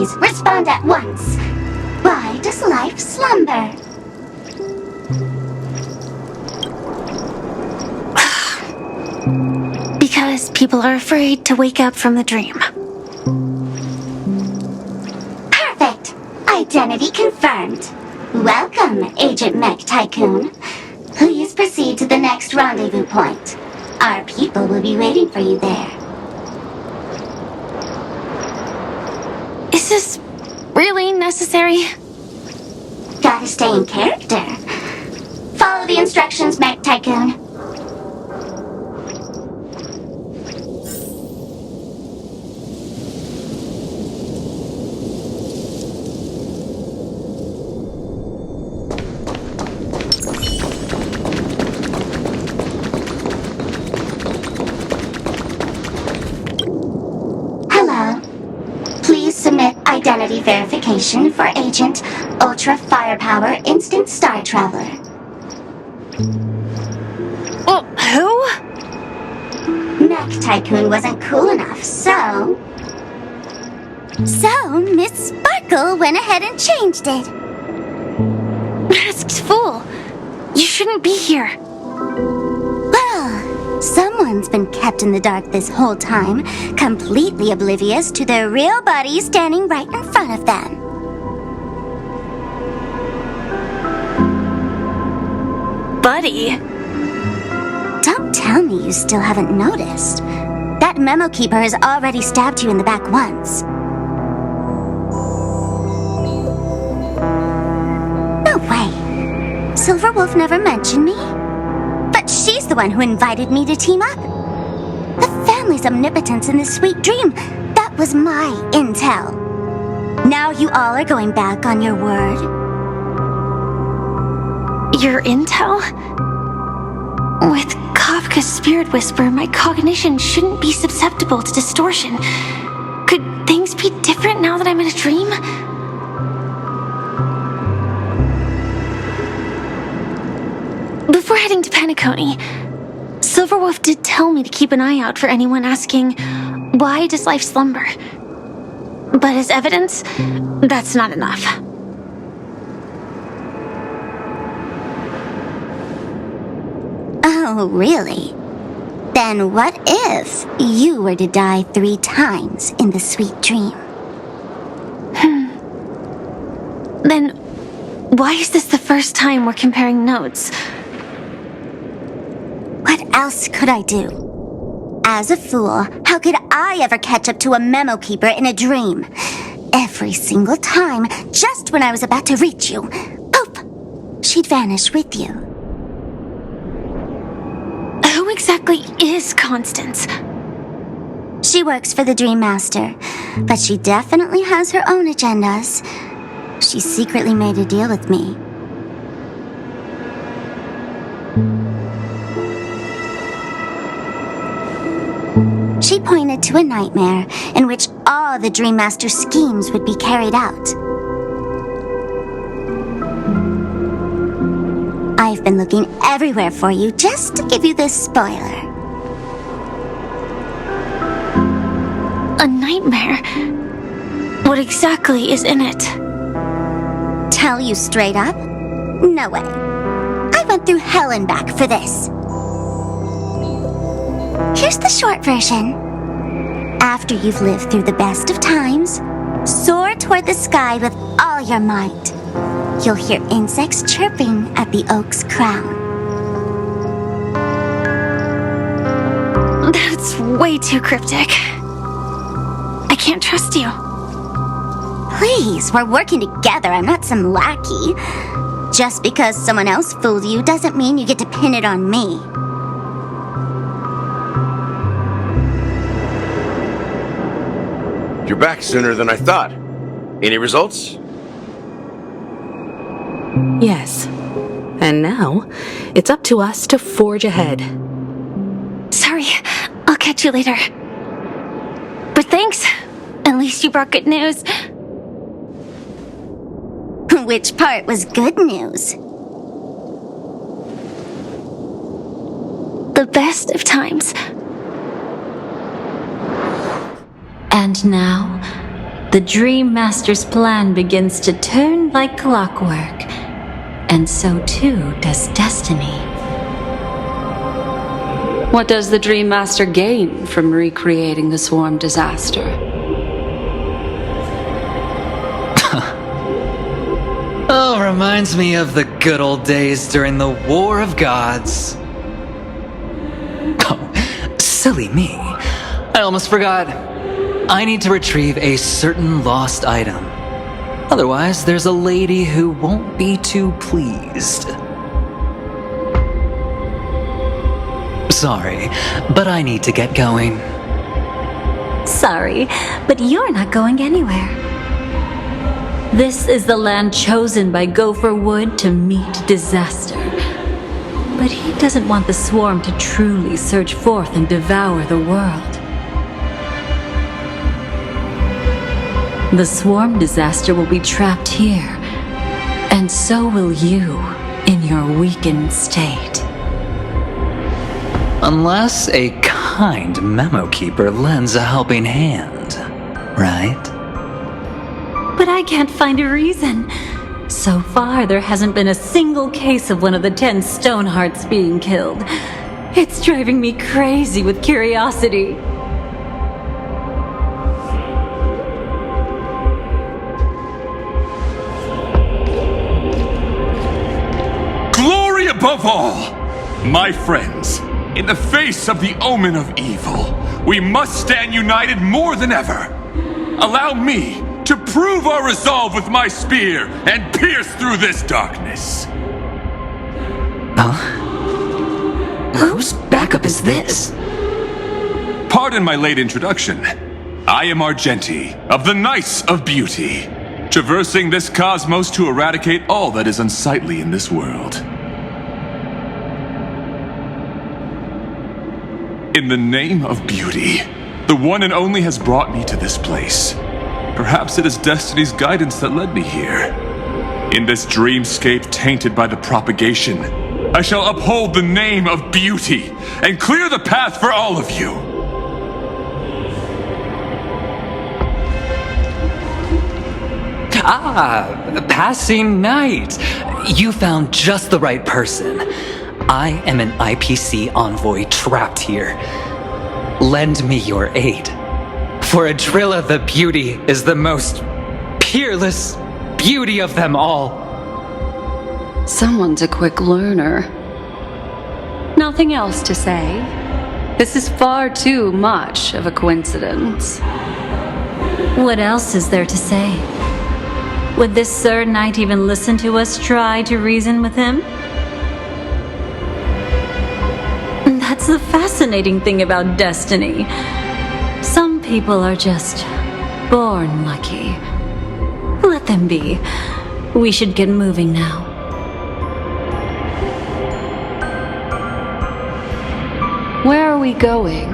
please respond at once. Why does life slumber? Because people are afraid to wake up from the dream. Perfect! Identity confirmed. Welcome, Agent Mech Tycoon. Please proceed to the next rendezvous point. Our people will be waiting for you there. Is this really necessary? Gotta stay in character. Follow the instructions, Mech Tycoon. Submit identity verification for Agent Ultra Firepower Instant Star Traveler. Who? Mech Tycoon wasn't cool enough, so Miss Sparkle went ahead and changed it. Masked fool! You shouldn't be here. Well, someone's been kept in the dark this whole time, completely oblivious to their real body standing right in front of them. Buddy? Don't tell me you still haven't noticed. That memo keeper has already stabbed you in the back once. No way. Silverwolf never mentioned me. But she's the one who invited me to team up. The family's omnipotence in this sweet dream, that was my intel. Now you all are going back on your word. Your intel? With Kafka's spirit whisper, my cognition shouldn't be susceptible to distortion. Could things be different now that I'm in a dream? Before heading to Penacony, Silverwolf did tell me to keep an eye out for anyone asking, why does life slumber? But as evidence, that's not enough. Oh, really? Then what if you were to die 3 times in the sweet dream? Then why is this the first time we're comparing notes? What else could I do? As a fool, how could I ever catch up to a memo keeper in a dream? Every single time, just when I was about to reach you, poof, she'd vanish with you. Who exactly is Constance? She works for the Dream Master, but she definitely has her own agendas. She secretly made a deal with me. She pointed to a nightmare in which all the Dream Master's schemes would be carried out. I've been looking everywhere for you just to give you this spoiler. A nightmare? What exactly is in it? Tell you straight up? No way. I went through hell and back for this. Here's the short version. After you've lived through the best of times, soar toward the sky with all your might. You'll hear insects chirping at the oak's crown. That's way too cryptic. I can't trust you. Please, we're working together. I'm not some lackey. Just because someone else fooled you doesn't mean you get to pin it on me. You're back sooner than I thought. Any results? Yes. And now, it's up to us to forge ahead. Sorry, I'll catch you later. But thanks. At least you brought good news. Which part was good news? The best of times. And now, the Dream Master's plan begins to turn like clockwork, and so too does destiny. What does the Dream Master gain from recreating the swarm disaster? Oh, reminds me of the good old days during the War of Gods. Oh, silly me. I almost forgot. I need to retrieve a certain lost item. Otherwise, there's a lady who won't be too pleased. Sorry, but I need to get going. Sorry, but you're not going anywhere. This is the land chosen by Gopher Wood to meet disaster. But he doesn't want the swarm to truly surge forth and devour the world. The swarm disaster will be trapped here, and so will you in your weakened state. Unless a kind memo keeper lends a helping hand, right? But I can't find a reason. So far, there hasn't been a single case of one of the 10 Stonehearts being killed. It's driving me crazy with curiosity. Glory above all! My friends, in the face of the omen of evil, we must stand united more than ever. Allow me to prove our resolve with my spear and pierce through this darkness. Whose backup is this? Pardon my late introduction. I am Argenti, of the Knights of Beauty, traversing this cosmos to eradicate all that is unsightly in this world. In the name of beauty, the one and only has brought me to this place. Perhaps it is destiny's guidance that led me here. In this dreamscape tainted by the propagation, I shall uphold the name of beauty and clear the path for all of you. Passing knight. You found just the right person. I am an IPC envoy trapped here. Lend me your aid. For Adrilla the Beauty is the most peerless beauty of them all. Someone's a quick learner. Nothing else to say. This is far too much of a coincidence. What else is there to say? Would this Sir Knight even listen to us try to reason with him? That's the fascinating thing about destiny. Some people are just born lucky. Let them be. We should get moving now. Where are we going?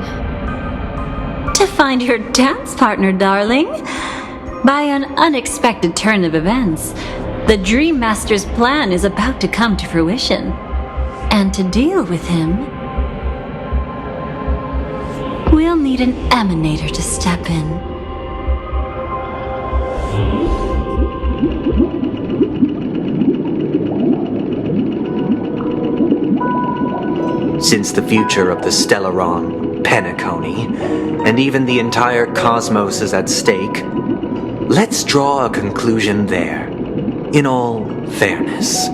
To find your dance partner, darling. By an unexpected turn of events, the Dream Master's plan is about to come to fruition. And to deal with him, we'll need an emanator to step in. Since the future of the Stellaron, Penacony, and even the entire cosmos is at stake, let's draw a conclusion there, in all fairness.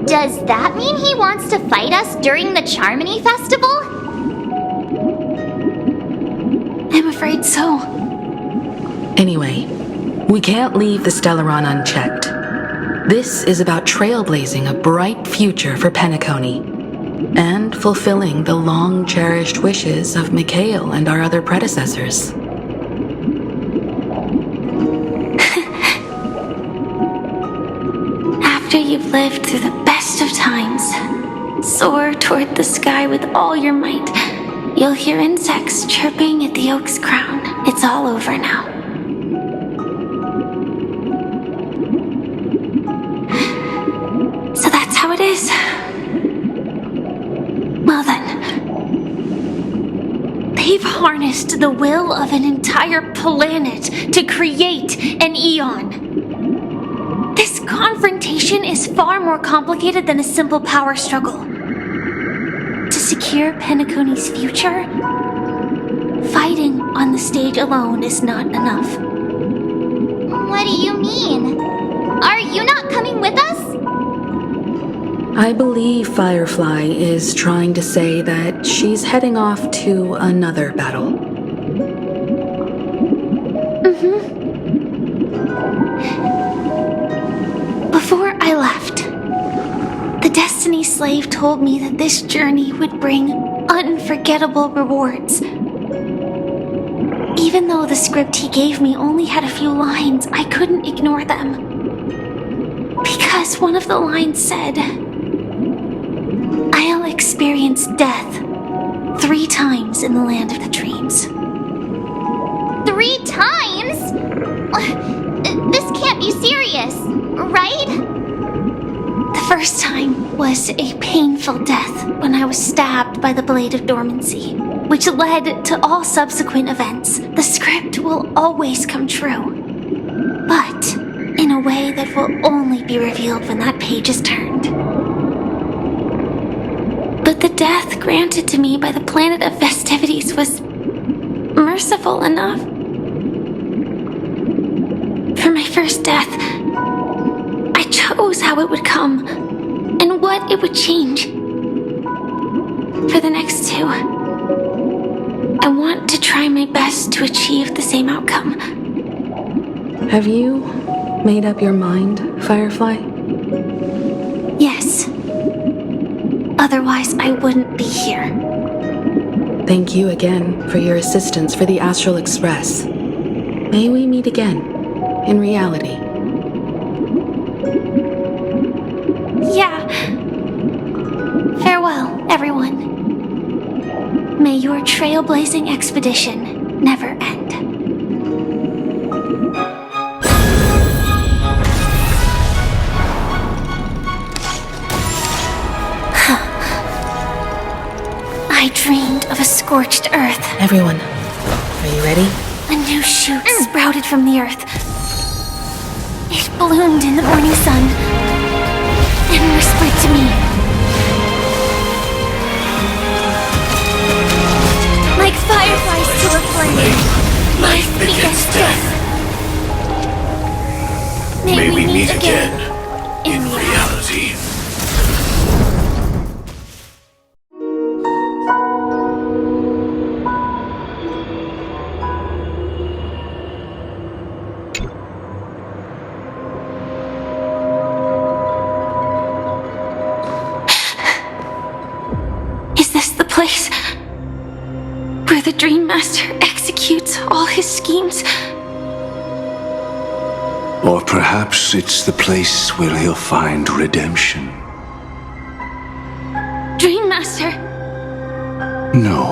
Does that mean he wants to fight us during the Charmony Festival? I'm afraid so. Anyway, we can't leave the Stellaron unchecked. This is about trailblazing a bright future for Penacony, and fulfilling the long-cherished wishes of Mikhail and our other predecessors. After you've lived through the best of times, soar toward the sky with all your might. You'll hear insects chirping at the oak's crown. It's all over now. So that's how it is. Well then, We've harnessed the will of an entire planet to create an eon. This confrontation is far more complicated than a simple power struggle. To secure Penacony's future, fighting on the stage alone is not enough. What do you mean? Are you not coming with us? I believe Firefly is trying to say that she's heading off to another battle. Before I left, the Destiny Slave told me that this journey would bring unforgettable rewards. Even though the script he gave me only had a few lines, I couldn't ignore them. Because one of the lines said, "I'll experience death 3 times in the land of the dreams." 3 times? This can't be serious, right? The first time was a painful death when I was stabbed by the Blade of Dormancy, which led to all subsequent events. The script will always come true, but in a way that will only be revealed when that page is turned. But the death granted to me by the planet of festivities was merciful enough. For my first death, I chose how it would come and what it would change. For the next 2, I want to try my best to achieve the same outcome. Have you made up your mind, Firefly? Yes. Otherwise, I wouldn't be here. Thank you again for your assistance for the Astral Express. May we meet again, in reality. Yeah. Farewell, everyone. May your trailblazing expedition never end. I dreamed of a scorched earth. Everyone, are you ready? A new shoot sprouted from the earth. It bloomed in the morning sun and whispered to me. Like fireflies to a flame, life begets death. May we meet again in reality. Is this the place where the Dream Master executes all his schemes? Or perhaps it's the place where he'll find redemption. Dream Master! No.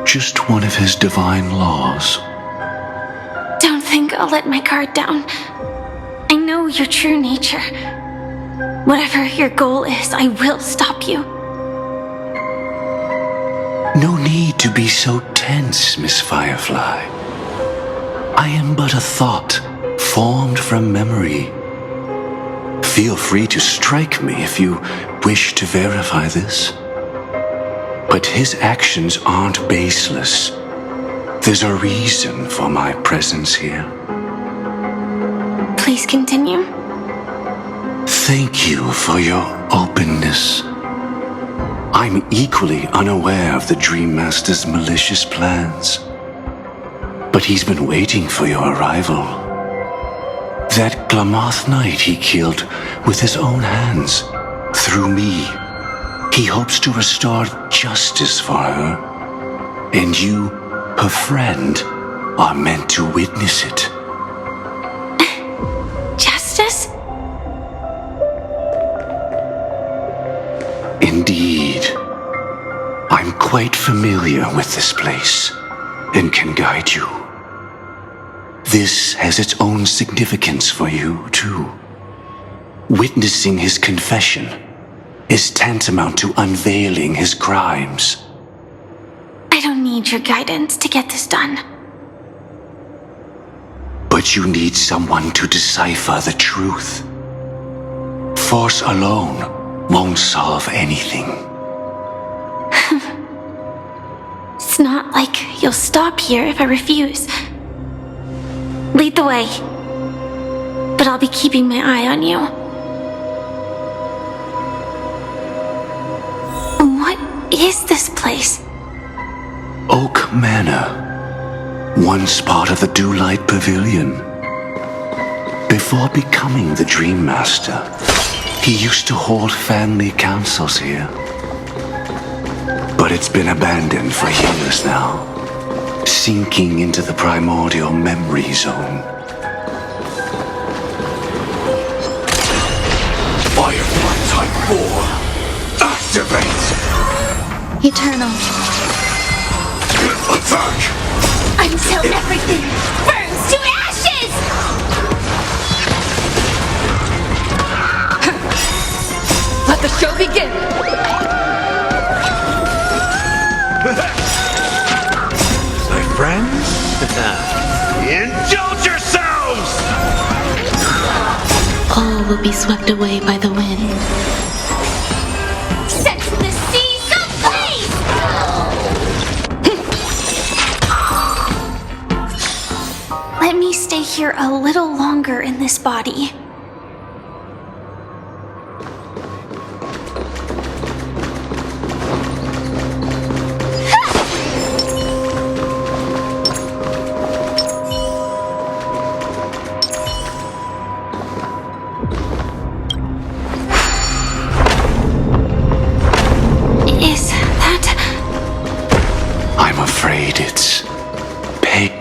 Just one of his divine laws. Don't think I'll let my guard down. I know your true nature. Whatever your goal is, I will stop you. No need to be so tense, Miss Firefly. I am but a thought formed from memory. Feel free to strike me if you wish to verify this. But his actions aren't baseless. There's a reason for my presence here. Please continue. Thank you for your openness. I'm equally unaware of the Dream Master's malicious plans. But he's been waiting for your arrival. That Glamoth Knight he killed with his own hands, through me. He hopes to restore justice for her. And you, her friend, are meant to witness it. Justice? Indeed. I'm quite familiar with this place and can guide you. This has its own significance for you, too. Witnessing his confession is tantamount to unveiling his crimes. I don't need need your guidance to get this done. But you need someone to decipher the truth. Force alone won't solve anything. It's not like you'll stop here if I refuse. Lead the way. But I'll be keeping my eye on you. What is this place? Oak Manor. Once part of the Dewlight Pavilion. Before becoming the Dream Master, he used to hold family councils here. But it's been abandoned for years now, sinking into the primordial memory zone. Firefly Type 4, activate! Eternal. Attack! Until everything burns to ashes! Let the show begin! My friends, indulge yourselves! All will be swept away by the wind. Set the seas ablaze! Let me stay here a little longer in this body. Is that... I'm afraid it's... pain.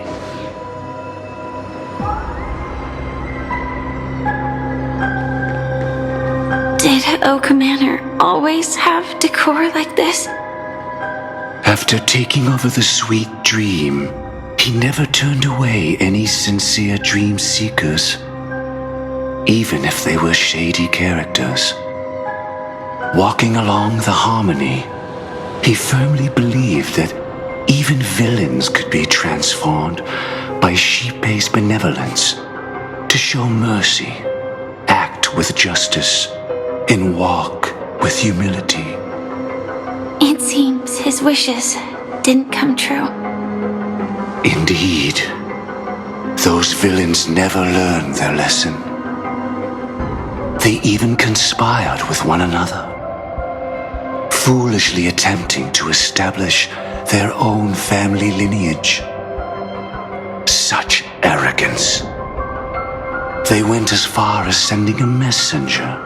Did Oak Manor always have decor like this? After taking over the sweet dream, he never turned away any sincere dream seekers, even if they were shady characters. Walking along the harmony, he firmly believed that even villains could be transformed by sheep-based benevolence to show mercy, act with justice, and walk with humility. It seems his wishes didn't come true. Indeed, those villains never learned their lesson. They even conspired with one another, foolishly attempting to establish their own family lineage. Such arrogance. They went as far as sending a messenger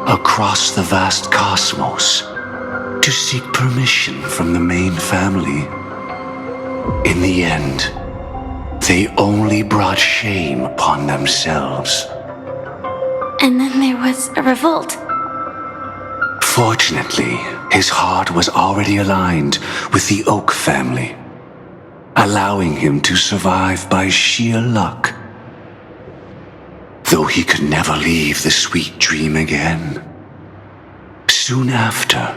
across the vast cosmos to seek permission from the main family. In the end, they only brought shame upon themselves. And then there was a revolt. Fortunately, his heart was already aligned with the Oak family, allowing him to survive by sheer luck. Though he could never leave the sweet dream again. Soon after,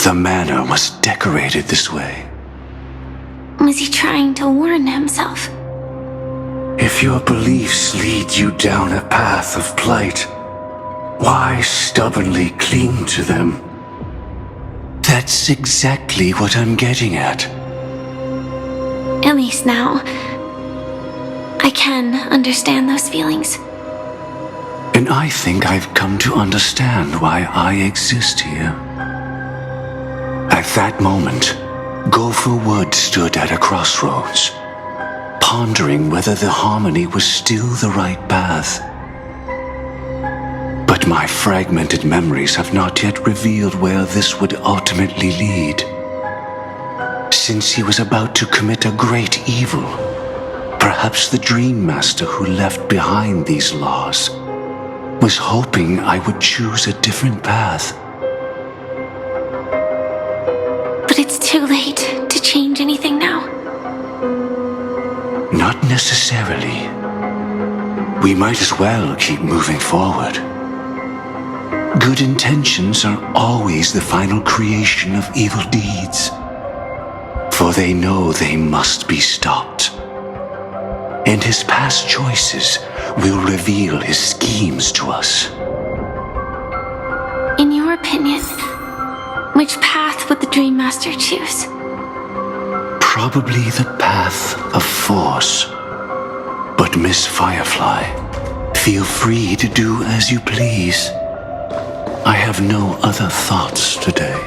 the manor was decorated this way. Was he trying to warn himself? If your beliefs lead you down a path of plight, why stubbornly cling to them? That's exactly what I'm getting at. At least now, I can understand those feelings. And I think I've come to understand why I exist here. At that moment, Gopher Wood stood at a crossroads, pondering whether the harmony was still the right path. But my fragmented memories have not yet revealed where this would ultimately lead. Since he was about to commit a great evil, perhaps the Dream Master who left behind these laws was hoping I would choose a different path. But it's too late to change anything now. Not necessarily. We might as well keep moving forward. Good intentions are always the final creation of evil deeds. for they know they must be stopped. And his past choices will reveal his schemes to us. In your opinion, which path would the Dream Master choose? Probably the path of force. But Miss Firefly, feel free to do as you please. I have no other thoughts today.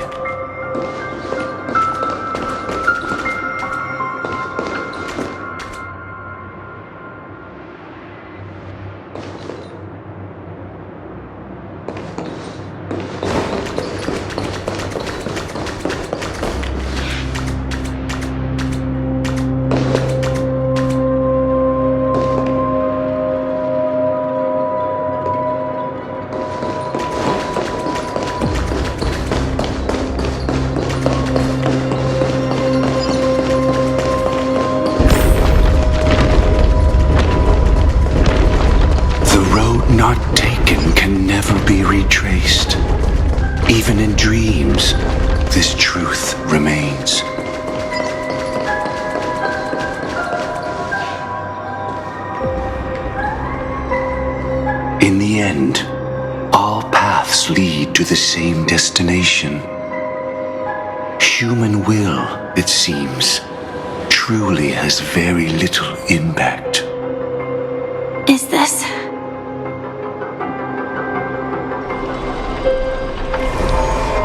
Not taken can never be retraced. Even in dreams, this truth remains. In the end, all paths lead to the same destination. Human will, it seems, truly has very little impact. Is this...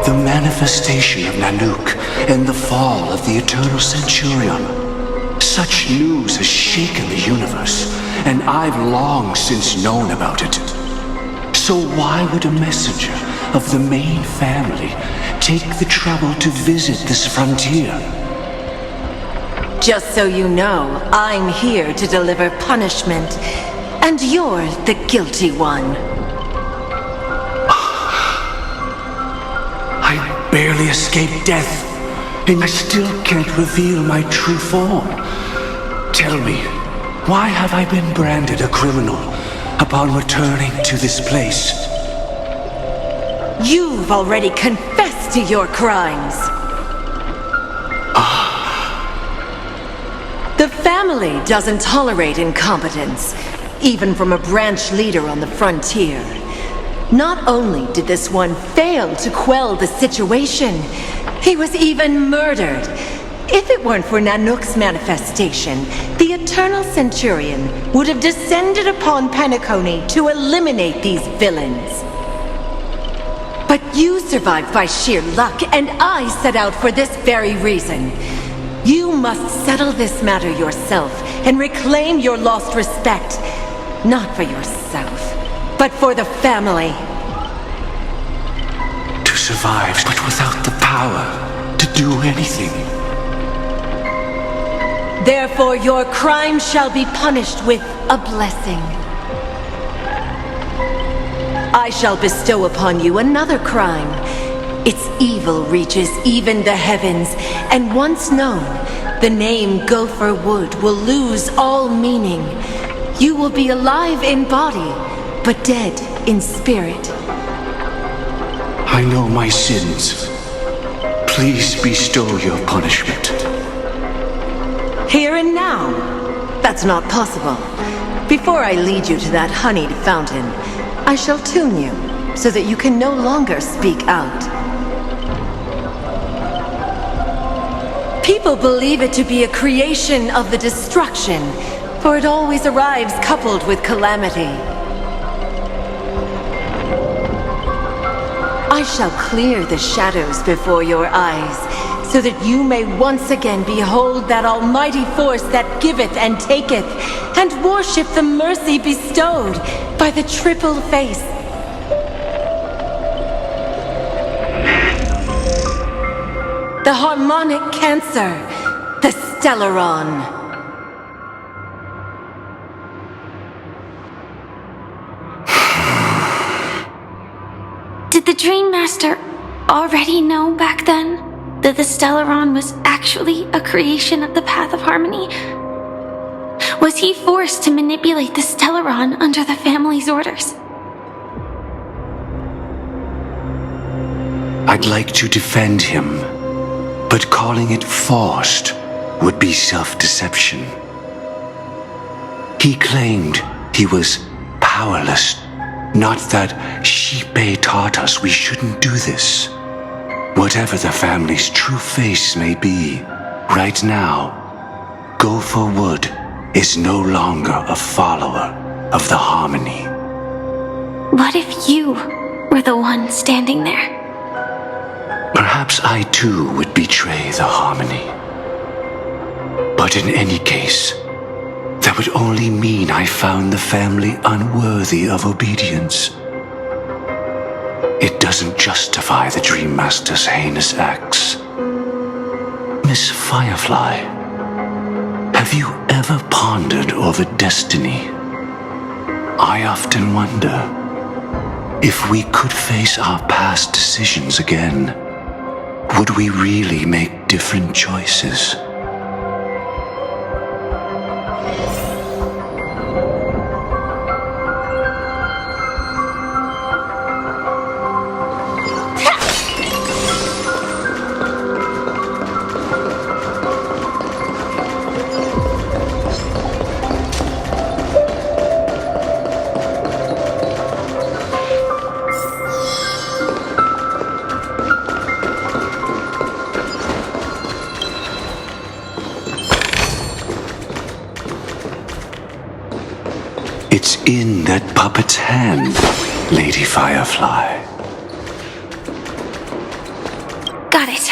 The manifestation of Nanook and the fall of the Eternal Centurion. Such news has shaken the universe, and I've long since known about it. So why would a messenger of the main family take the trouble to visit this frontier? Just so you know, I'm here to deliver punishment, and you're the guilty one. I barely escaped death, and I still can't reveal my true form. Tell me, why have I been branded a criminal upon returning to this place? You've already confessed to your crimes. The family doesn't tolerate incompetence, even from a branch leader on the frontier. Not only did this one fail to quell the situation, he was even murdered. If it weren't for Nanook's manifestation, the Eternal Centurion would have descended upon Penacony to eliminate these villains. But you survived by sheer luck, and I set out for this very reason. You must settle this matter yourself and reclaim your lost respect. Not for yourself, but for the family. To survive, but without the power to do anything. Therefore, your crime shall be punished with a blessing. I shall bestow upon you another crime. Its evil reaches even the heavens, and once known, the name Gopher Wood will lose all meaning. You will be alive in body, but dead in spirit. I know my sins. Please bestow your punishment. Here and now? That's not possible. Before I lead you to that honeyed fountain, I shall tune you so that you can no longer speak out. People believe it to be a creation of the destruction, for it always arrives coupled with calamity. I shall clear the shadows before your eyes, so that you may once again behold that almighty force that giveth and taketh, and worship the mercy bestowed by the triple face. The harmonic cancer, the Stellaron. Did the Dream Master already know back then that the Stellaron was actually a creation of the Path of Harmony? Was he forced to manipulate the Stellaron under the family's orders? I'd like to defend him, But calling it forced would be self-deception. He claimed he was powerless, not that Shipe taught us we shouldn't do this. Whatever the family's true face may be, right now, Gopher Wood is no longer a follower of the Harmony. What if you were the one standing there? Perhaps I too would betray the Harmony. But in any case, that would only mean I found the family unworthy of obedience. It doesn't justify the Dream Master's heinous acts. Miss Firefly, have you ever pondered over destiny? I often wonder if we could face our past decisions again, would we really make different choices? It's in that puppet's hand, Lady Firefly. Got it.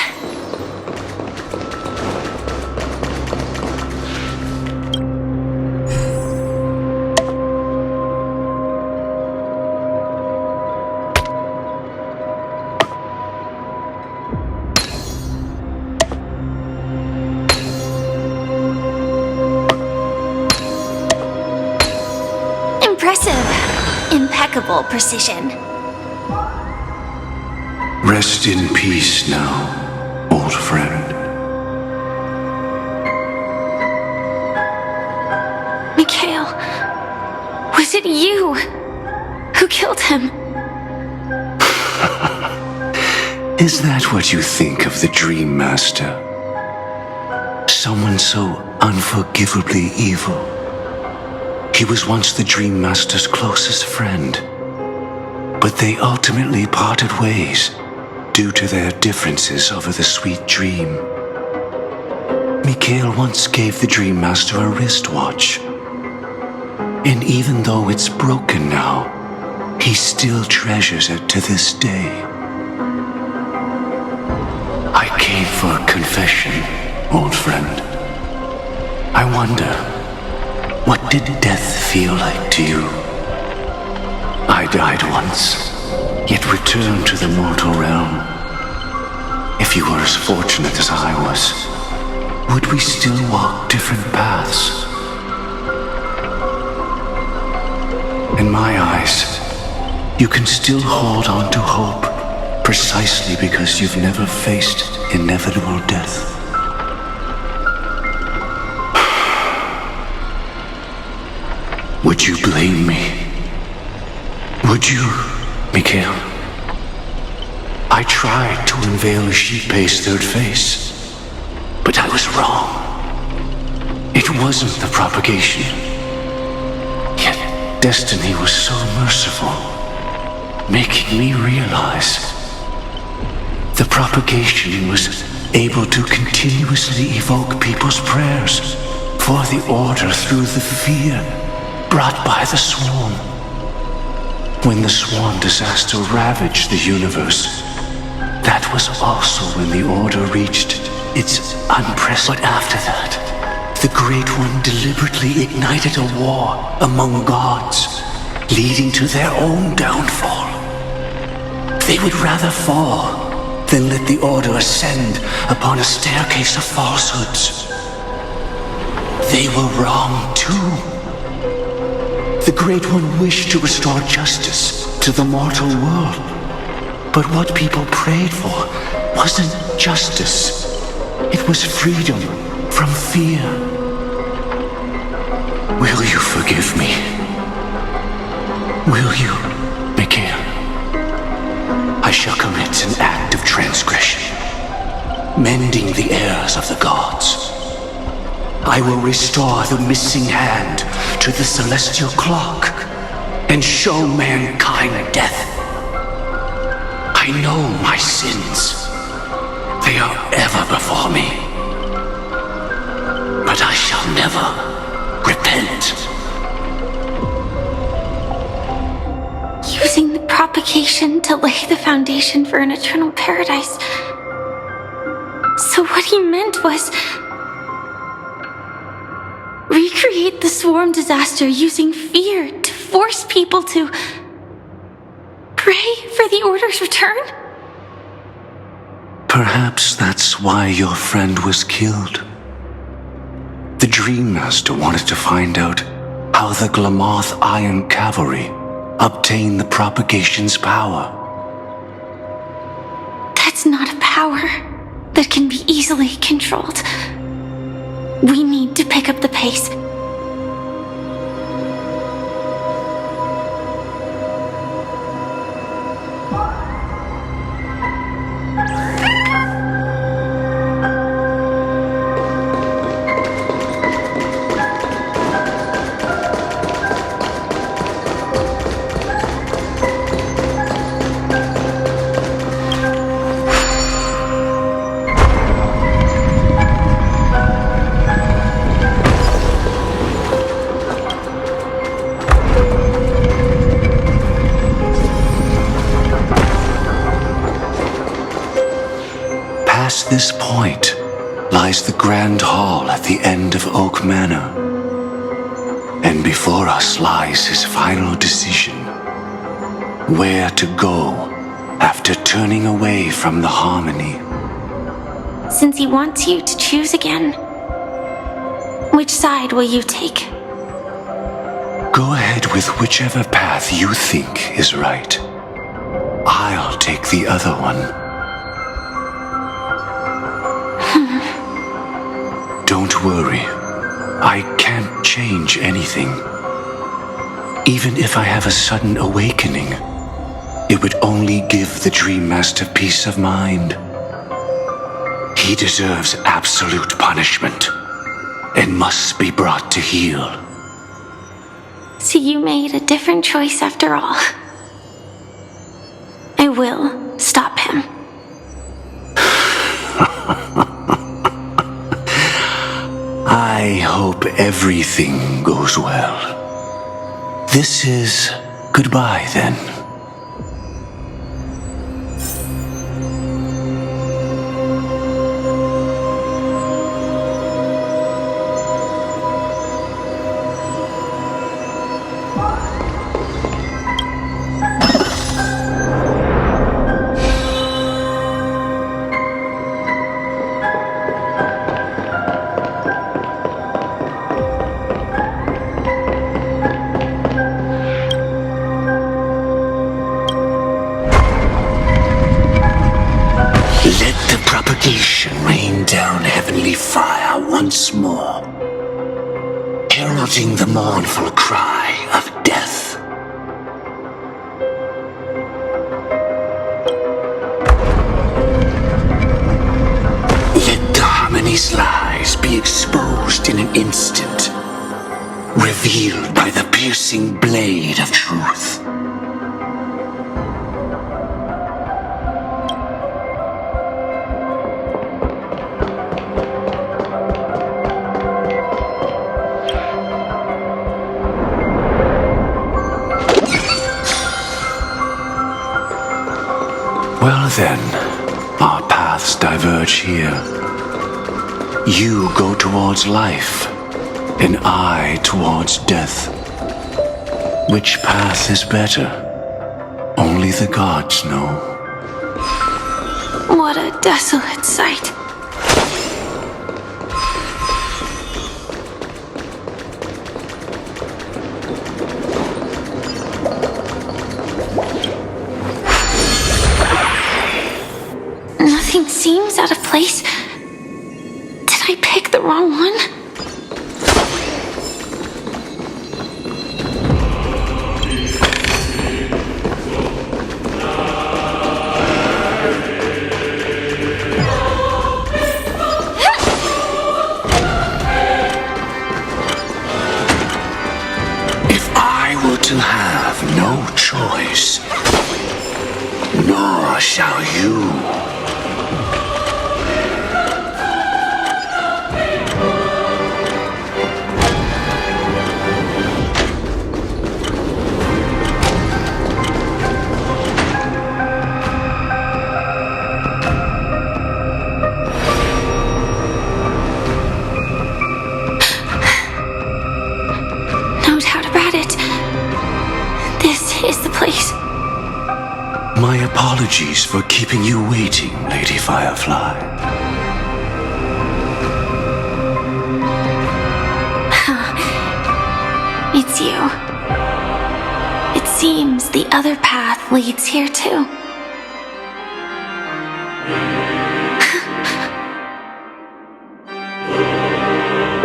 Impeccable precision. Rest in peace now, old friend. Mikhail, was it you who killed him? Is that what you think of the Dream Master? Someone so unforgivably evil? He was once the Dream Master's closest friend, but they ultimately parted ways due to their differences over the sweet dream. Mikhail once gave the Dream Master a wristwatch, and even though it's broken now, he still treasures it to this day. I came for a confession, old friend. I wonder, what did death feel like to you? I died once, yet returned to the mortal realm. If you were as fortunate as I was, would we still walk different paths? In my eyes, you can still hold on to hope precisely because you've never faced inevitable death. Would you blame me? Would you, Mikhail? I tried to unveil Shipe's third face, but I was wrong. It wasn't the propagation. Yet destiny was so merciful, making me realize the propagation was able to continuously evoke people's prayers for the order through the fear brought by the swarm. When the swarm disaster ravaged the universe, that was also when the order reached its unprecedented. But after that, the Great One deliberately ignited a war among gods, leading to their own downfall. They would rather fall than let the order ascend upon a staircase of falsehoods. They were wrong too. The Great One wished to restore justice to the mortal world. But what people prayed for wasn't justice. It was freedom from fear. Will you forgive me? Will you, Mikhail? I shall commit an act of transgression. mending the errors of the gods. I will restore the missing hand to the celestial clock and show mankind death. I know my sins. They are ever before me. But I shall never repent. Using the propagation to lay the foundation for an eternal paradise. So what he meant was recreate the swarm disaster using fear to force people to pray for the Order's return? Perhaps that's why your friend was killed. The Dream Master wanted to find out how the Glamoth Iron Cavalry obtained the propagation's power. That's not a power that can be easily controlled. We need to pick up the pace. Past this point lies the Grand Hall at the end of Oak Manor. And before us lies his final decision. Where to go after turning away from the Harmony. Since he wants you to choose again, which side will you take? Go ahead with whichever path you think is right. I'll take the other one. Don't worry. I can't change anything. Even if I have a sudden awakening, it would only give the Dream Master peace of mind. He deserves absolute punishment and must be brought to heel. So you made a different choice after all. I will stop him. I hope everything goes well. This is goodbye then. Rain down heavenly fire once more, heralding the mournful cry of death. Let the Harmony's lies be exposed in an instant, revealed by the piercing blade of truth. Well then, our paths diverge here. You go towards life, and I towards death. Which path is better? Only the gods know. What a desolate sight. Nothing seems out of place. Did I pick the wrong one? My apologies for keeping you waiting, Lady Firefly. It's you. It seems the other path leads here too.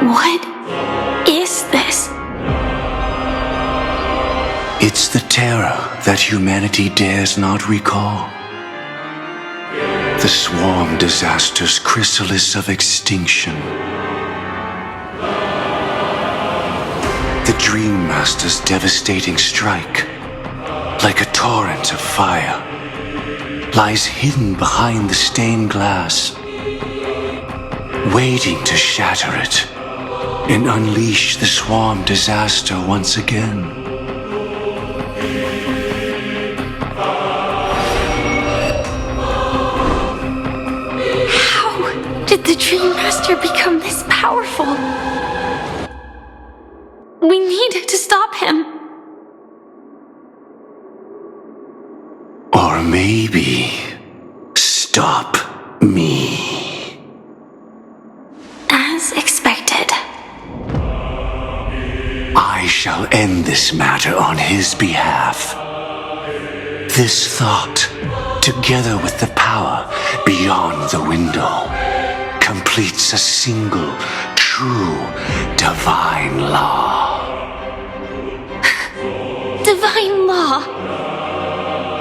What is this? It's the terror that humanity dares not recall. The swarm disaster's chrysalis of extinction. The Dream Master's devastating strike, like a torrent of fire, lies hidden behind the stained glass, waiting to shatter it and unleash the swarm disaster once again. How did the Dream Master become this powerful? We need to stop him. Or maybe stop me. As expected. I shall end this matter on his behalf. This thought, together with the power beyond the window, completes a single, true, divine law. Divine law?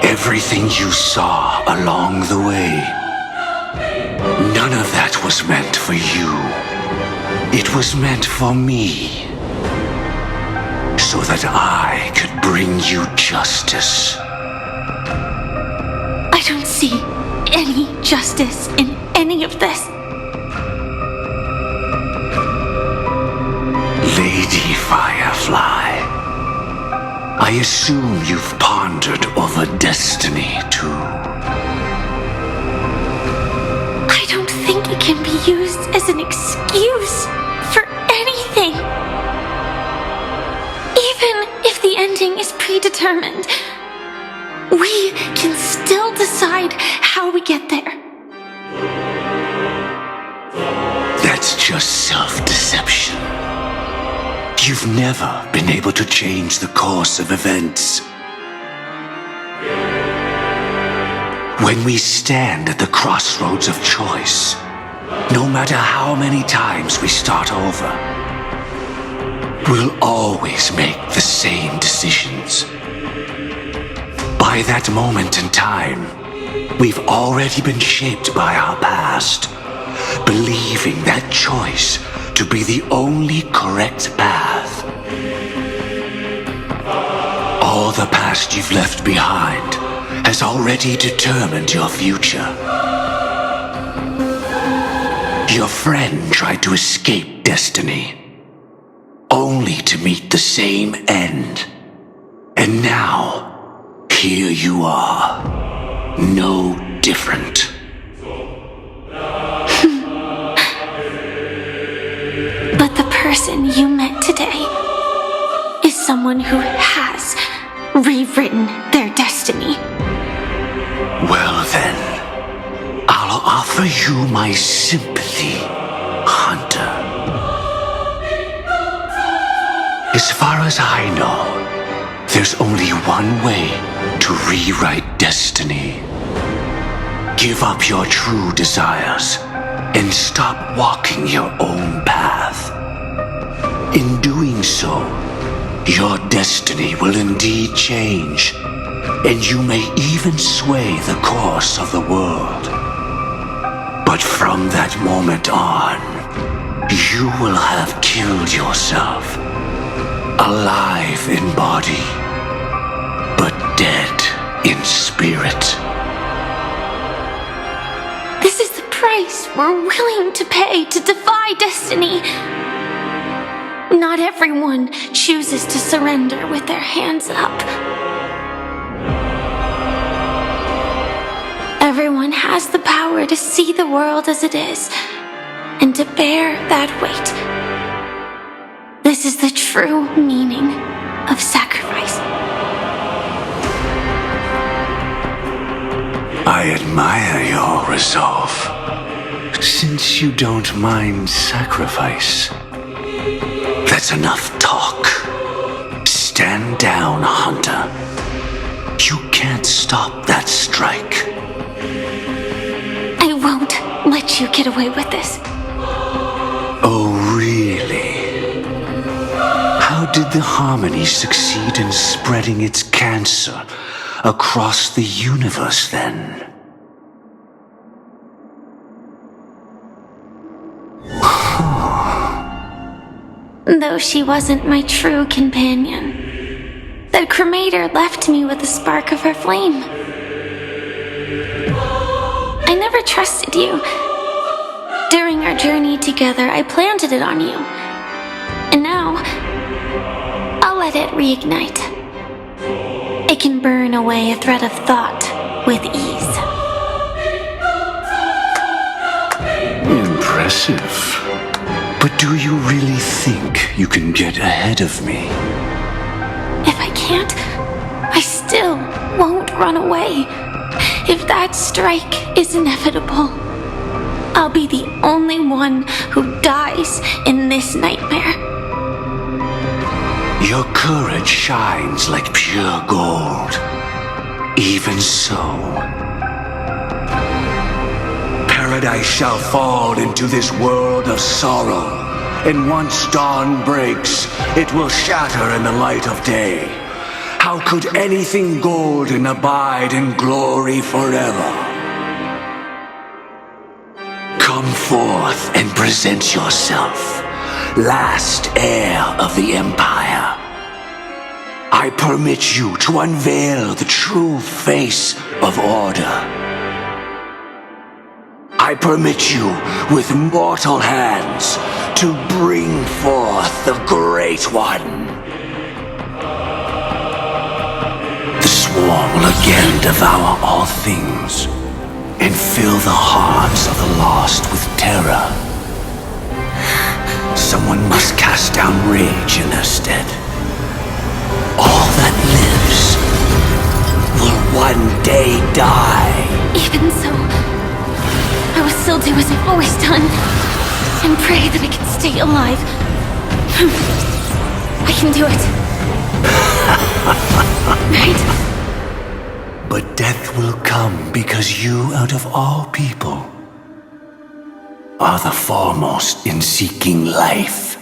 Everything you saw along the way, none of that was meant for you. It was meant for me. So that I could bring you justice. I don't see any justice in any of this. Lady Firefly, I assume you've pondered over destiny too. I don't think it can be used as an excuse for anything. Even if the ending is predetermined, we can still decide how we get there. That's just self-deception. You've never been able to change the course of events. When we stand at the crossroads of choice, no matter how many times we start over, we'll always make the same decisions. By that moment in time, we've already been shaped by our past, believing that choice to be the only correct path. All the past you've left behind has already determined your future. Your friend tried to escape destiny, only to meet the same end. And now, here you are, no different. But the person you met today is someone who has rewritten their destiny. Well then, I'll offer you my sympathy, Hunter. As far as I know, there's only one way to rewrite destiny. Give up your true desires and stop walking your own path. In doing so, your destiny will indeed change, and you may even sway the course of the world. But from that moment on, you will have killed yourself, alive in body, but dead in spirit. This is the price we're willing to pay to defy destiny. Not everyone chooses to surrender with their hands up. Everyone has the power to see the world as it is, and to bear that weight. This is the true meaning of sacrifice. I admire your resolve. Since you don't mind sacrifice, that's enough talk. Stand down, Hunter. You can't stop that strike. I won't let you get away with this. Oh, really? How did the Harmony succeed in spreading its cancer across the universe, then? Though she wasn't my true companion, the cremator left me with a spark of her flame. I never trusted you. During our journey together, I planted it on you. And now, I'll let it reignite. It can burn away a thread of thought with ease. Impressive. But do you really think you can get ahead of me? If I can't, I still won't run away. If that strike is inevitable, I'll be the only one who dies in this nightmare. Your courage shines like pure gold. Even so, paradise shall fall into this world of sorrow, and once dawn breaks, it will shatter in the light of day. How could anything golden abide in glory forever? Come forth and present yourself, last heir of the Empire. I permit you to unveil the true face of order. I permit you, with mortal hands, to bring forth the Great One. The swarm will again devour all things, and fill the hearts of the lost with terror. Someone must cast down rage in their stead. All that lives will one day die. Even so, I will still do as I've always done, and pray that I can stay alive. I can do it. Right? But death will come because you, out of all people, are the foremost in seeking life.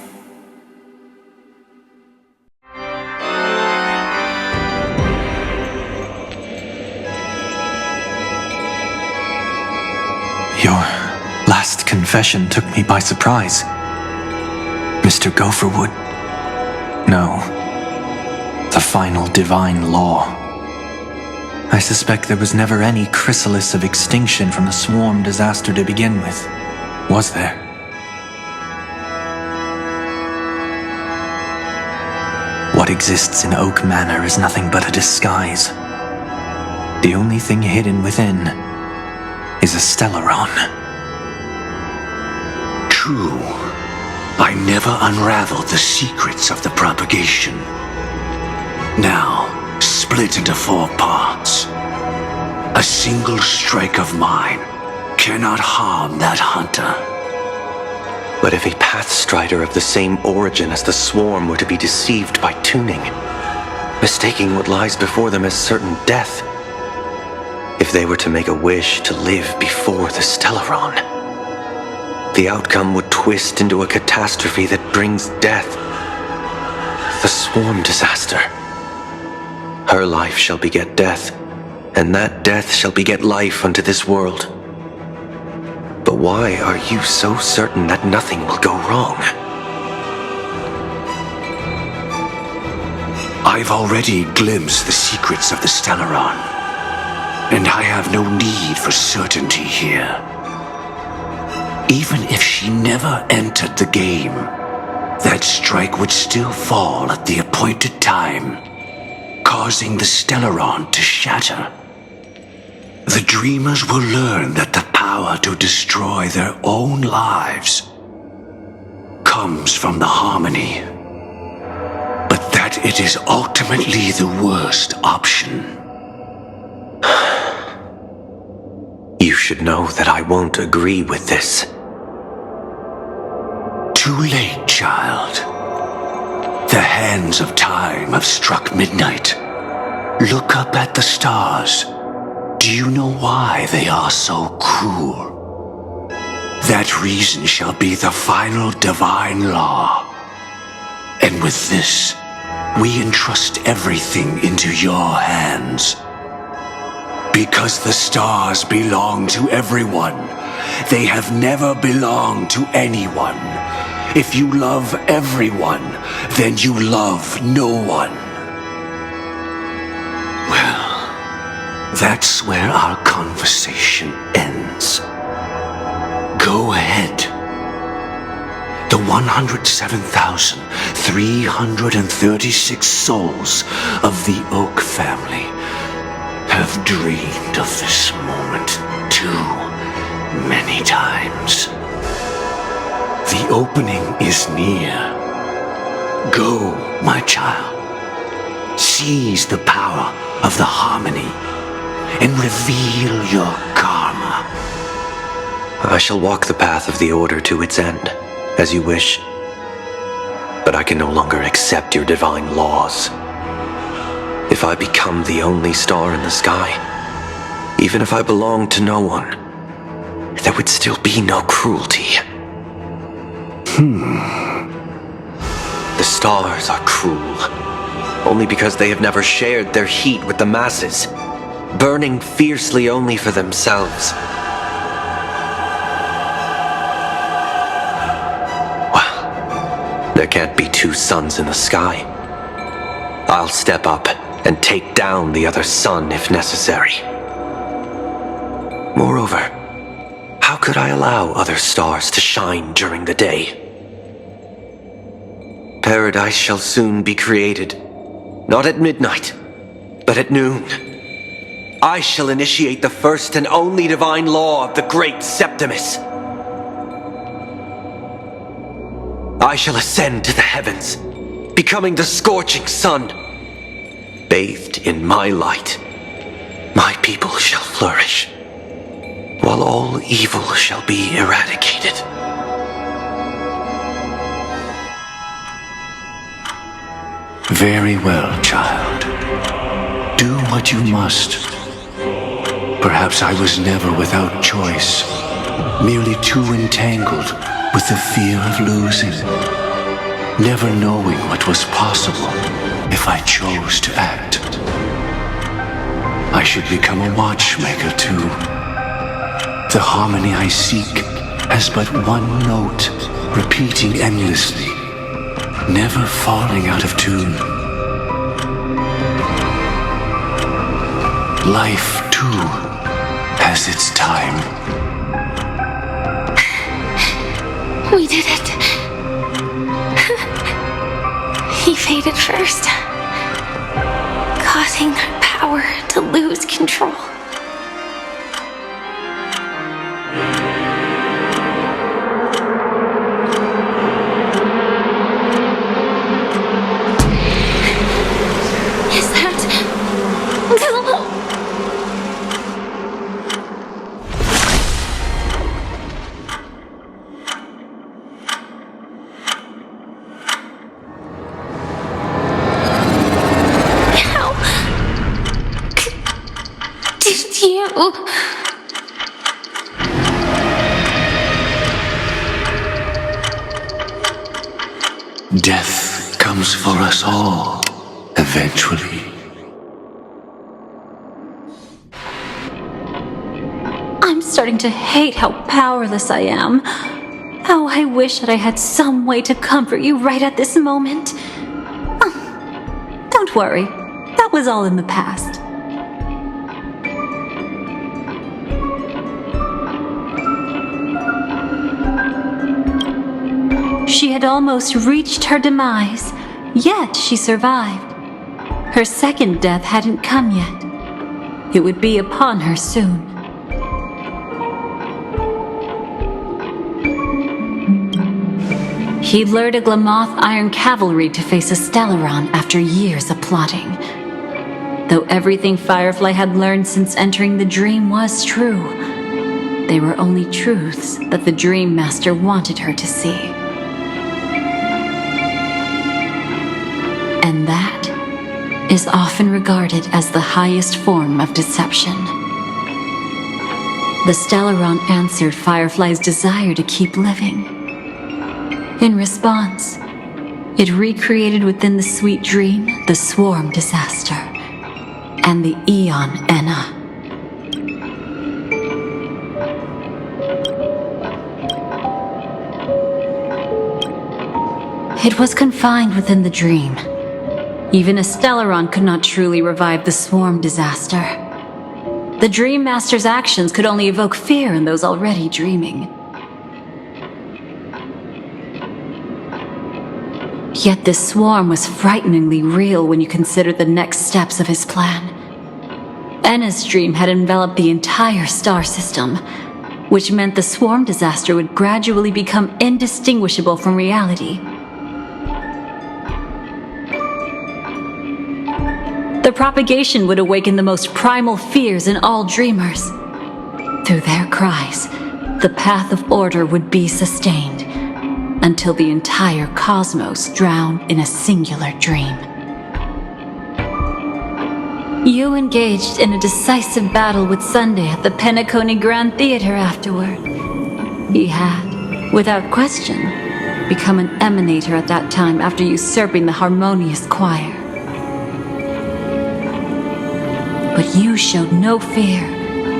Your last confession took me by surprise, Mr. Gopherwood. No, the final divine law. I suspect there was never any chrysalis of extinction from the swarm disaster to begin with, was there? What exists in Oak Manor is nothing but a disguise. The only thing hidden within is a Stellaron. True. I never unraveled the secrets of the propagation. Now, split into 4 parts. A single strike of mine cannot harm that hunter. But if a Pathstrider of the same origin as the Swarm were to be deceived by tuning, mistaking what lies before them as certain death, if they were to make a wish to live before the Stellaron, the outcome would twist into a catastrophe that brings death. The Swarm disaster. Her life shall beget death, and that death shall beget life unto this world. But why are you so certain that nothing will go wrong? I've already glimpsed the secrets of the Stellaron, and I have no need for certainty here. Even if she never entered the game, that strike would still fall at the appointed time, causing the Stellaron to shatter. The Dreamers will learn that the power to destroy their own lives comes from the Harmony, but that it is ultimately the worst option. should know that I won't agree with this. Too late, child. The hands of time have struck midnight. Look up at the stars. Do you know why they are so cruel? That reason shall be the final divine law. And with this, we entrust everything into your hands. Because the stars belong to everyone, they have never belonged to anyone. If you love everyone, then you love no one. Well, that's where our conversation ends. Go ahead. The 107,336 souls of the Oak family have dreamed of this moment too many times. The opening is near. Go, my child. Seize the power of the harmony and reveal your karma. I shall walk the path of the Order to its end, as you wish. But I can no longer accept your divine laws. If I become the only star in the sky, even if I belong to no one, there would still be no cruelty. The stars are cruel, only because they have never shared their heat with the masses, burning fiercely only for themselves. Well, there can't be two suns in the sky. I'll step up and take down the other sun if necessary. Moreover, how could I allow other stars to shine during the day? Paradise shall soon be created, not at midnight, but at noon. I shall initiate the first and only divine law of the great Septimus. I shall ascend to the heavens, becoming the scorching sun. Bathed in my light, my people shall flourish, while all evil shall be eradicated. Very well, child. Do what you must. Perhaps I was never without choice, merely too entangled with the fear of losing, never knowing what was possible if I chose to act. I should become a watchmaker too. The harmony I seek has but one note, repeating endlessly, never falling out of tune. Life, too, has its time. We did it. He faded first, causing our power to lose control. Is that Death comes for us all, eventually. I'm starting to hate how powerless I am. How I wish that I had some way to comfort you right at this moment. Oh, don't worry, that was all in the past. She had almost reached her demise, yet she survived. Her second death hadn't come yet. It would be upon her soon. He lured a Glamoth Iron Cavalry to face a Stellaron after years of plotting. Though everything Firefly had learned since entering the dream was true, they were only truths that the Dream Master wanted her to see. And that is often regarded as the highest form of deception. The Stellaron answered Firefly's desire to keep living. In response, it recreated within the sweet dream the Swarm disaster and the Eon Enna. It was confined within the dream. Even a Stellaron could not truly revive the Swarm disaster. The Dream Master's actions could only evoke fear in those already dreaming. Yet this swarm was frighteningly real when you consider the next steps of his plan. Enna's dream had enveloped the entire star system, which meant the swarm disaster would gradually become indistinguishable from reality. The propagation would awaken the most primal fears in all dreamers. Through their cries, the path of order would be sustained, until the entire cosmos drowned in a singular dream. You engaged in a decisive battle with Sunday at the Penacony Grand Theater afterward. He had, without question, become an emanator at that time after usurping the harmonious choir. But you showed no fear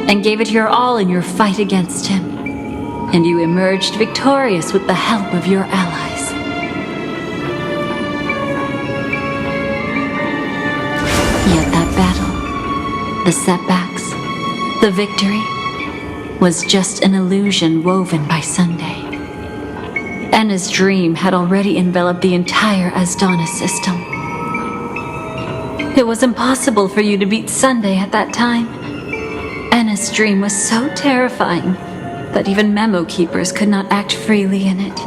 and gave it your all in your fight against him. And you emerged victorious with the help of your allies. Yet that battle, the setbacks, the victory, was just an illusion woven by Sunday. Enna's dream had already enveloped the entire Asdana system. It was impossible for you to beat Sunday at that time. Enna's dream was so terrifying that even memo keepers could not act freely in it.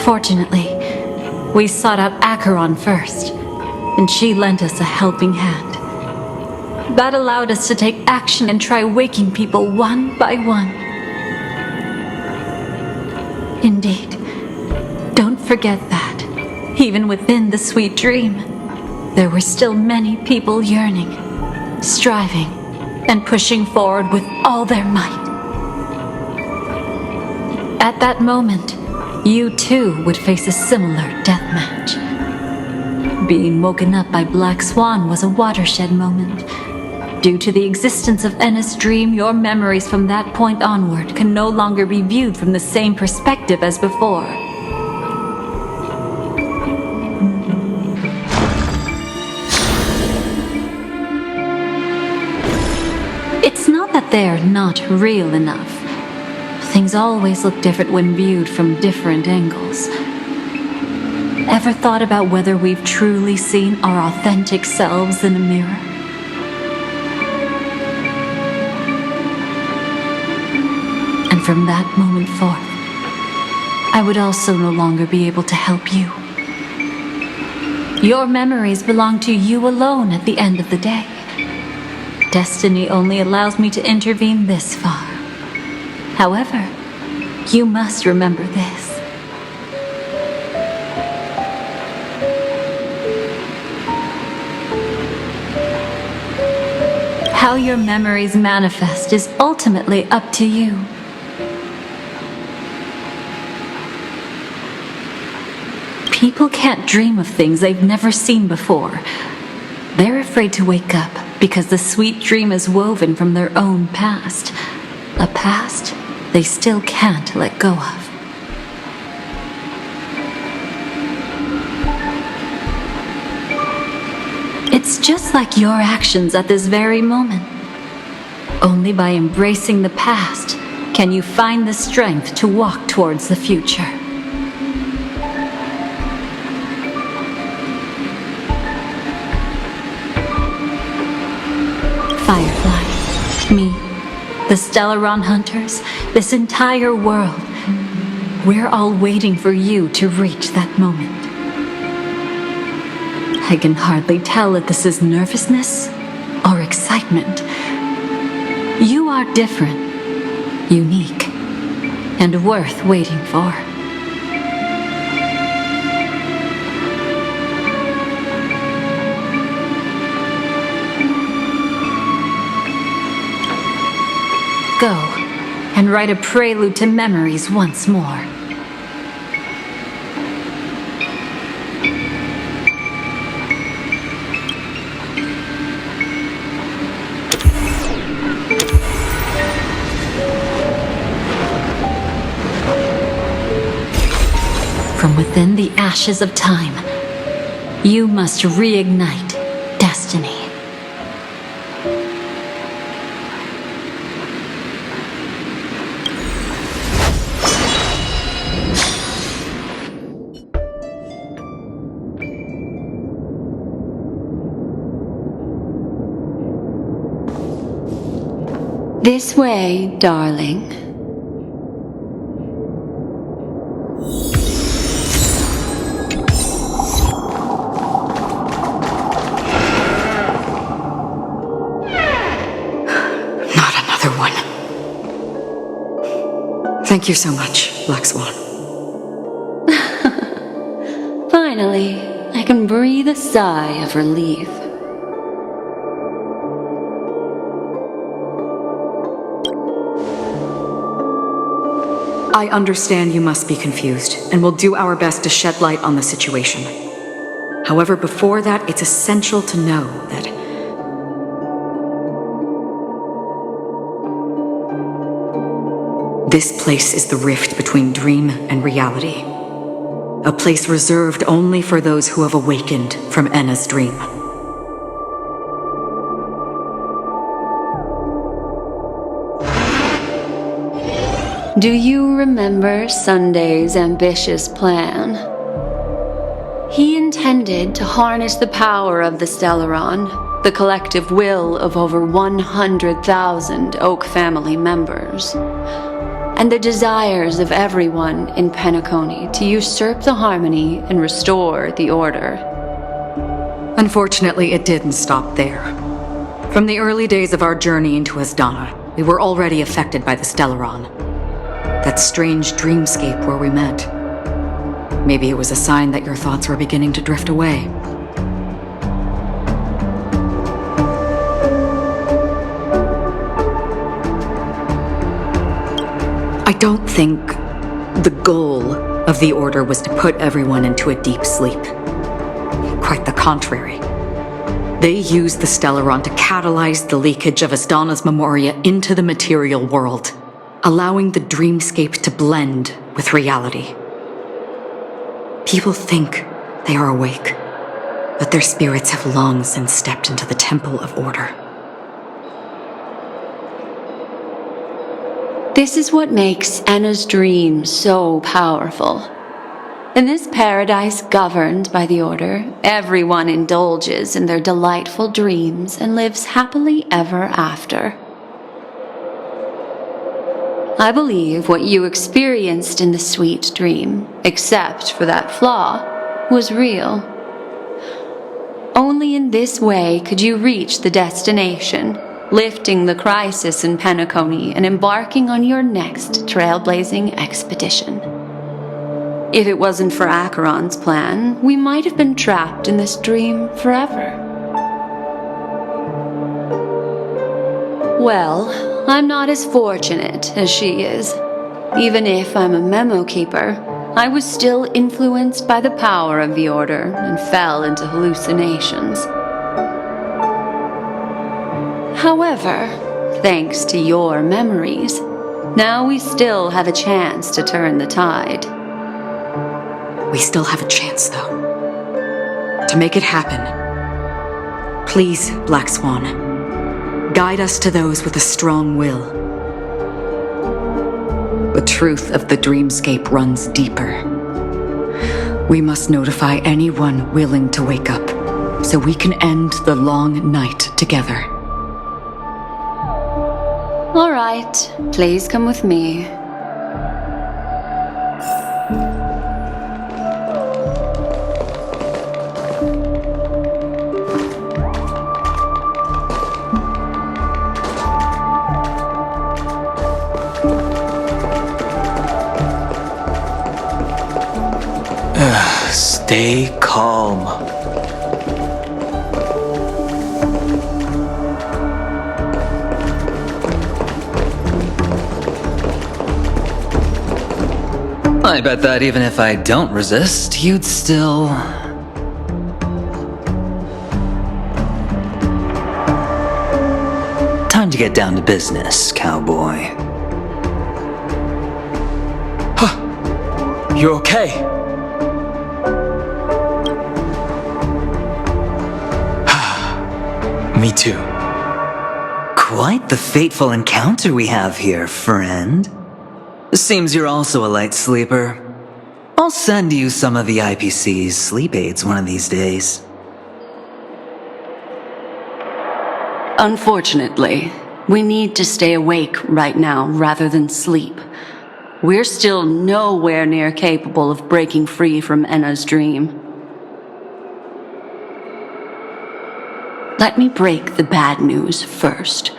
Fortunately, we sought out Acheron first, and she lent us a helping hand. That allowed us to take action and try waking people one by one. Indeed, don't forget that, even within the sweet dream, there were still many people yearning, striving, and pushing forward with all their might. At that moment, you too would face a similar deathmatch. Being woken up by Black Swan was a watershed moment. Due to the existence of Enna's dream, your memories from that point onward can no longer be viewed from the same perspective as before. It's not that they're not real enough. Things always look different when viewed from different angles. Ever thought about whether we've truly seen our authentic selves in a mirror? And from that moment forth, I would also no longer be able to help you. Your memories belong to you alone at the end of the day. Destiny only allows me to intervene this far. However, you must remember this. How your memories manifest is ultimately up to you. People can't dream of things they've never seen before. They're afraid to wake up because the sweet dream is woven from their own past. A past they still can't let go of. It's just like your actions at this very moment. Only by embracing the past can you find the strength to walk towards the future. Firefly, me, the Stellaron Hunters, this entire world, we're all waiting for you to reach that moment. I can hardly tell if this is nervousness or excitement. You are different, unique, and worth waiting for. Go and write a prelude to memories once more. From within the ashes of time, you must reignite destiny. This way, darling. Not another one. Thank you so much, Black Swan. Finally, I can breathe a sigh of relief. I understand you must be confused, and will do our best to shed light on the situation. However, before that, it's essential to know that this place is the rift between dream and reality. A place reserved only for those who have awakened from Enna's dream. Do you remember Sunday's ambitious plan? He intended to harness the power of the Stellaron, the collective will of over 100,000 Oak family members, and the desires of everyone in Penacony to usurp the harmony and restore the order. Unfortunately, it didn't stop there. From the early days of our journey into Asdana, we were already affected by the Stellaron. That strange dreamscape where we met. Maybe it was a sign that your thoughts were beginning to drift away. I don't think the goal of the Order was to put everyone into a deep sleep. Quite the contrary. They used the Stellaron to catalyze the leakage of Asdana's Memoria into the material world, allowing the dreamscape to blend with reality. People think they are awake, but their spirits have long since stepped into the Temple of Order. This is what makes Enna's dream so powerful. In this paradise governed by the Order, everyone indulges in their delightful dreams and lives happily ever after. I believe what you experienced in the sweet dream, except for that flaw, was real. Only in this way could you reach the destination, lifting the crisis in Penacony and embarking on your next trailblazing expedition. If it wasn't for Acheron's plan, we might have been trapped in this dream forever. Well, I'm not as fortunate as she is. Even if I'm a memo keeper, I was still influenced by the power of the Order and fell into hallucinations. However, thanks to your memories, now we still have a chance to turn the tide. We still have a chance, though. To make it happen, please, Black Swan, guide us to those with a strong will. The truth of the dreamscape runs deeper. We must notify anyone willing to wake up, so we can end the long night together. All right, please come with me. Stay calm. I bet that even if I don't resist, you'd still... Time to get down to business, cowboy. You okay? Me too. Quite the fateful encounter we have here, friend. Seems you're also a light sleeper. I'll send you some of the IPC's sleep aids one of these days. Unfortunately, we need to stay awake right now rather than sleep. We're still nowhere near capable of breaking free from Enna's dream. Let me break the bad news first.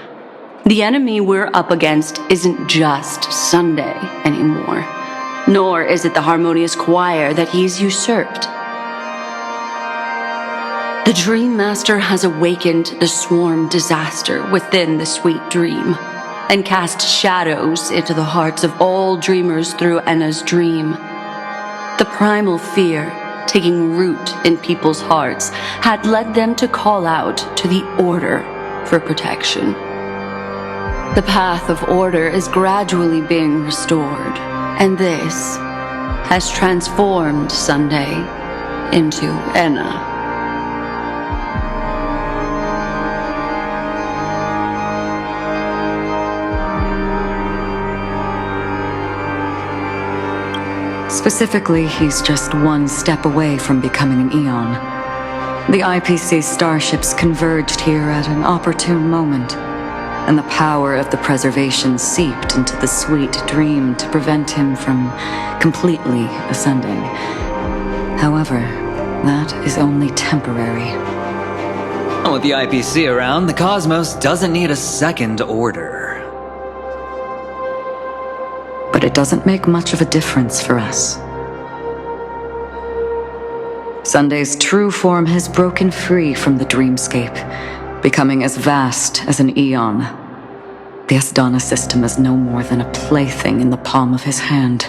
The enemy we're up against isn't just Sunday anymore, nor is it the harmonious choir that he's usurped. The Dream Master has awakened the swarm disaster within the sweet dream, and cast shadows into the hearts of all dreamers through Enna's dream. The primal fear taking root in people's hearts had led them to call out to the Order for protection. The path of order is gradually being restored, and this has transformed Sunday into Enna. Specifically, he's just one step away from becoming an Eon. The IPC starships converged here at an opportune moment, and the power of the preservation seeped into the sweet dream to prevent him from completely ascending. However, that is only temporary. With the IPC around, the cosmos doesn't need a second order. But it doesn't make much of a difference for us. Sunday's true form has broken free from the dreamscape, becoming as vast as an eon. The Asdana system is no more than a plaything in the palm of his hand.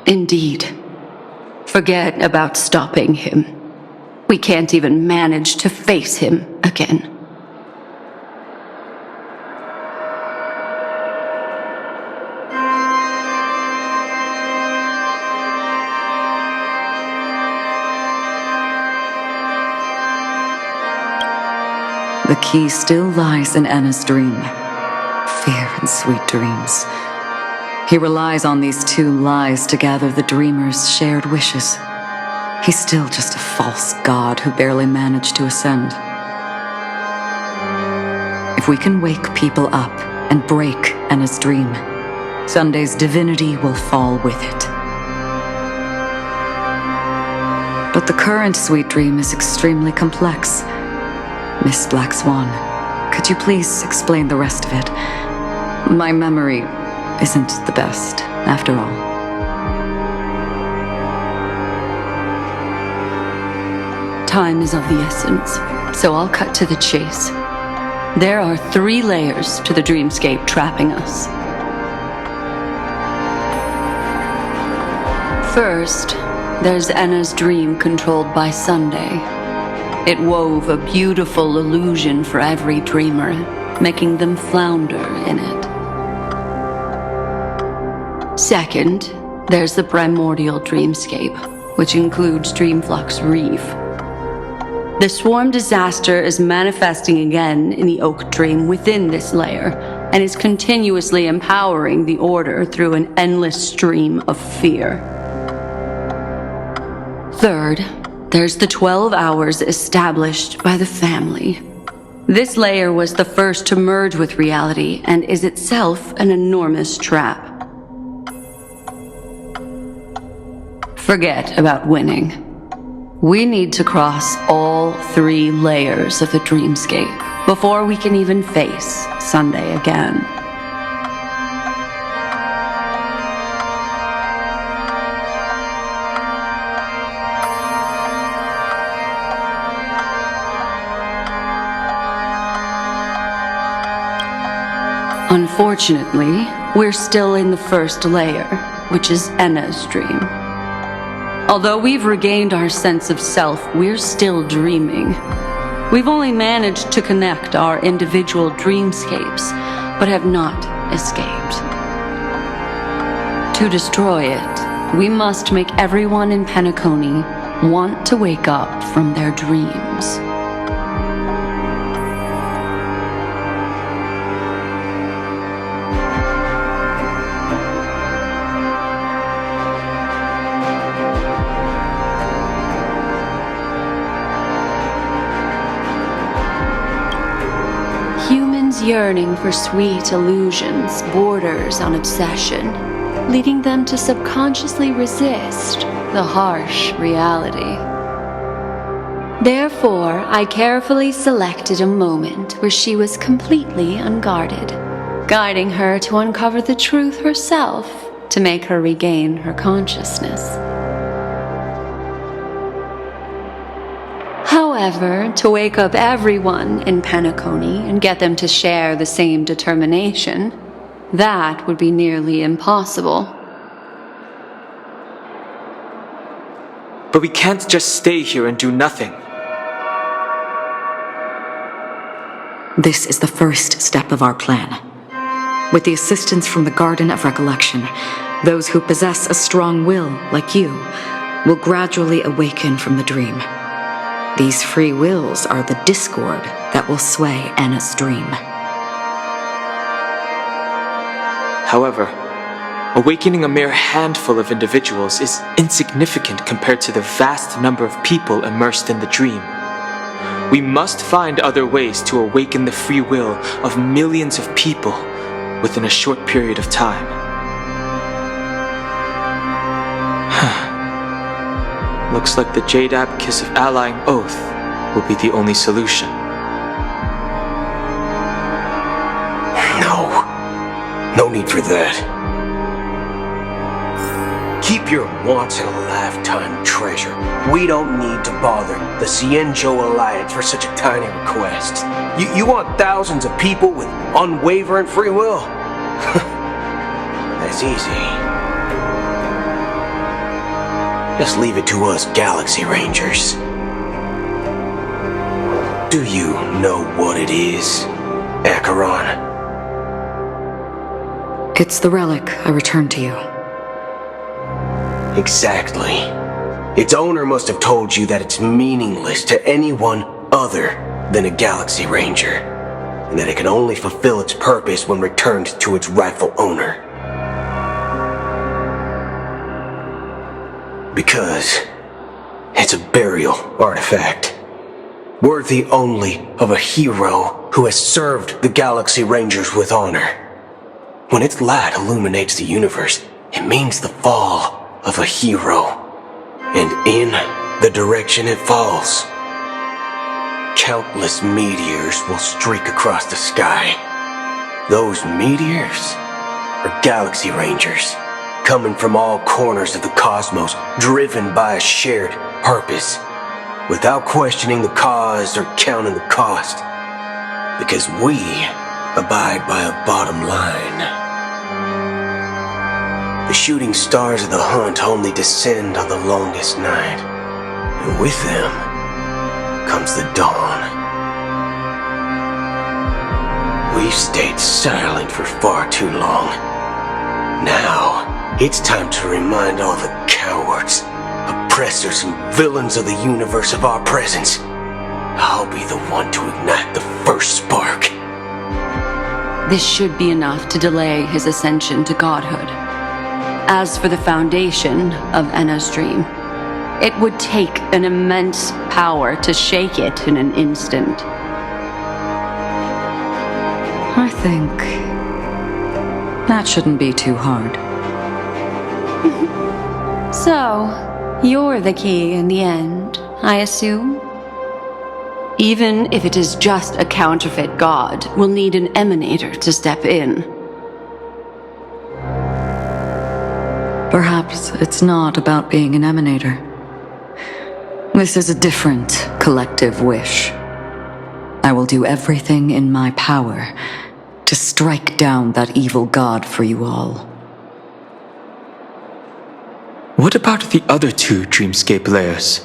Indeed. Forget about stopping him. We can't even manage to face him again. The key still lies in Enna's dream. Fear and sweet dreams. He relies on these two lies to gather the dreamers' shared wishes. He's still just a false god who barely managed to ascend. If we can wake people up and break Enna's dream, Sunday's divinity will fall with it. But the current sweet dream is extremely complex. Miss Black Swan, could you please explain the rest of it? My memory isn't the best, after all. Time is of the essence, so I'll cut to the chase. There are 3 layers to the dreamscape trapping us. First, there's Enna's dream controlled by Sunday. It wove a beautiful illusion for every dreamer, making them flounder in it. Second, there's the primordial dreamscape, which includes Dreamflux Reef. The swarm disaster is manifesting again in the Oak Dream within this layer, and is continuously empowering the Order through an endless stream of fear. Third, there's the 12 hours established by the family. This layer was the first to merge with reality and is itself an enormous trap. Forget about winning. We need to cross all 3 layers of the dreamscape before we can even face Sunday again. Unfortunately, we're still in the first layer, which is Enna's dream. Although we've regained our sense of self, we're still dreaming. We've only managed to connect our individual dreamscapes, but have not escaped. To destroy it, we must make everyone in Penacony want to wake up from their dreams. Humans yearning for sweet illusions borders on obsession, leading them to subconsciously resist the harsh reality. Therefore, I carefully selected a moment where she was completely unguarded, guiding her to uncover the truth herself to make her regain her consciousness. However, to wake up everyone in Penacony and get them to share the same determination, that would be nearly impossible. But we can't just stay here and do nothing. This is the first step of our plan. With the assistance from the Garden of Recollection, those who possess a strong will, like you, will gradually awaken from the dream. These free wills are the discord that will sway Anna's dream. However, awakening a mere handful of individuals is insignificant compared to the vast number of people immersed in the dream. We must find other ways to awaken the free will of millions of people within a short period of time. Looks like the Jadab Kiss of Allying Oath will be the only solution. No need for that. Keep your once-in-a-lifetime treasure. We don't need to bother the Cienjo Alliance for such a tiny request. You want thousands of people with unwavering free will? That's easy. Just leave it to us Galaxy Rangers. Do you know what it is, Acheron? It's the relic I returned to you. Exactly. Its owner must have told you that it's meaningless to anyone other than a Galaxy Ranger, and that it can only fulfill its purpose when returned to its rightful owner. Because it's a burial artifact, worthy only of a hero who has served the Galaxy Rangers with honor. When its light illuminates the universe, it means the fall of a hero. And in the direction it falls, countless meteors will streak across the sky. Those meteors are Galaxy Rangers, coming from all corners of the cosmos, driven by a shared purpose, without questioning the cause or counting the cost, because we abide by a bottom line. The shooting stars of the hunt only descend on the longest night, and with them comes the dawn. We've stayed silent for far too long. Now, it's time to remind all the cowards, oppressors, and villains of the universe of our presence. I'll be the one to ignite the first spark. This should be enough to delay his ascension to godhood. As for the foundation of Enna's dream, it would take an immense power to shake it in an instant. I think that shouldn't be too hard. So, you're the key in the end, I assume? Even if it is just a counterfeit god, we'll need an emanator to step in. Perhaps it's not about being an emanator. This is a different collective wish. I will do everything in my power to strike down that evil god for you all. What about the other two dreamscape layers?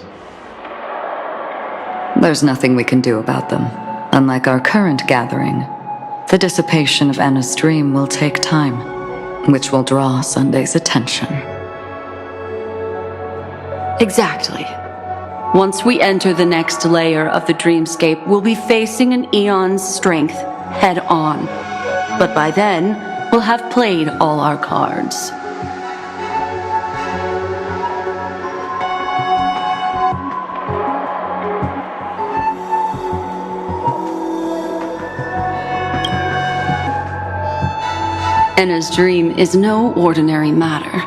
There's nothing we can do about them. Unlike our current gathering, the dissipation of Anna's dream will take time, which will draw Sunday's attention. Exactly. Once we enter the next layer of the dreamscape, we'll be facing an eon's strength head on. But by then, we'll have played all our cards. Enna's dream is no ordinary matter.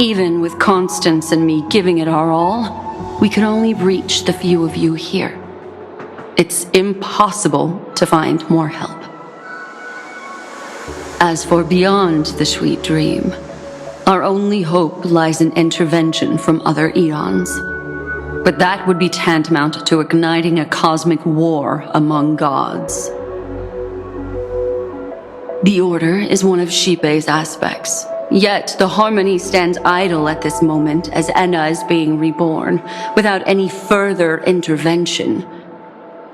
Even with Constance and me giving it our all, we could only reach the few of you here. It's impossible to find more help. As for beyond the sweet dream, our only hope lies in intervention from other eons. But that would be tantamount to igniting a cosmic war among gods. The Order is one of Xipe's aspects, yet the Harmony stands idle at this moment as Enna is being reborn, without any further intervention.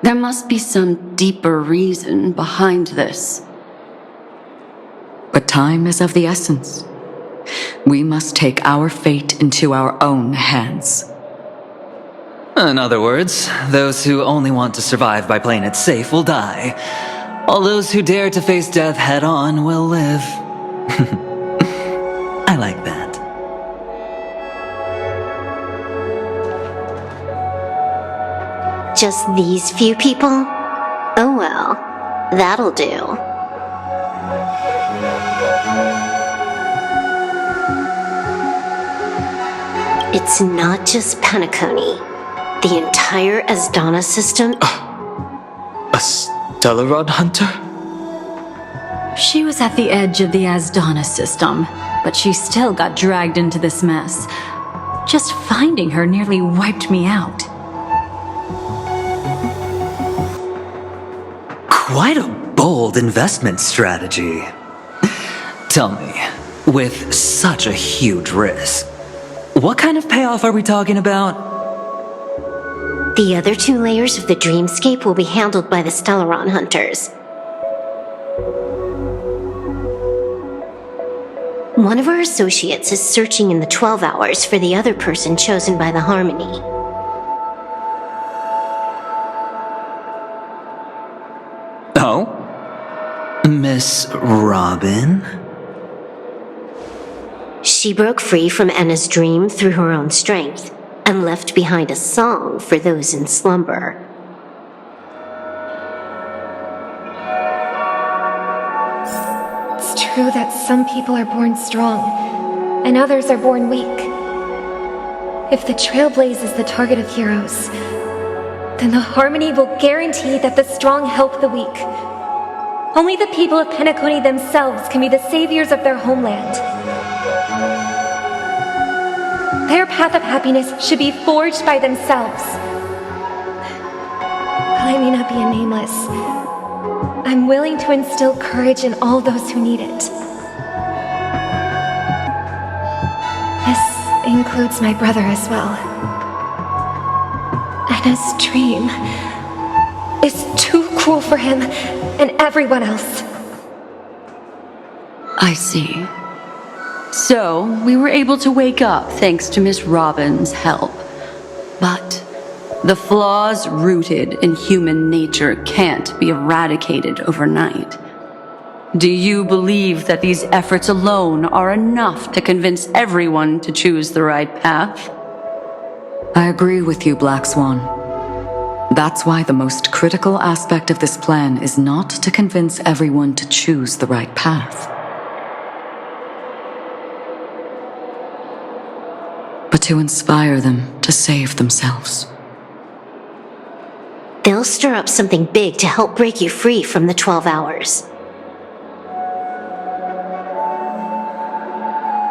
There must be some deeper reason behind this. But time is of the essence. We must take our fate into our own hands. In other words, those who only want to survive by playing it safe will die. All those who dare to face death head-on will live. I like that. Just these few people? Oh well, that'll do. It's not just Penacony. The entire Asdana system... A Stellaron hunter? She was at the edge of the Asdana system, but she still got dragged into this mess. Just finding her nearly wiped me out. Quite a bold investment strategy. Tell me, with such a huge risk, what kind of payoff are we talking about? The other two layers of the dreamscape will be handled by the Stellaron hunters. One of our associates is searching in the 12 hours for the other person chosen by the Harmony. Oh? Miss Robin? She broke free from Enna's dream through her own strength, and left behind a song for those in slumber. It's true that some people are born strong, and others are born weak. If the Trailblaze is the target of heroes, then the Harmony will guarantee that the strong help the weak. Only the people of Penacony themselves can be the saviors of their homeland. Their path of happiness should be forged by themselves. While I may not be a nameless, I'm willing to instill courage in all those who need it. This includes my brother as well. Anna's dream is too cruel for him and everyone else. I see. So, we were able to wake up thanks to Miss Robin's help. But the flaws rooted in human nature can't be eradicated overnight. Do you believe that these efforts alone are enough to convince everyone to choose the right path? I agree with you, Black Swan. That's why the most critical aspect of this plan is not to convince everyone to choose the right path, but to inspire them to save themselves. They'll stir up something big to help break you free from the 12 hours.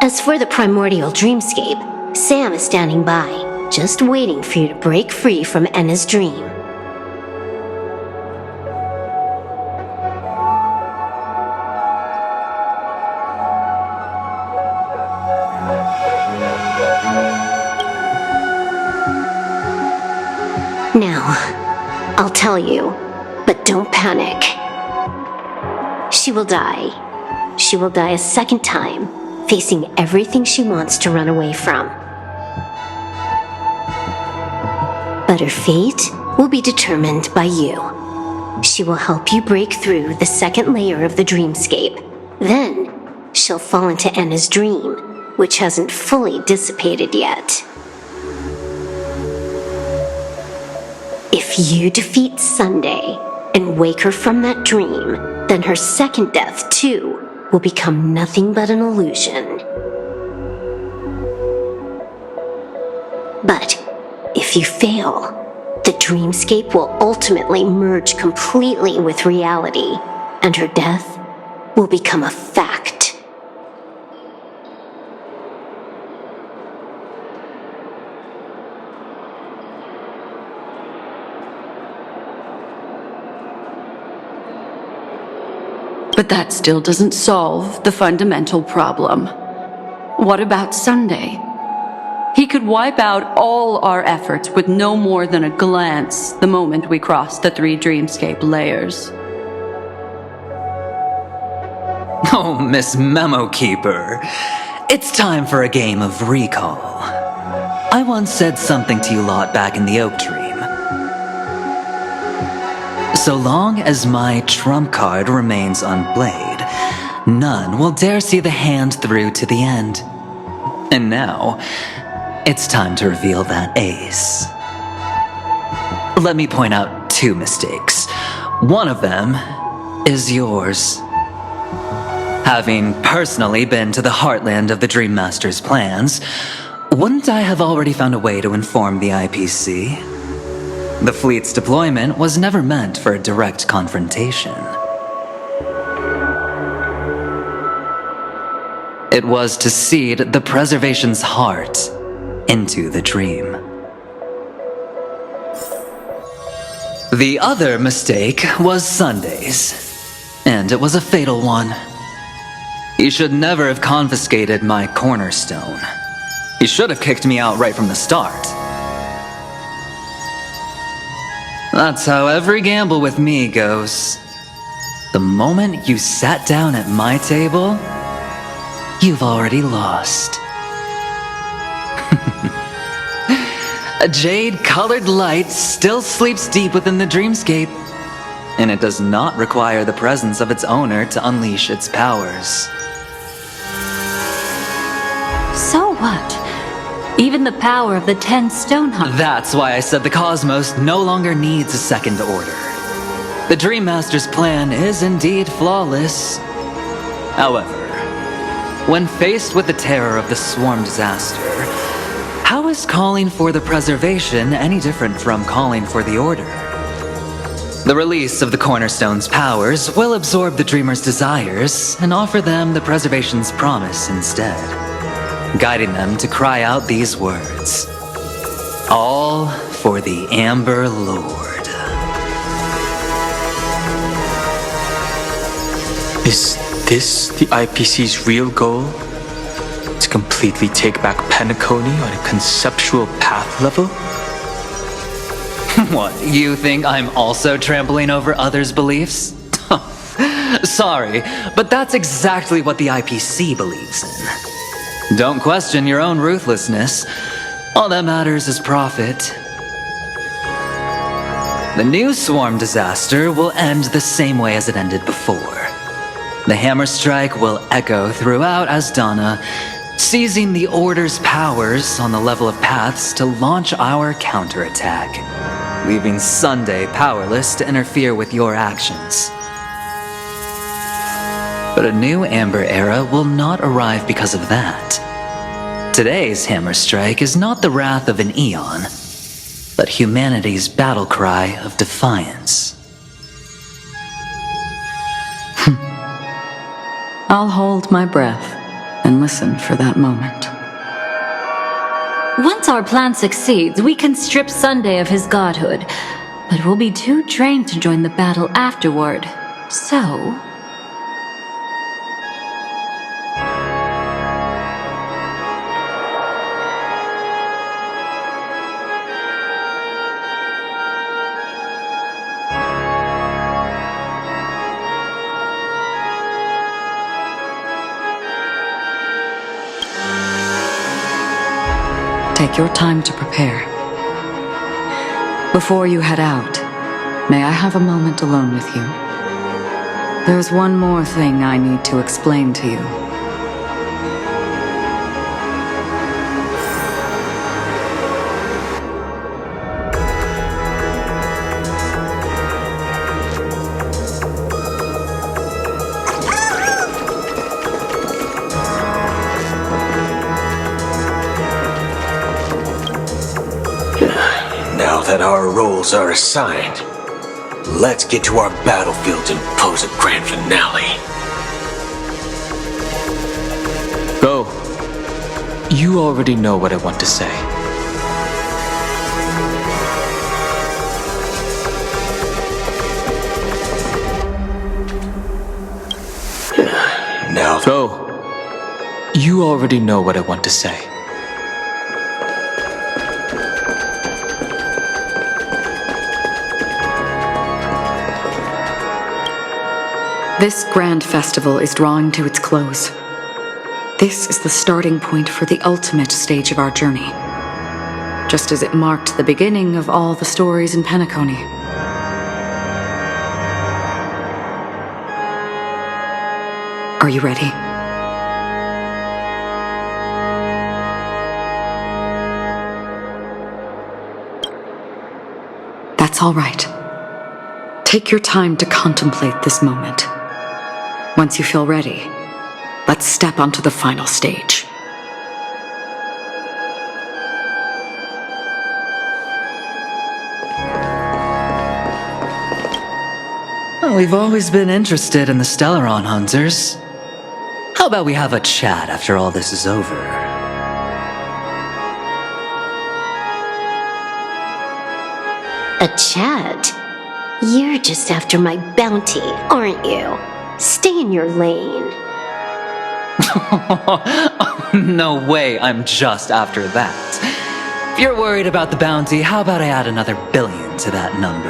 As for the primordial dreamscape, Sam is standing by, just waiting for you to break free from Enna's dream. tell you, but don't panic. She will die. She will die a second time, facing everything she wants to run away from. But her fate will be determined by you. She will help you break through the second layer of the dreamscape. Then, she'll fall into Anna's dream, which hasn't fully dissipated yet. If you defeat Sunday and wake her from that dream, then her second death, too, will become nothing but an illusion. But if you fail, the dreamscape will ultimately merge completely with reality, and her death will become a fact. But that still doesn't solve the fundamental problem. What about Sunday? He could wipe out all our efforts with no more than a glance the moment we cross the 3 dreamscape layers. Oh, Miss Memo Keeper. It's time for a game of recall. I once said something to you lot back in the Oak Dream. So long as my trump card remains unplayed, none will dare see the hand through to the end. And now, it's time to reveal that ace. Let me point out 2 mistakes. One of them is yours. Having personally been to the heartland of the Dream Master's plans, wouldn't I have already found a way to inform the IPC? The fleet's deployment was never meant for a direct confrontation. It was to seed the preservation's heart into the dream. The other mistake was Sunday's, and it was a fatal one. He should never have confiscated my cornerstone. He should have kicked me out right from the start. That's how every gamble with me goes. The moment you sat down at my table, you've already lost. A jade-colored light still sleeps deep within the dreamscape, and it does not require the presence of its owner to unleash its powers. So what? Even the power of the 10 stone hunters. That's why I said the cosmos no longer needs a second order. The Dream Master's plan is indeed flawless. However, when faced with the terror of the swarm disaster, how is calling for the preservation any different from calling for the order? The release of the Cornerstone's powers will absorb the Dreamer's desires and offer them the preservation's promise instead, guiding them to cry out these words: all for the Amber Lord. Is this the IPC's real goal? To completely take back Penacony on a conceptual path level? What, you think I'm also trampling over others' beliefs? Sorry, but that's exactly what the IPC believes in. Don't question your own ruthlessness. All that matters is profit. The new swarm disaster will end the same way as it ended before. The hammer strike will echo throughout Asdana, seizing the Order's powers on the level of paths to launch our counterattack, leaving Sunday powerless to interfere with your actions. But a new Amber Era will not arrive because of that. Today's hammer strike is not the wrath of an eon, but humanity's battle cry of defiance. I'll hold my breath and listen for that moment. Once our plan succeeds, we can strip Sunday of his godhood, but we'll be too drained to join the battle afterward. So... take your time to prepare. Before you head out, may I have a moment alone with you? There's one more thing I need to explain to you. Now that our roles are assigned, let's get to our battlefields and pose a grand finale. Go. You already know what I want to say. Now, go. You already know what I want to say. This grand festival is drawing to its close. This is the starting point for the ultimate stage of our journey, just as it marked the beginning of all the stories in Penacony. Are you ready? That's all right. Take your time to contemplate this moment. Once you feel ready, let's step onto the final stage. Well, we've always been interested in the Stellaron Hunters. How about we have a chat after all this is over? A chat? You're just after my bounty, aren't you? Stay in your lane. No way, I'm just after that. If you're worried about the bounty, how about I add another billion to that number?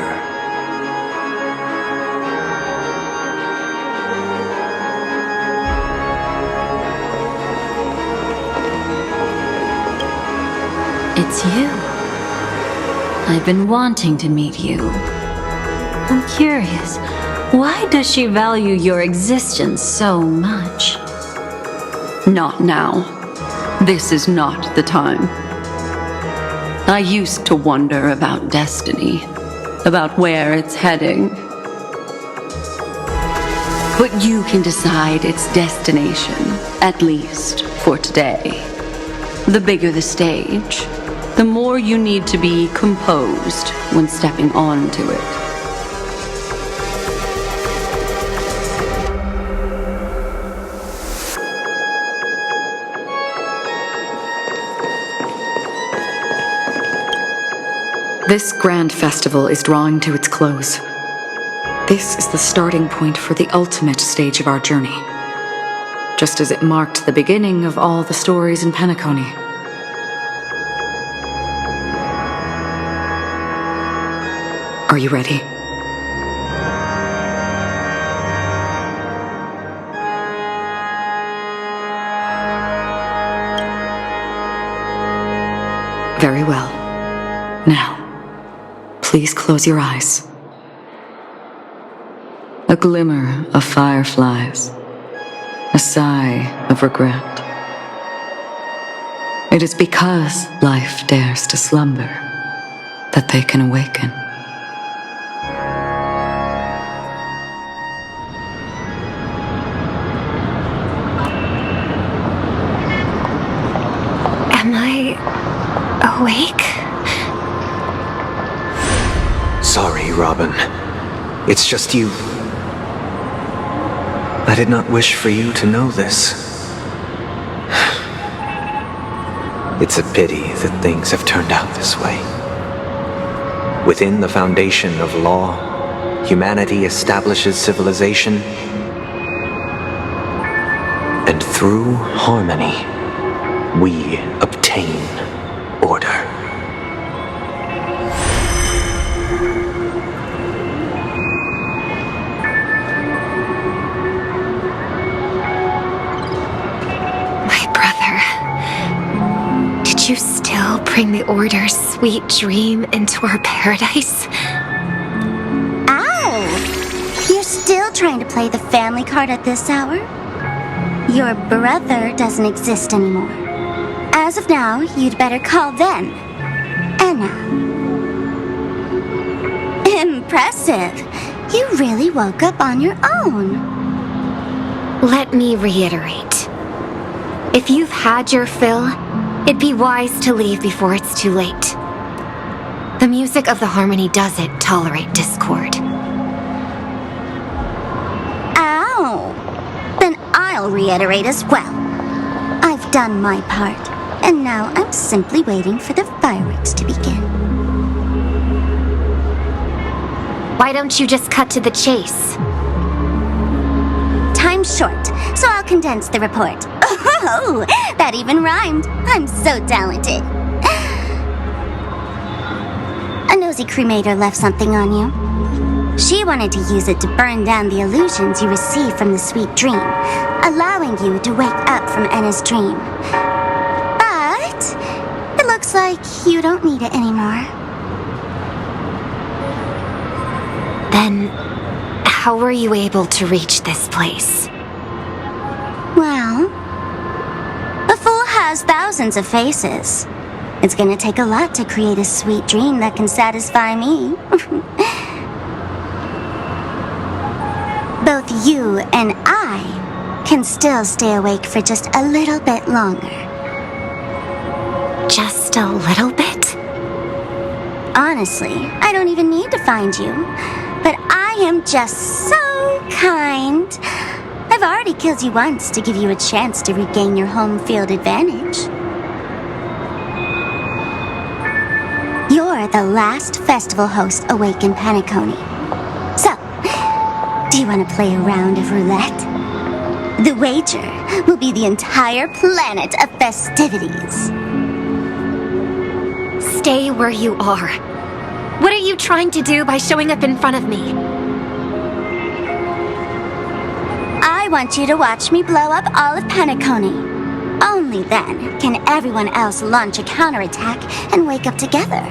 It's you. I've been wanting to meet you. I'm curious, why does she value your existence so much? Not now. This is not the time. I used to wonder about destiny, about where it's heading. But you can decide its destination, at least for today. The bigger the stage, the more you need to be composed when stepping onto it. This grand festival is drawing to its close. This is the starting point for the ultimate stage of our journey, just as it marked the beginning of all the stories in Penacony. Are you ready? Very well. Now, please close your eyes. A glimmer of fireflies, a sigh of regret. It is because life dares to slumber that they can awaken. Am I awake? Sorry, Robin. It's just you. I did not wish for you to know this. It's a pity that things have turned out this way. Within the foundation of law, humanity establishes civilization, and through harmony, we obtain order. My brother. Did you still bring the Order's sweet dream into our paradise? Ow! You're still trying to play the family card at this hour? Your brother doesn't exist anymore. As of now, you'd better call them Anna. Impressive. You really woke up on your own. Let me reiterate. If you've had your fill, it'd be wise to leave before it's too late. The music of the harmony doesn't tolerate discord. Ow! Then I'll reiterate as well. I've done my part, and now I'm simply waiting for the fireworks to begin. Why don't you just cut to the chase? Time's short, so I'll condense the report. Oh, that even rhymed. I'm so talented. A nosy cremator left something on you. She wanted to use it to burn down the illusions you received from the sweet dream, allowing you to wake up from Enna's dream. But it looks like you don't need it anymore. Then, how were you able to reach this place? Well, a fool has thousands of faces. It's gonna take a lot to create a sweet dream that can satisfy me. Both you and I can still stay awake for just a little bit longer. Just a little bit? Honestly, I don't even need to find you. But I am just so kind. I've already killed you once to give you a chance to regain your home field advantage. You're the last festival host awake in Penacony. So, do you want to play a round of roulette? The wager will be the entire planet of festivities. Stay where you are. What are you trying to do by showing up in front of me? I want you to watch me blow up all of Penacony. Only then can everyone else launch a counterattack and wake up together.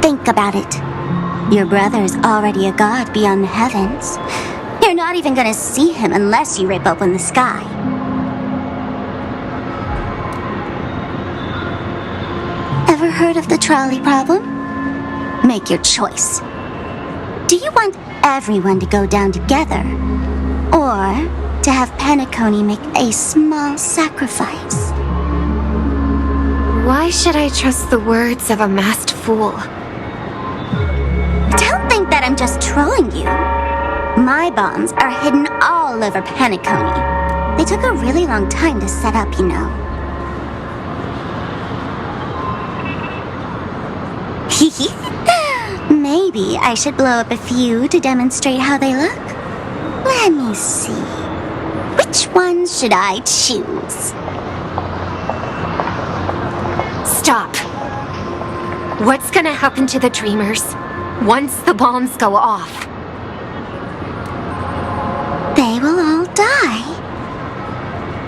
Think about it. Your brother's already a god beyond the heavens. You're not even gonna see him unless you rip open the sky. Ever heard of the trolley problem? Make your choice. Do you want everyone to go down together? Or to have Penacony make a small sacrifice? Why should I trust the words of a masked fool? Don't think that I'm just trolling you. My bombs are hidden all over Penacony. They took a really long time to set up, you know. Maybe I should blow up a few to demonstrate how they look. Let me see. Which one should I choose? Stop. What's gonna happen to the dreamers once the bombs go off? They will all die.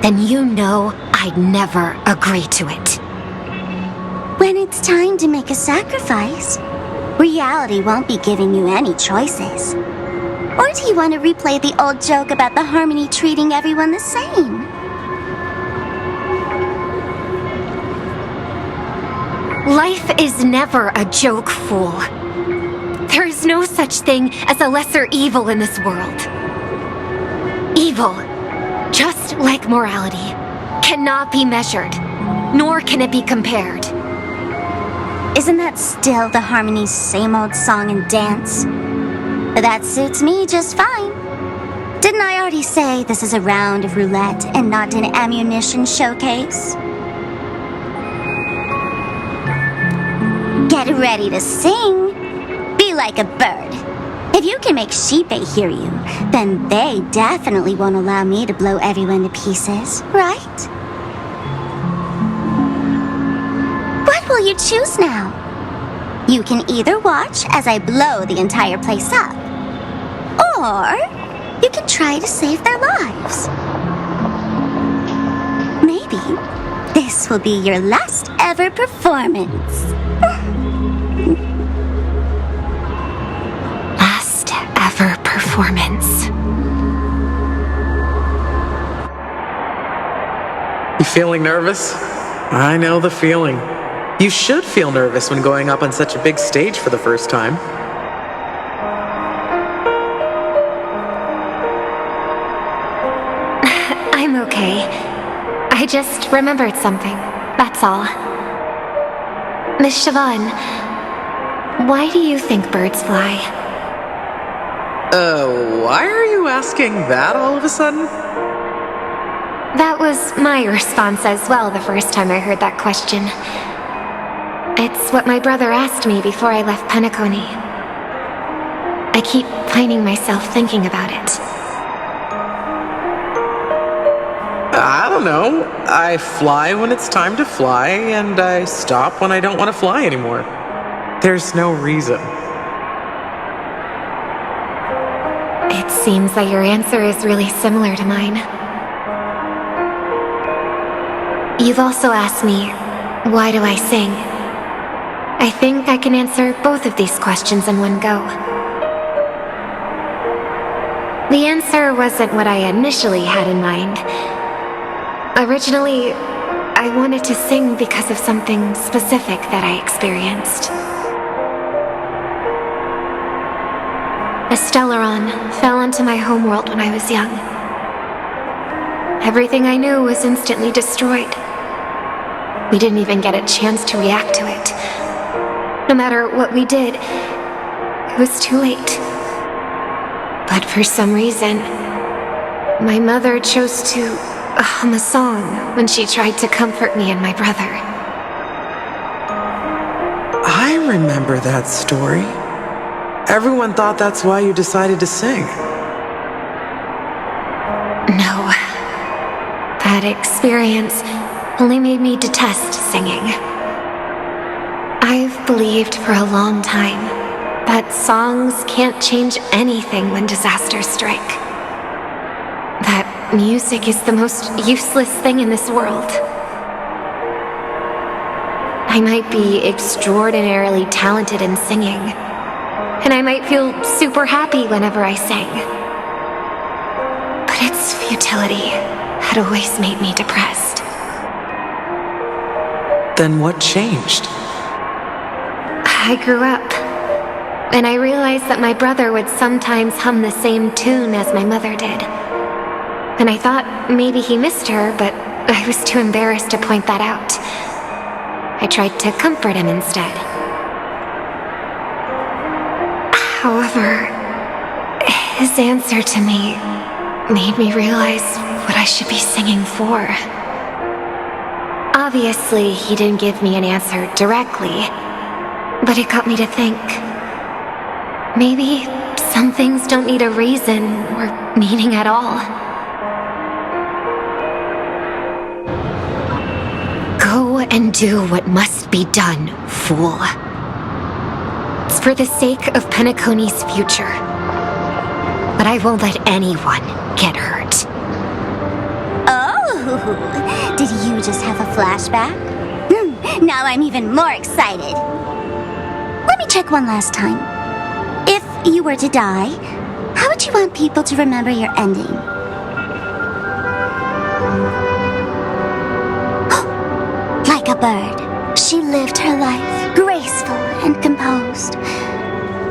Then you know I'd never agree to it. When it's time to make a sacrifice, reality won't be giving you any choices. Or do you want to replay the old joke about the harmony treating everyone the same? Life is never a joke, fool. There is no such thing as a lesser evil in this world. Evil, just like morality, cannot be measured, nor can it be compared. Isn't that still the harmony's same old song and dance? But that suits me just fine. Didn't I already say this is a round of roulette and not an ammunition showcase? Get ready to sing. Be like a bird. If you can make Sheepei hear you, then they definitely won't allow me to blow everyone to pieces, right? What will you choose now? You can either watch as I blow the entire place up, or you can try to save their lives. Maybe happy. This will be your last ever performance. Last ever performance. You feeling nervous? I know the feeling. You should feel nervous when going up on such a big stage for the first time. I'm okay. I just remembered something. That's all. Miss Siobhan, why do you think birds fly? Why are you asking that all of a sudden? That was my response as well the first time I heard that question. It's what my brother asked me before I left Penacony. I keep finding myself thinking about it. I don't know. I fly when it's time to fly, and I stop when I don't want to fly anymore. There's no reason. It seems that your answer is really similar to mine. You've also asked me, why do I sing? I think I can answer both of these questions in one go. The answer wasn't what I initially had in mind. Originally, I wanted to sing because of something specific that I experienced. A Stellaron fell onto my homeworld when I was young. Everything I knew was instantly destroyed. We didn't even get a chance to react to it. No matter what we did, it was too late. But for some reason, my mother chose to hum a song when she tried to comfort me and my brother. I remember that story. Everyone thought that's why you decided to sing. No. That experience only made me detest singing. I've believed for a long time that songs can't change anything when disasters strike. That music is the most useless thing in this world. I might be extraordinarily talented in singing, and I might feel super happy whenever I sing. But its futility had always made me depressed. Then what changed? I grew up, and I realized that my brother would sometimes hum the same tune as my mother did. And I thought maybe he missed her, but I was too embarrassed to point that out. I tried to comfort him instead. However, his answer to me made me realize what I should be singing for. Obviously, he didn't give me an answer directly, but it got me to think. Maybe some things don't need a reason or meaning at all. Go and do what must be done, fool. It's for the sake of Penacony's future. But I won't let anyone get hurt. Oh, did you just have a flashback? Now I'm even more excited. Let me check one last time. If you were to die, how would you want people to remember your ending? Like a bird, she lived her life, graceful and composed.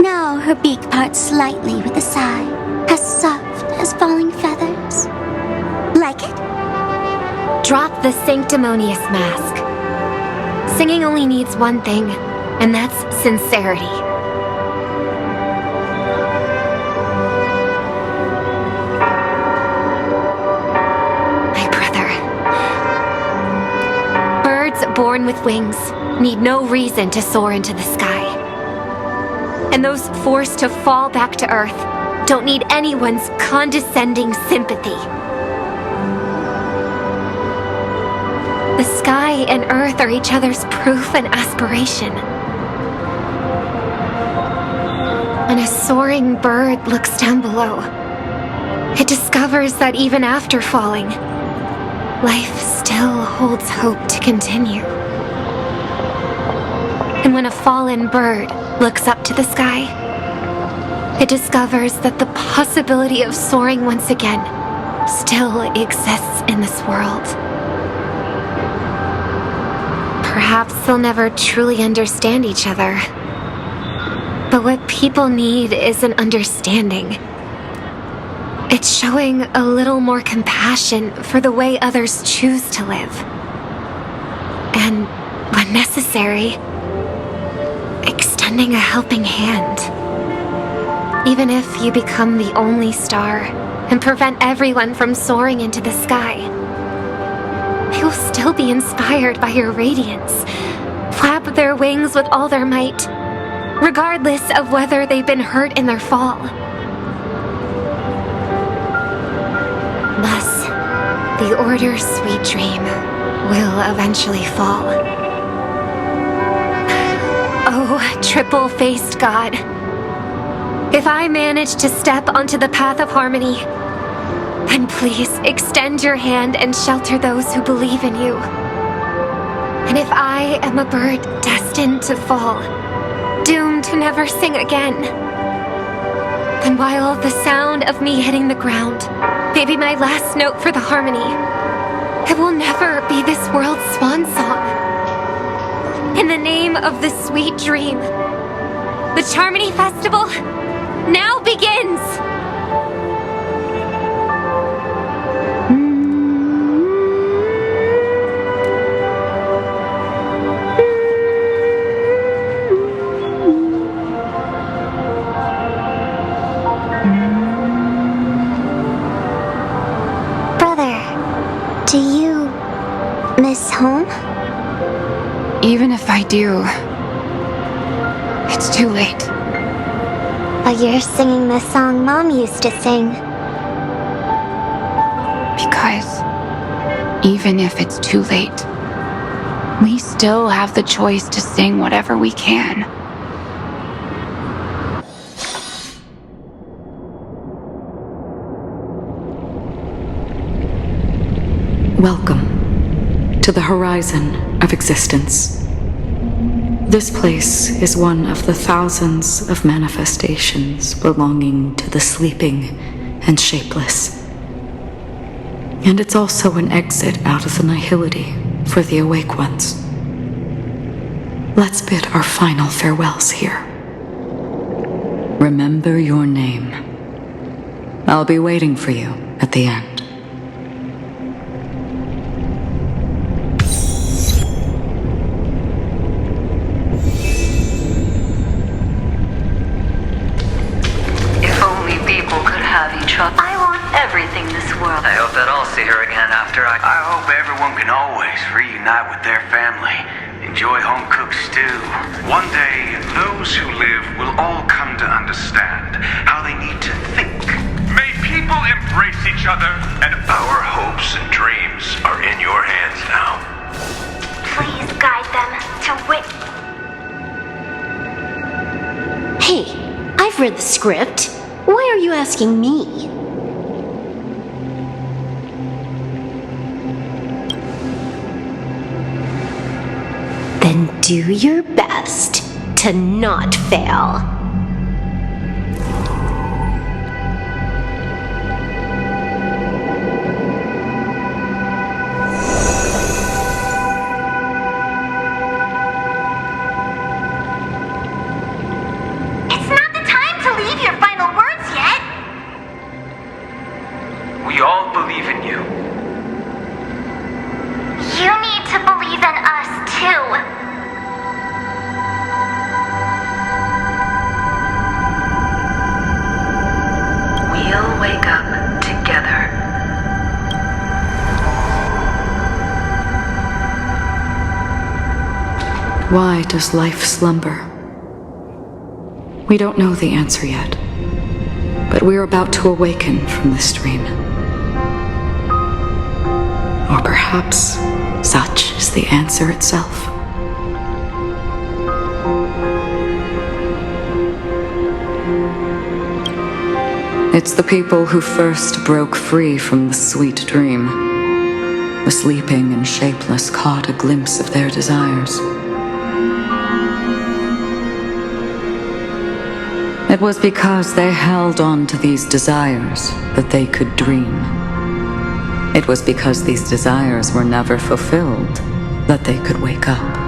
Now her beak parts slightly with a sigh, as soft as falling feathers. Like it? Drop the sanctimonious mask. Singing only needs one thing, and that's sincerity. My brother. Birds born with wings need no reason to soar into the sky. And those forced to fall back to Earth don't need anyone's condescending sympathy. The sky and Earth are each other's proof and aspiration. When a soaring bird looks down below, it discovers that even after falling, life still holds hope to continue. And when a fallen bird looks up to the sky, it discovers that the possibility of soaring once again still exists in this world. Perhaps they'll never truly understand each other. But what people need is an understanding. It's showing a little more compassion for the way others choose to live. And, when necessary, extending a helping hand. Even if you become the only star and prevent everyone from soaring into the sky, they will still be inspired by your radiance, flap their wings with all their might, regardless of whether they've been hurt in their fall. Thus, the Order's sweet dream will eventually fall. Oh, triple-faced God. If I manage to step onto the path of harmony, then please extend your hand and shelter those who believe in you. And if I am a bird destined to fall, doomed to never sing again, then while the sound of me hitting the ground may be my last note for the harmony, it will never be this world's swan song. In the name of the sweet dream, the Charmony Festival now begins! Do you miss home? Even if I do, it's too late. But you're singing the song Mom used to sing. Because even if it's too late, we still have the choice to sing whatever we can. Welcome to the horizon of existence. This place is one of the thousands of manifestations belonging to the sleeping and shapeless. And it's also an exit out of the nihility for the awake ones. Let's bid our final farewells here. Remember your name. I'll be waiting for you at the end. I want everything this world. I hope that I'll see her again after I hope everyone can always reunite with their family. Enjoy home-cooked stew. One day, those who live will all come to understand how they need to think. May people embrace each other, and our hopes and dreams are in your hands now. Please guide them to wit. Hey, I've read the script. Why are you asking me? Then do your best to not fail. It's not the time to leave your final words yet. We all believe in you. You need to believe in us too. We'll wake up together. Why does life slumber? We don't know the answer yet, but we're about to awaken from this dream. Or perhaps such is the answer itself. It's the people who first broke free from the sweet dream the sleeping and shapeless caught a glimpse of their desires. It was because they held on to these desires that they could dream. It was because these desires were never fulfilled that they could wake up.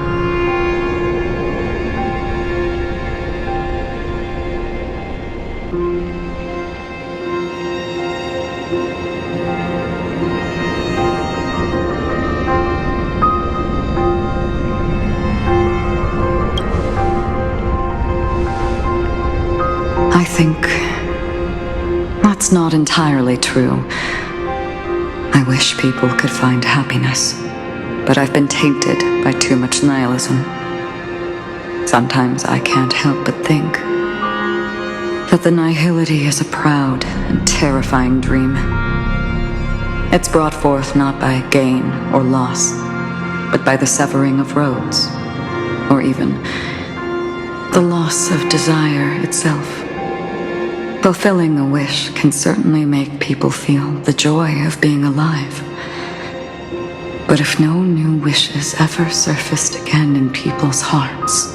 I think that's not entirely true. I wish people could find happiness, but I've been tainted by too much nihilism. Sometimes I can't help but think that the nihility is a proud and terrifying dream. It's brought forth not by gain or loss, but by the severing of roads, or even the loss of desire itself. Fulfilling a wish can certainly make people feel the joy of being alive. But if no new wishes ever surfaced again in people's hearts,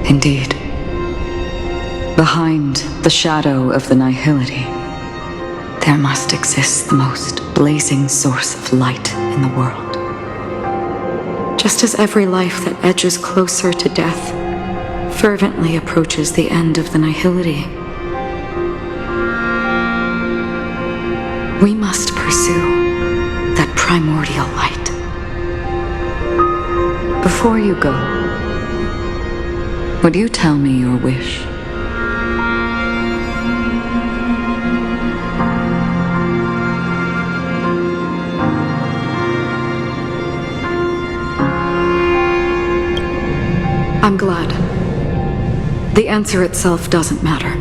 indeed, behind the shadow of the nihility, there must exist the most blazing source of light in the world. Just as every life that edges closer to death fervently approaches the end of the nihility, we must pursue that primordial light. Before you go, would you tell me your wish? I'm glad. The answer itself doesn't matter.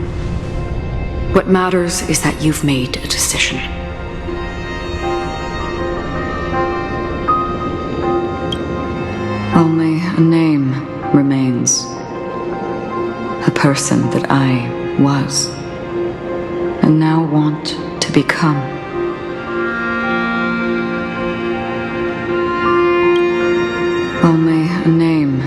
What matters is that you've made a decision. Only a name remains. A person that I was, and now want to become. Only a name.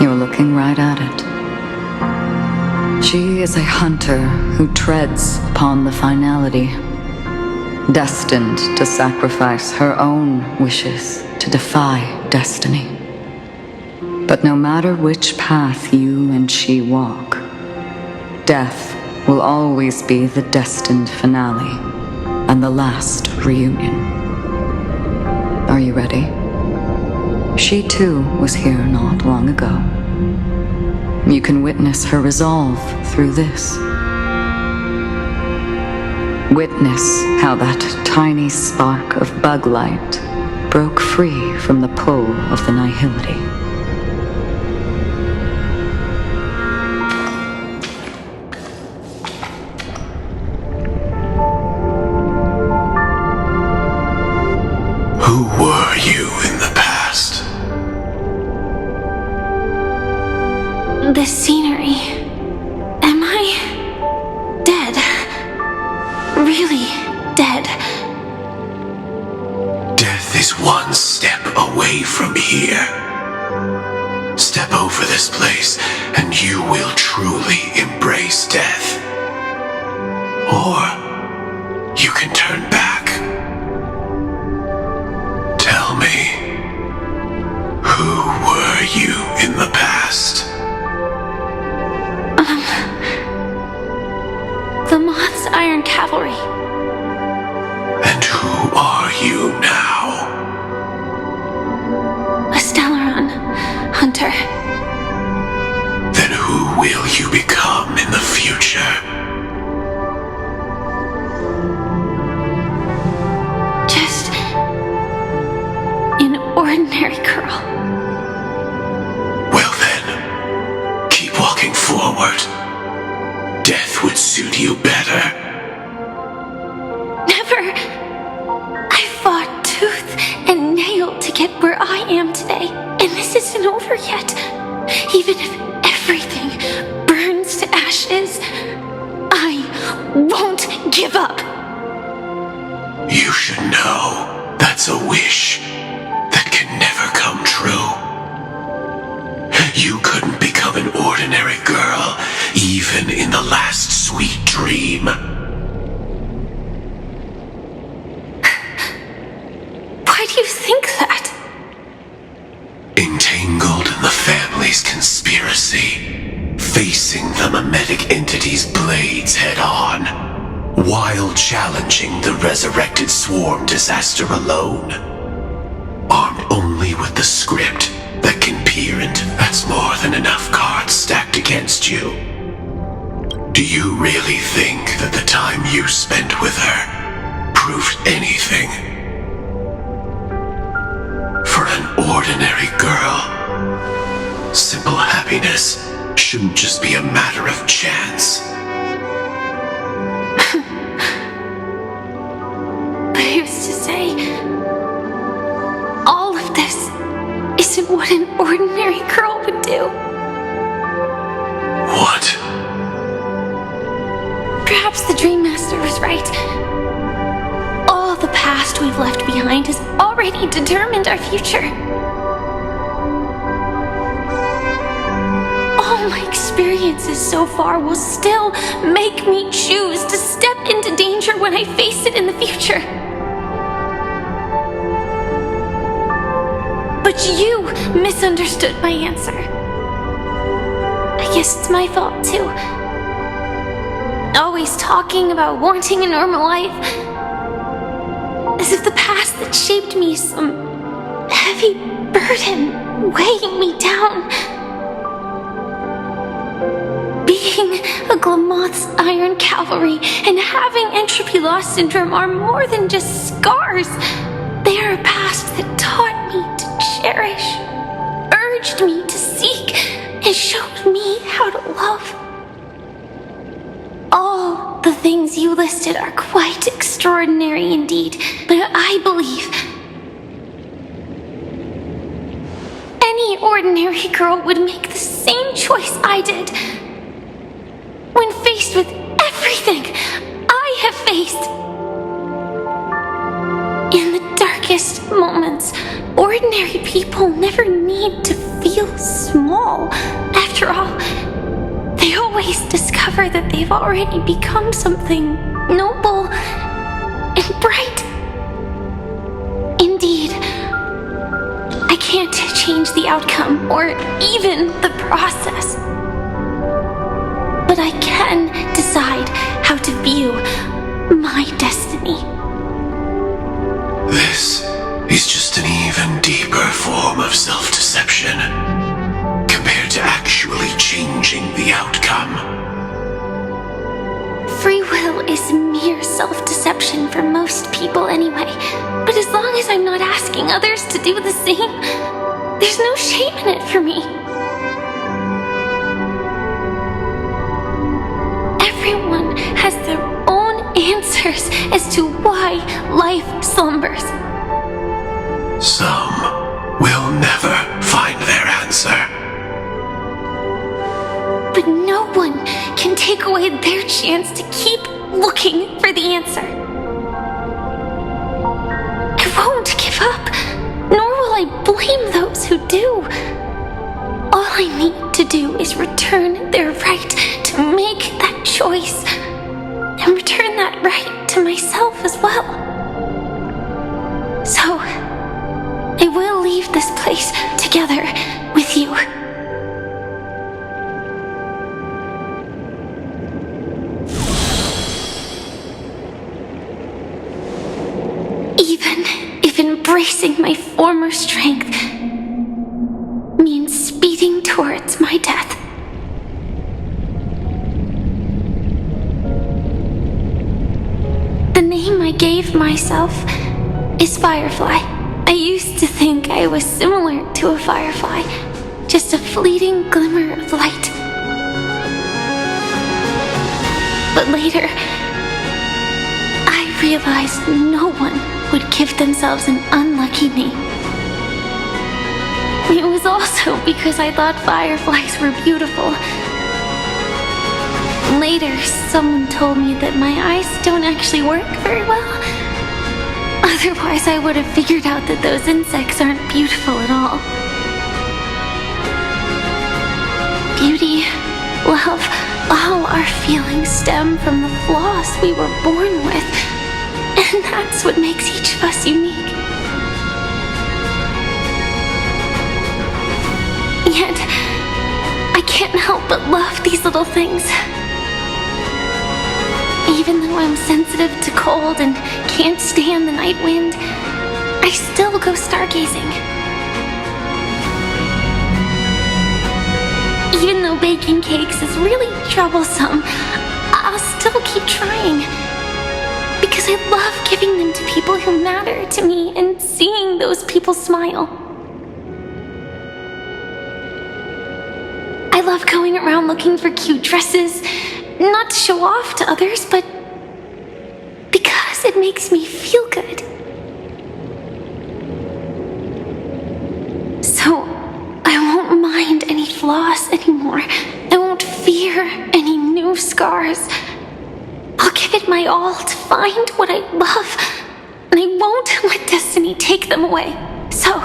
You're looking right at it. She is a hunter who treads upon the finality, destined to sacrifice her own wishes to defy destiny. But no matter which path you and she walk, death will always be the destined finale and the last reunion. Are you ready? She too was here not long ago. You can witness her resolve through this. Witness how that tiny spark of bug light broke free from the pull of the nihility. Who were you in the past? The scenery. Am I dead? Really dead? Death is one step away from here. Step over this place, and you will truly embrace death. Or you can turn back. Tell me, who were you in the past? The Moth's Iron Cavalry. you become in the future? Just an ordinary girl. Well then, keep walking forward. Death would suit you better. Never. I fought tooth and nail to get where I am today, and this isn't over yet. Even if everything burns to ashes, I won't give up. You should know that's a wish that can never come true. You couldn't become an ordinary girl, even in the last sweet dream. Why do you think that? Entangled in the family's conspiracy, facing the mimetic entity's blades head-on, while challenging the resurrected swarm disaster alone. Armed only with the script that can peer into that's more than enough cards stacked against you. Do you really think that the time you spent with her proved anything? For an ordinary girl, simple happiness shouldn't just be a matter of chance. But who's to say all of this isn't what an ordinary girl would do? What? Perhaps the Dream Master was right. All the past we've left behind has already determined our future. All my experiences so far will still make me choose to step into danger when I face it in the future. But you misunderstood my answer. I guess it's my fault too. Always talking about wanting a normal life, as if the past that shaped me is some heavy burden weighing me down. Being a Glamoth's Iron Cavalry and having entropy loss syndrome are more than just scars. They are a past that taught me to cherish, urged me to seek, and showed me how to love. All the things you listed are quite extraordinary indeed, but I believe any ordinary girl would make the same choice I did. When faced with everything I have faced. In the darkest moments, ordinary people never need to feel small. After all, they always discover that they've already become something noble and bright. Indeed, I can't change the outcome or even the process. But I can decide how to view my destiny. This is just an even deeper form of self-deception compared to actually changing the outcome. Free will is mere self-deception for most people anyway. But as long as I'm not asking others to do the same, there's no shame in it for me. Everyone has their own answers as to why life slumbers. Some will never find their answer. But no one can take away their chance to keep looking for the answer. I won't give up, nor will I blame those who do. All I need to do is return their right to make that choice, and return that right to myself as well. So, I will leave this place together with you. Even if embracing my former strength means speeding towards my death. I gave myself is Firefly. I used to think I was similar to a firefly, just a fleeting glimmer of light. But later, I realized no one would give themselves an unlucky name. It was also because I thought fireflies were beautiful. Later, someone told me that my eyes don't actually work very well. Otherwise, I would have figured out that those insects aren't beautiful at all. Beauty, love, all our feelings stem from the flaws we were born with. And that's what makes each of us unique. Yet, I can't help but love these little things. Even though I'm sensitive to cold and can't stand the night wind, I still go stargazing. Even though baking cakes is really troublesome, I'll still keep trying. Because I love giving them to people who matter to me and seeing those people smile. I love going around looking for cute dresses, not to show off to others, but because it makes me feel good. So, I won't mind any flaws anymore. I won't fear any new scars. I'll give it my all to find what I love, and I won't let destiny take them away. So,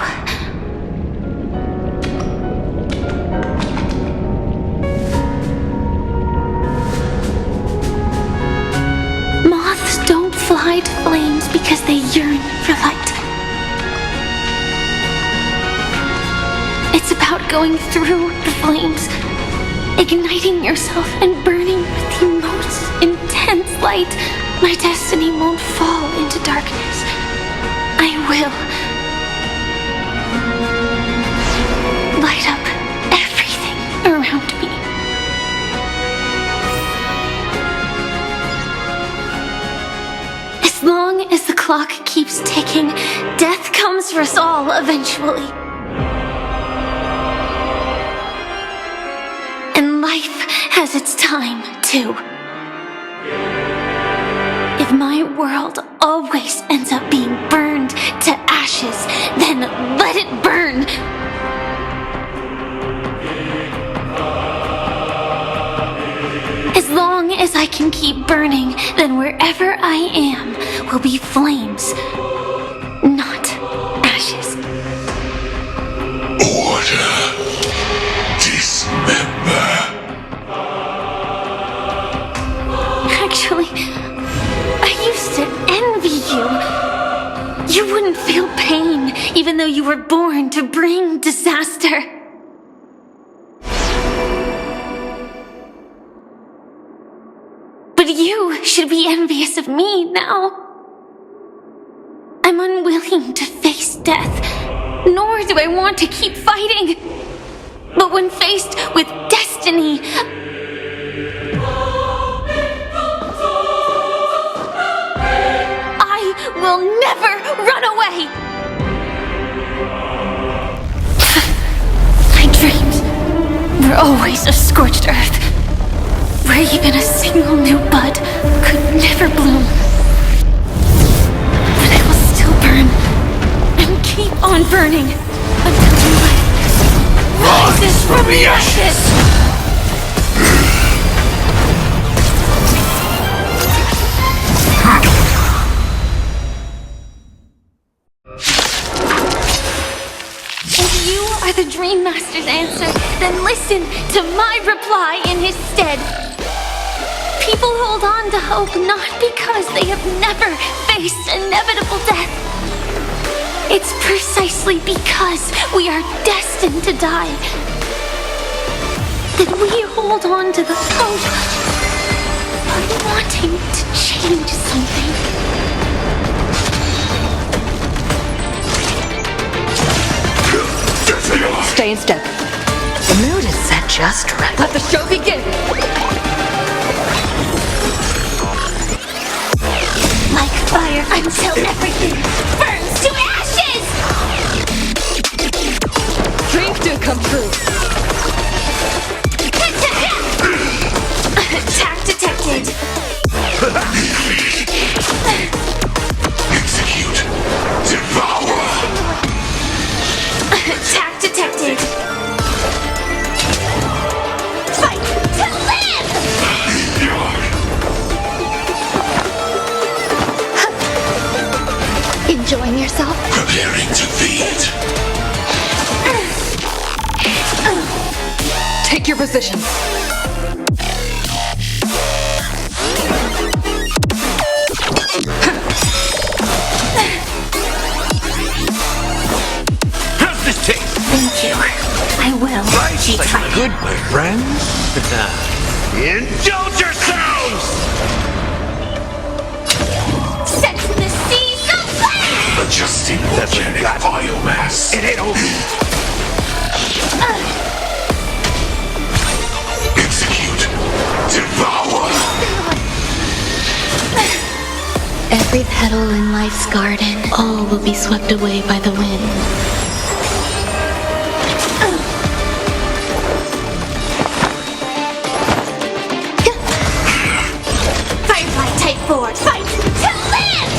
moths don't fly to flames because they yearn for light. It's about going through the flames, igniting yourself and burning with the most intense light. My destiny won't fall into darkness. I will light up everything around me. As long as the clock keeps ticking, death comes for us all eventually. And life has its time, too. If my world always ends up being burned to ashes, then let it burn! As long as I can keep burning, then wherever I am will be flames, not ashes. Order. Dismember. Actually, I used to envy you. You wouldn't feel pain, even though you were born to bring disaster. But you should be envious of me now. I'm unwilling to face death, nor do I want to keep fighting. But when faced with destiny, I will never run away! I dreamed we're always a scorched earth, where even a single new bud could never bloom. But I will still burn, and keep on burning, until light rises from the ashes! If you are the Dream Master's answer, then listen to my reply in his stead. People hold on to hope not because they have never faced inevitable death. It's precisely because we are destined to die that we hold on to the hope of wanting to change something. Stay in step. The mood is set just right. Let the show begin! Like fire Preparing to feed. Take your positions. How's this taste? Thank you. I will. Life's like Try. good, my friends. Indulge yourselves! Set the seas aflame! Adjusting organic biomass. It ain't over. Execute. Devour. Every petal in life's garden, all will be swept away by the wind. Firefly type forward, fight to live!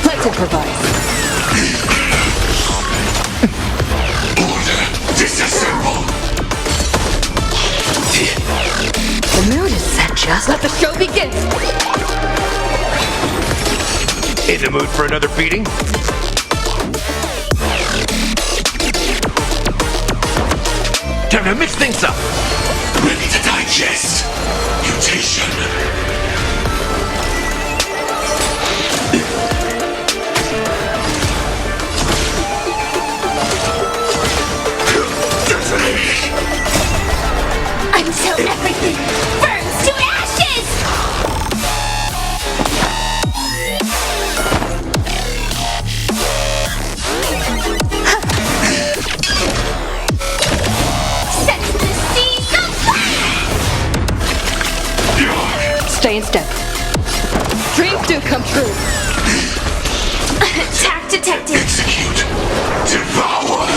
Let's improvise. Order. Disassemble. The mood is set just. Let the show begin. In the mood for another beating? Time to mix things up. Ready to digest. Mutation. Detonate. Until everything burns to ashes! Set the seas aflame! Stay in step. Dreams do come true. Attack detected! Execute. Devour.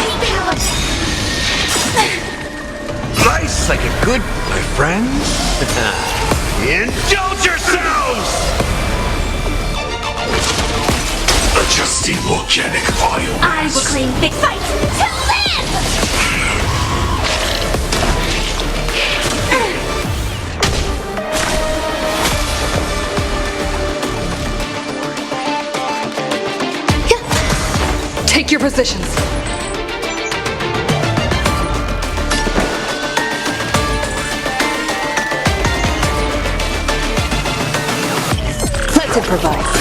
Life's like a good, my friends. Indulge yourselves! Adjusting organic biomass. I will claim big fight to live! Take your positions. Let's improvise.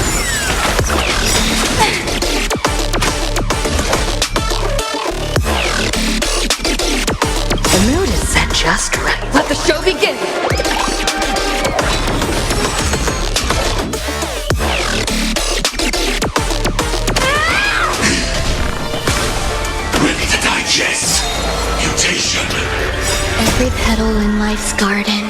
The mood is set just right. Let the show begin. Ready to digest. Mutation. Every petal in life's garden.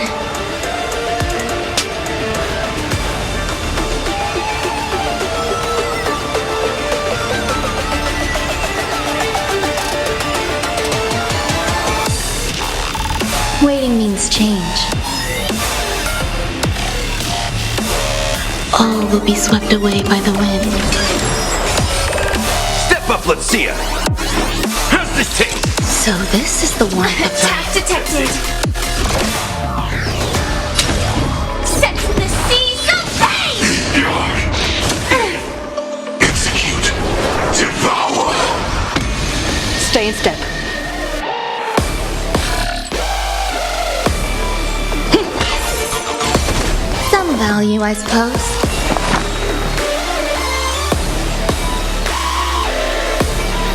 Waiting means change. All will be swept away by the wind. Step up, let's see ya. How's this taste? So this is the one that Attack detected! Set the seas aflame! Execute. Devour. Stay in step. some value, I suppose.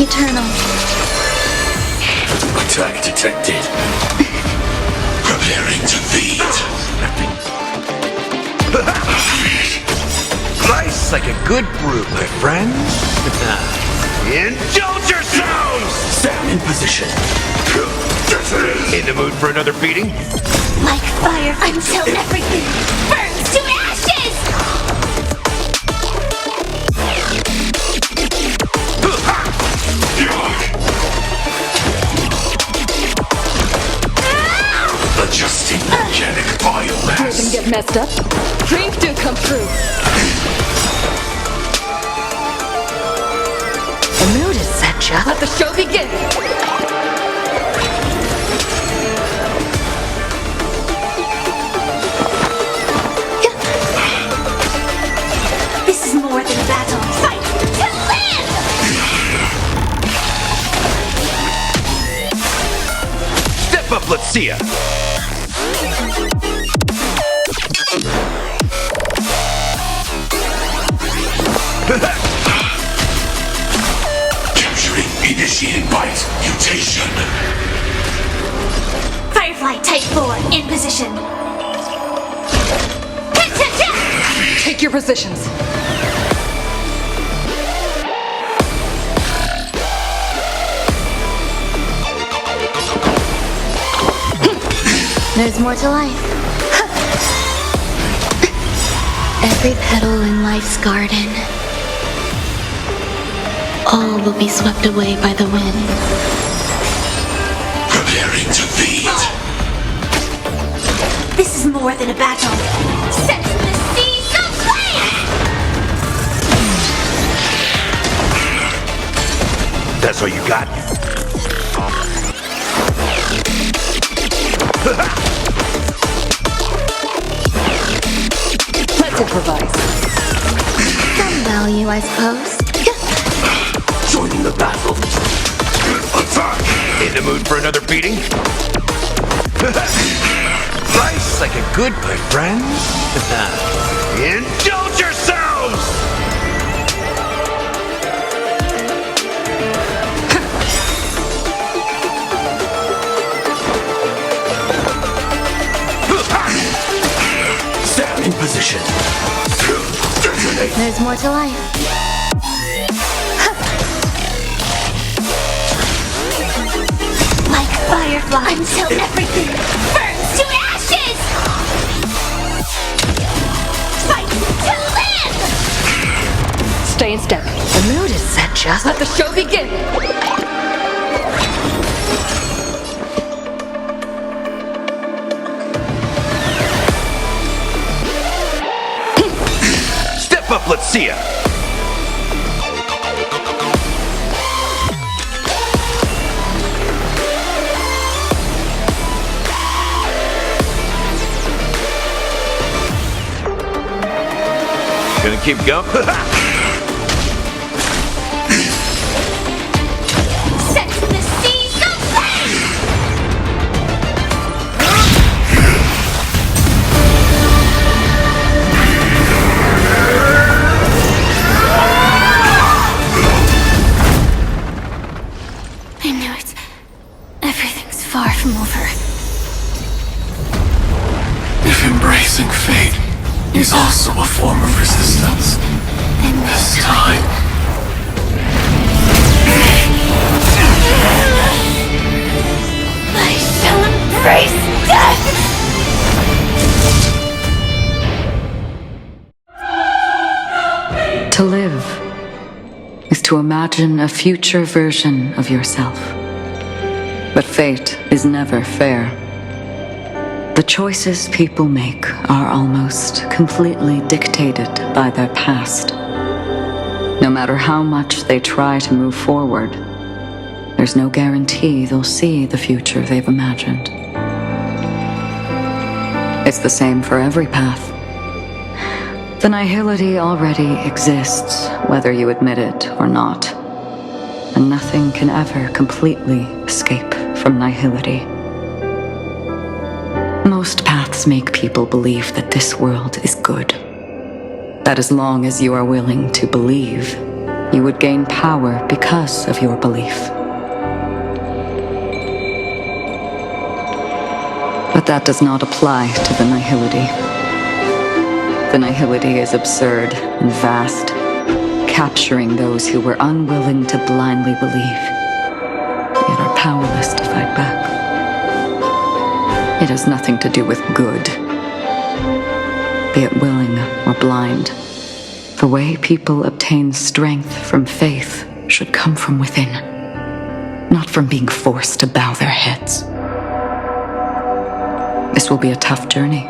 Eternal. Attack detected. Preparing to feed. Life's like a good brew, my friends. Indulge yourselves! Stand in position. In the mood for another beating? Like fire until everything burns to ashes! Adjusting organic biomass. Hear them get messed up. Dreams do come true. The mood is set, Jeff. Let the show begin. Step up, let's see ya! Capturing initiating bite mutation. Firefly Type 4 in position. Take your positions. There's more to life. Every petal in life's garden, all will be swept away by the wind. Preparing to feed. This is more than a battle. Set the seas aflame! That's all you got? Let's improvise. Some value, I suppose. Joining the battle. Attack! In the mood for another beating? Life's like a good my friends. Indulge yourselves! Stand in position. There's more to life. Like firefly until everything burns to ashes! Fight to live! Stay in step. The mood is set, just let the show begin. Step up, let's see ya! Gonna keep going? Set the seas aflame! I knew it. Everything's far from over. If embracing fate is also a form of resistance, this time. I shall embrace death! To live is to imagine a future version of yourself. But fate is never fair. The choices people make are almost completely dictated by their past. No matter how much they try to move forward, there's no guarantee they'll see the future they've imagined. It's the same for every path. The nihility already exists, whether you admit it or not. And nothing can ever completely escape from nihility. Most paths make people believe that this world is good. That as long as you are willing to believe, you would gain power because of your belief. But that does not apply to the nihility. The nihility is absurd and vast, capturing those who were unwilling to blindly believe, yet are powerless to fight back. It has nothing to do with good, be it willing or blind. The way people obtain strength from faith should come from within, not from being forced to bow their heads. This will be a tough journey.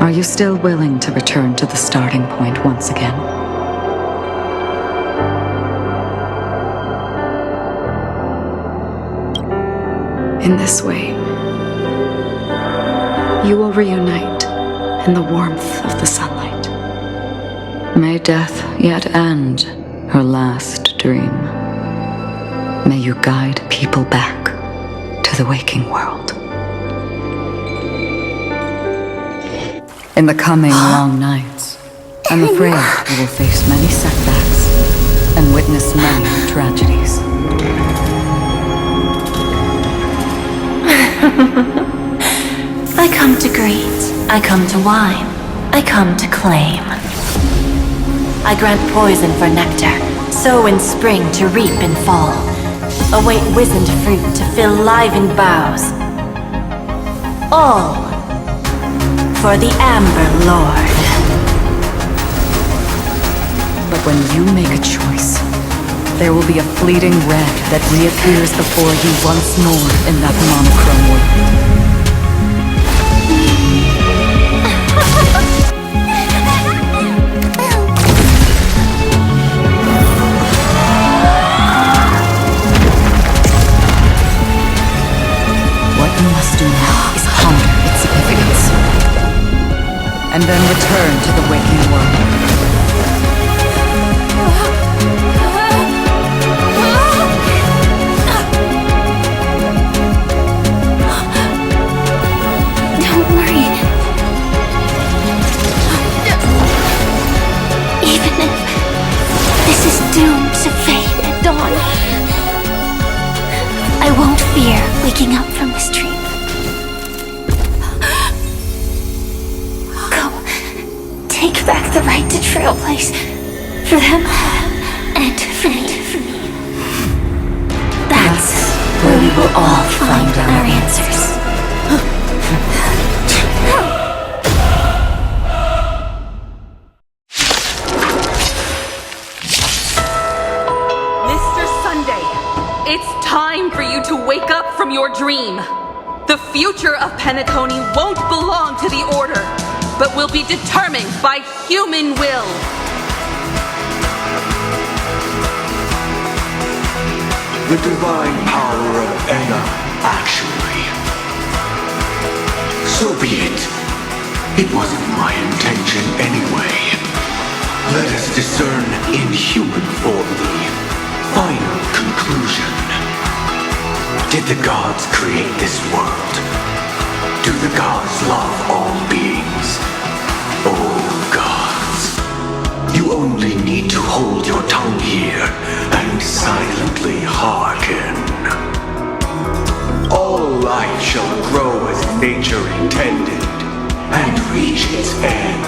Are you still willing to return to the starting point once again? In this way, you will reunite in the warmth of the sunlight. May death yet end her last dream. May you guide people back to the waking world. In the coming long nights, I'm afraid we will face many setbacks and witness many tragedies. I come to greet, I come to wine, I come to claim. I grant poison for nectar, sow in spring to reap in fall. Await wizened fruit to fill livened boughs. All for the Amber Lord. But when you make a choice, there will be a fleeting red that reappears before you once more in that monochrome world. What you must do now is ponder its significance, and then return to the waking world. Don't worry. Even if this is doomed to fade at dawn, I won't fear waking up from this dream. Go. Take back the right to trailblaze. For them, and for me. That's where we will all find our answers. Mr. Sunday, it's time for you to wake up from your dream. The future of Penacony won't belong to the Order, but will be determined by human will. The divine power of Enna, actually. So be it. It wasn't my intention anyway. Let us discern in human form the final conclusion. Did the gods create this world? Do the gods love all beings? Oh gods, you only need to hold your tongue here and silently hearken. All life shall grow as nature intended and reach its end.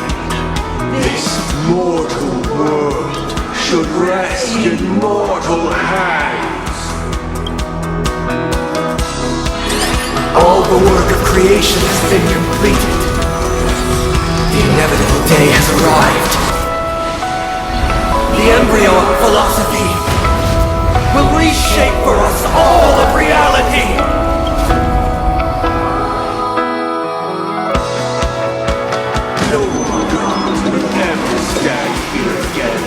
This mortal world should rest in mortal hands. All the work of creation has been completed. The inevitable day has arrived. The embryo of philosophy will reshape for us all of reality. No gods will ever stand here again.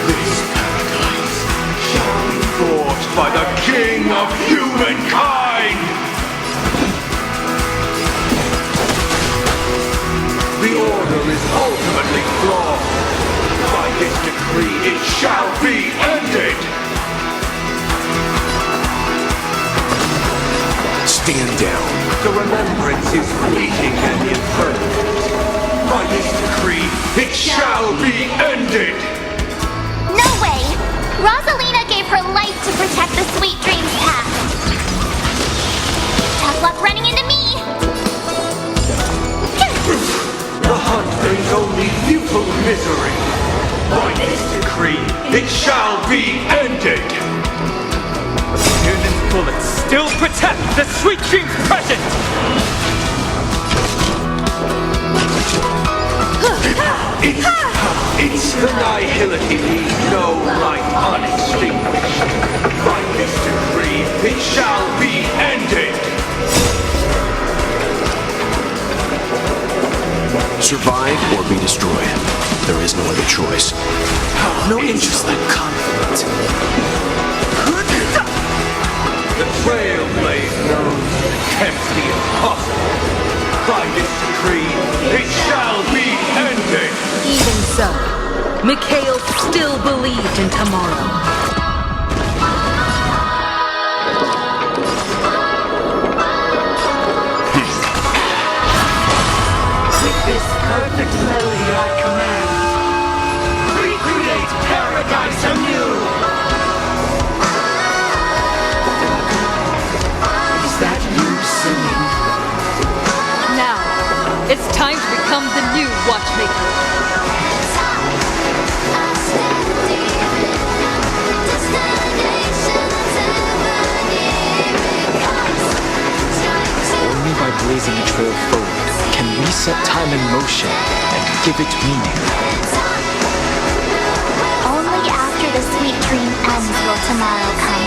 This paradise shall be forged by the King of humankind! The order is ultimately flawed. By this decree, it shall be ended! Stand down. The remembrance is fleeting and impermanent. By this decree, it shall be ended! No way! Rosalina gave her life to protect the Sweet Dreams path. Tough luck running into me! The hunt brings only futile misery. By this decree, it shall be ended! Union's bullets still protect the Sweet Dreams present! It's the nihility leaves no light unextinguished. By this decree, it shall be ended! Survive or be destroyed. There is no other choice. No interest in conflict. The trailblazer attempts the impossible. By this decree, it shall be ended! Even so, Mikhail still believed in tomorrow. Watchmaker. Only by blazing a trail forward can we set time in motion and give it meaning. Only after the sweet dream ends will tomorrow come.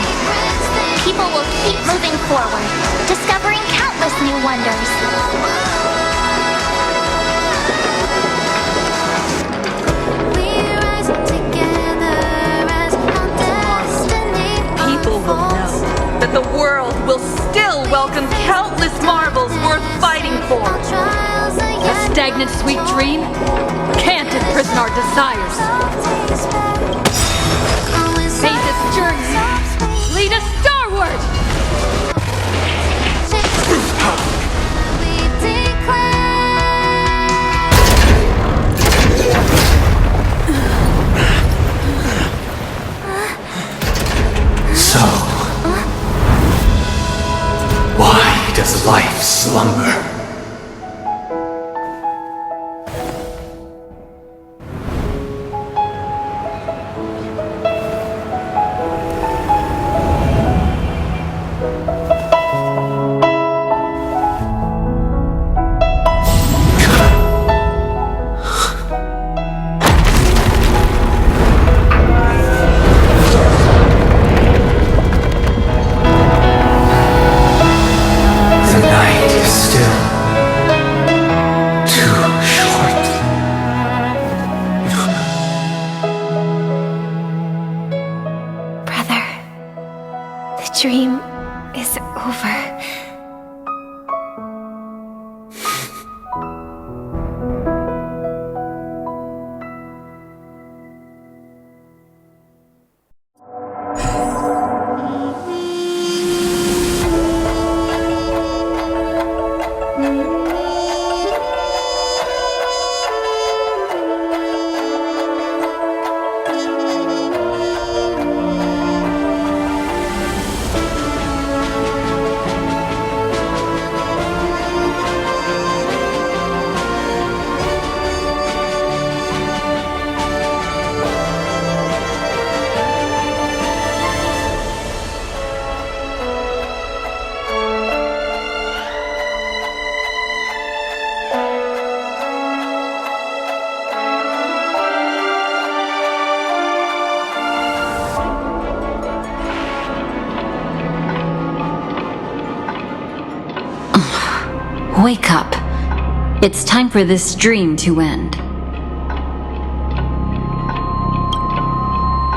People will keep moving forward, discovering countless new wonders. People will know that the world will still welcome countless marvels worth fighting for. A stagnant sweet dream can't imprison our desires. May this journey lead us starward! So, why does life slumber? The night is still too short. Brother, the dream is over. Wake up. It's time for this dream to end.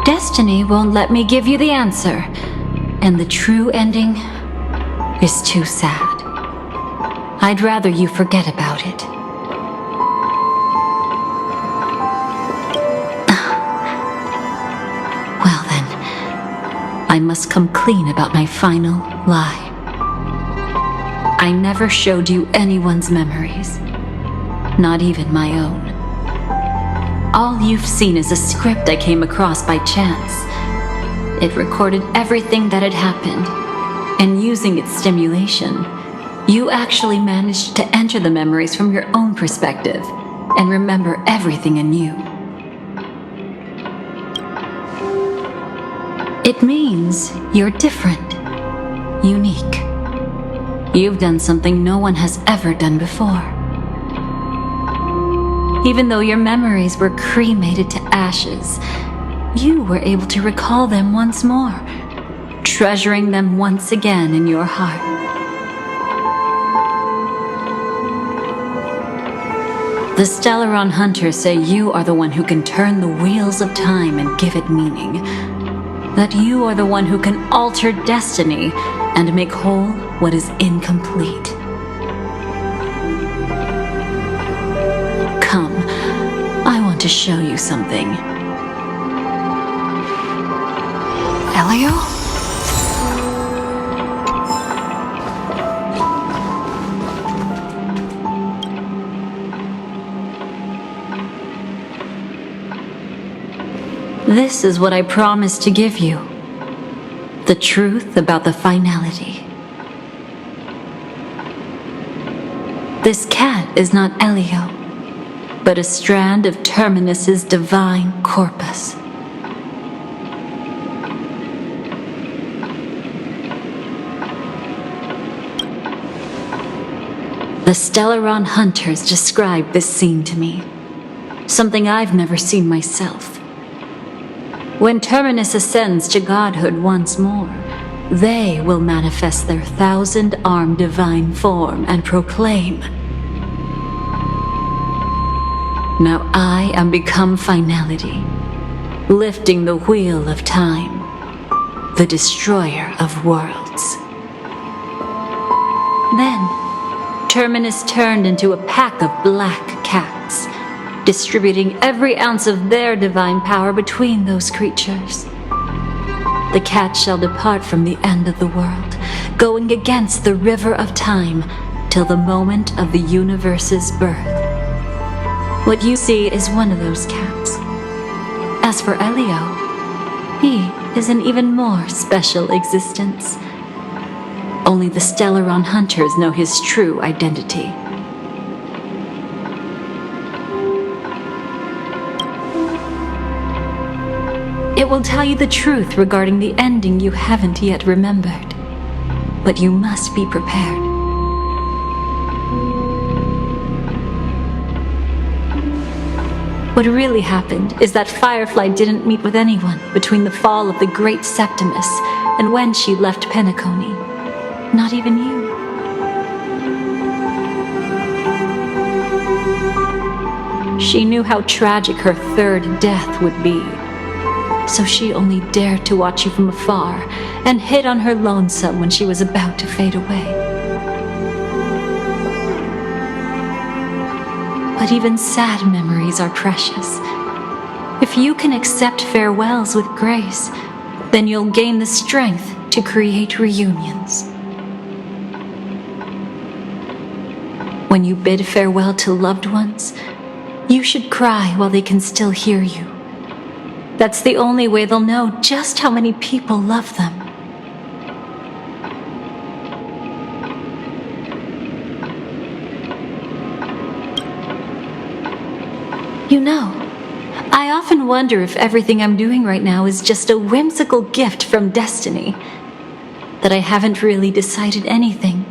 Destiny won't let me give you the answer, and the true ending is too sad. I'd rather you forget about it. Well then, I must come clean about my final lie. I never showed you anyone's memories, not even my own. All you've seen is a script I came across by chance. It recorded everything that had happened, and using its stimulation, you actually managed to enter the memories from your own perspective and remember everything anew. It means you're different, unique. You've done something no one has ever done before. Even though your memories were cremated to ashes, you were able to recall them once more, treasuring them once again in your heart. The Stellaron Hunters say you are the one who can turn the wheels of time and give it meaning. That you are the one who can alter destiny and make whole what is incomplete. Come, I want to show you something. Elio? This is what I promised to give you. The truth about the finality. This cat is not Elio, but a strand of Terminus's divine corpus. The Stellaron hunters described this scene to me, something I've never seen myself. When Terminus ascends to godhood once more, they will manifest their 1,000-armed divine form and proclaim, "Now I am become Finality, lifting the wheel of time, the destroyer of worlds." Then, Terminus turned into a pack of black cats, distributing every ounce of their divine power between those creatures. The cats shall depart from the end of the world, going against the river of time till the moment of the universe's birth. What you see is one of those cats. As for Elio, he is an even more special existence. Only the Stellaron hunters know his true identity. It will tell you the truth regarding the ending you haven't yet remembered. But you must be prepared. What really happened is that Firefly didn't meet with anyone between the fall of the Great Septimus and when she left Penacony. Not even you. She knew how tragic her third death would be, so she only dared to watch you from afar and hid on her lonesome when she was about to fade away. But even sad memories are precious. If you can accept farewells with grace, then you'll gain the strength to create reunions. When you bid farewell to loved ones, you should cry while they can still hear you. That's the only way they'll know just how many people love them. You know, I often wonder if everything I'm doing right now is just a whimsical gift from destiny. That I haven't really decided anything,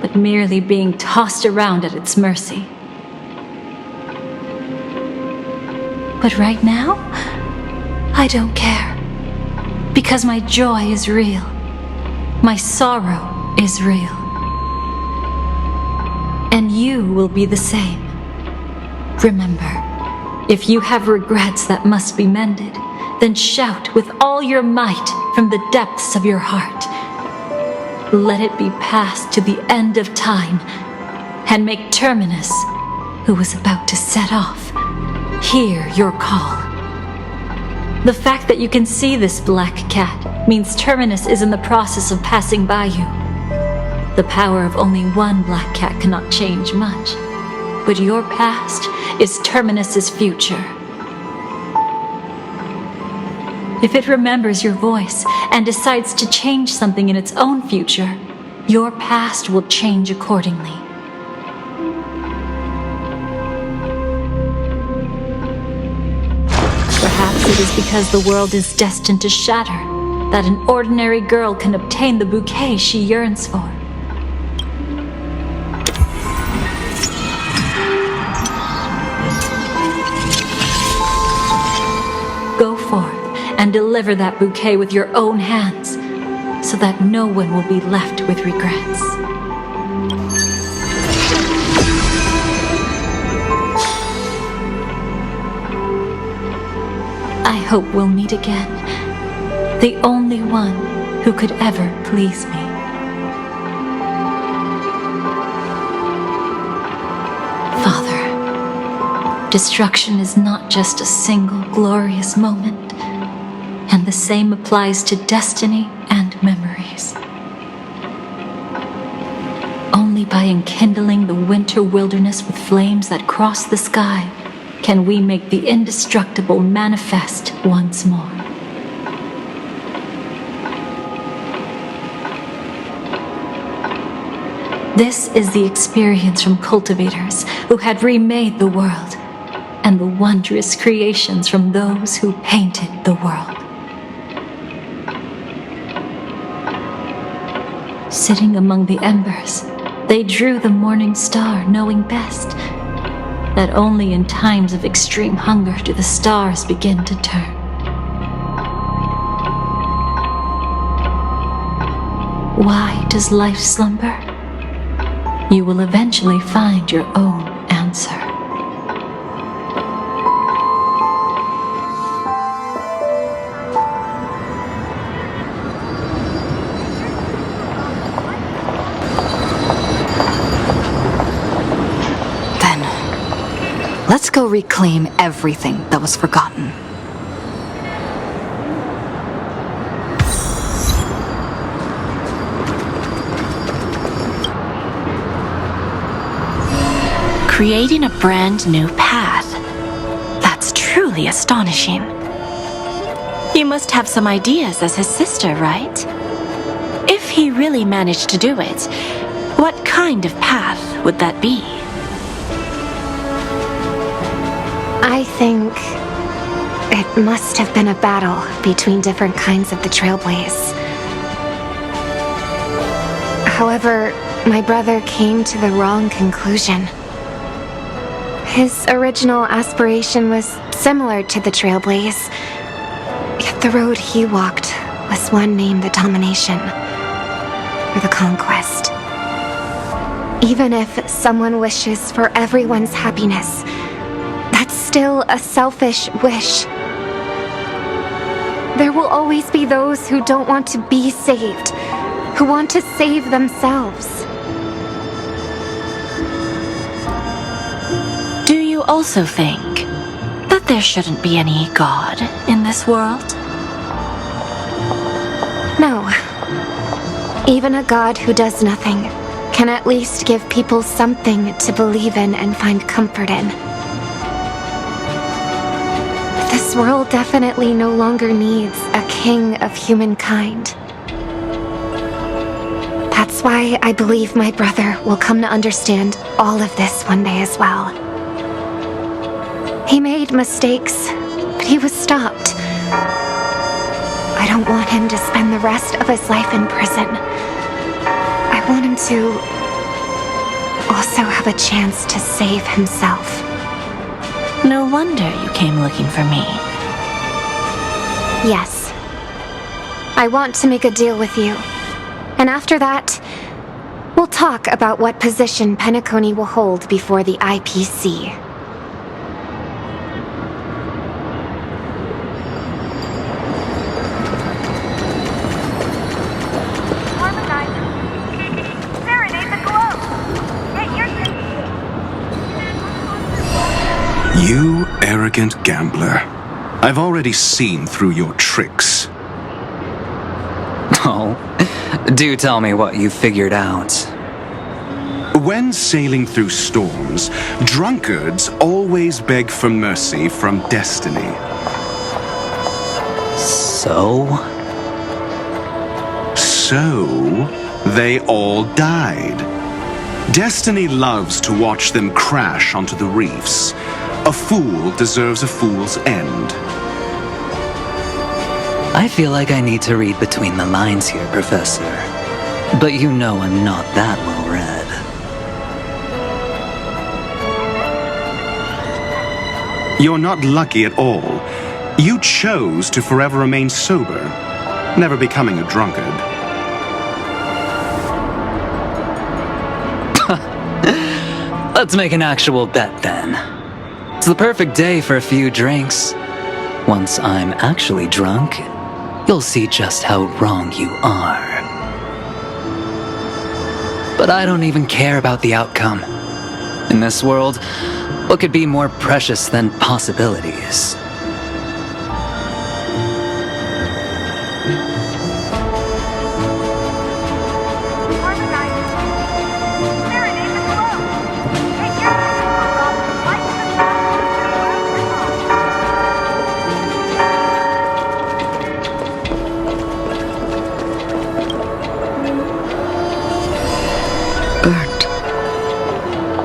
but merely being tossed around at its mercy. But right now, I don't care. Because my joy is real. My sorrow is real. And you will be the same. Remember, if you have regrets that must be mended, then shout with all your might from the depths of your heart. Let it be passed to the end of time, and make Terminus, who is about to set off, hear your call. The fact that you can see this black cat means Terminus is in the process of passing by you. The power of only one black cat cannot change much, but your past is Terminus's future. If it remembers your voice and decides to change something in its own future, your past will change accordingly. Perhaps it is because the world is destined to shatter that an ordinary girl can obtain the bouquet she yearns for. Go forth and deliver that bouquet with your own hands, so that no one will be left with regrets. I hope we'll meet again, the only one who could ever please me. Father, destruction is not just a single glorious moment, and the same applies to destiny and memories. Only by enkindling the winter wilderness with flames that cross the sky can we make the indestructible manifest once more. This is the experience from cultivators who had remade the world and the wondrous creations from those who painted the world. Sitting among the embers, they drew the morning star, knowing best that only in times of extreme hunger do the stars begin to turn. Why does life slumber? You will eventually find your own answer. Let's go reclaim everything that was forgotten. Creating a brand new path. That's truly astonishing. You must have some ideas as his sister, right? If he really managed to do it, what kind of path would that be? I think it must have been a battle between different kinds of the Trailblaze. However, my brother came to the wrong conclusion. His original aspiration was similar to the Trailblaze, yet the road he walked was one named the Domination, or the Conquest. Even if someone wishes for everyone's happiness, that's still a selfish wish. There will always be those who don't want to be saved, who want to save themselves. Do you also think that there shouldn't be any God in this world? No. Even a God who does nothing can at least give people something to believe in and find comfort in. This world definitely no longer needs a king of humankind. That's why I believe my brother will come to understand all of this one day as well. He made mistakes, but he was stopped. I don't want him to spend the rest of his life in prison. I want him to also have a chance to save himself. No wonder you came looking for me. Yes. I want to make a deal with you. And after that, we'll talk about what position Penacony will hold before the IPC. You arrogant gambler. I've already seen through your tricks. Oh, do tell me what you figured out. When sailing through storms, drunkards always beg for mercy from destiny. So? So, they all died. Destiny loves to watch them crash onto the reefs. A fool deserves a fool's end. I feel like I need to read between the lines here, Professor. But you know I'm not that well read. You're not lucky at all. You chose to forever remain sober, never becoming a drunkard. Let's make an actual bet then. It's the perfect day for a few drinks. Once I'm actually drunk, you'll see just how wrong you are. But I don't even care about the outcome. In this world, what could be more precious than possibilities?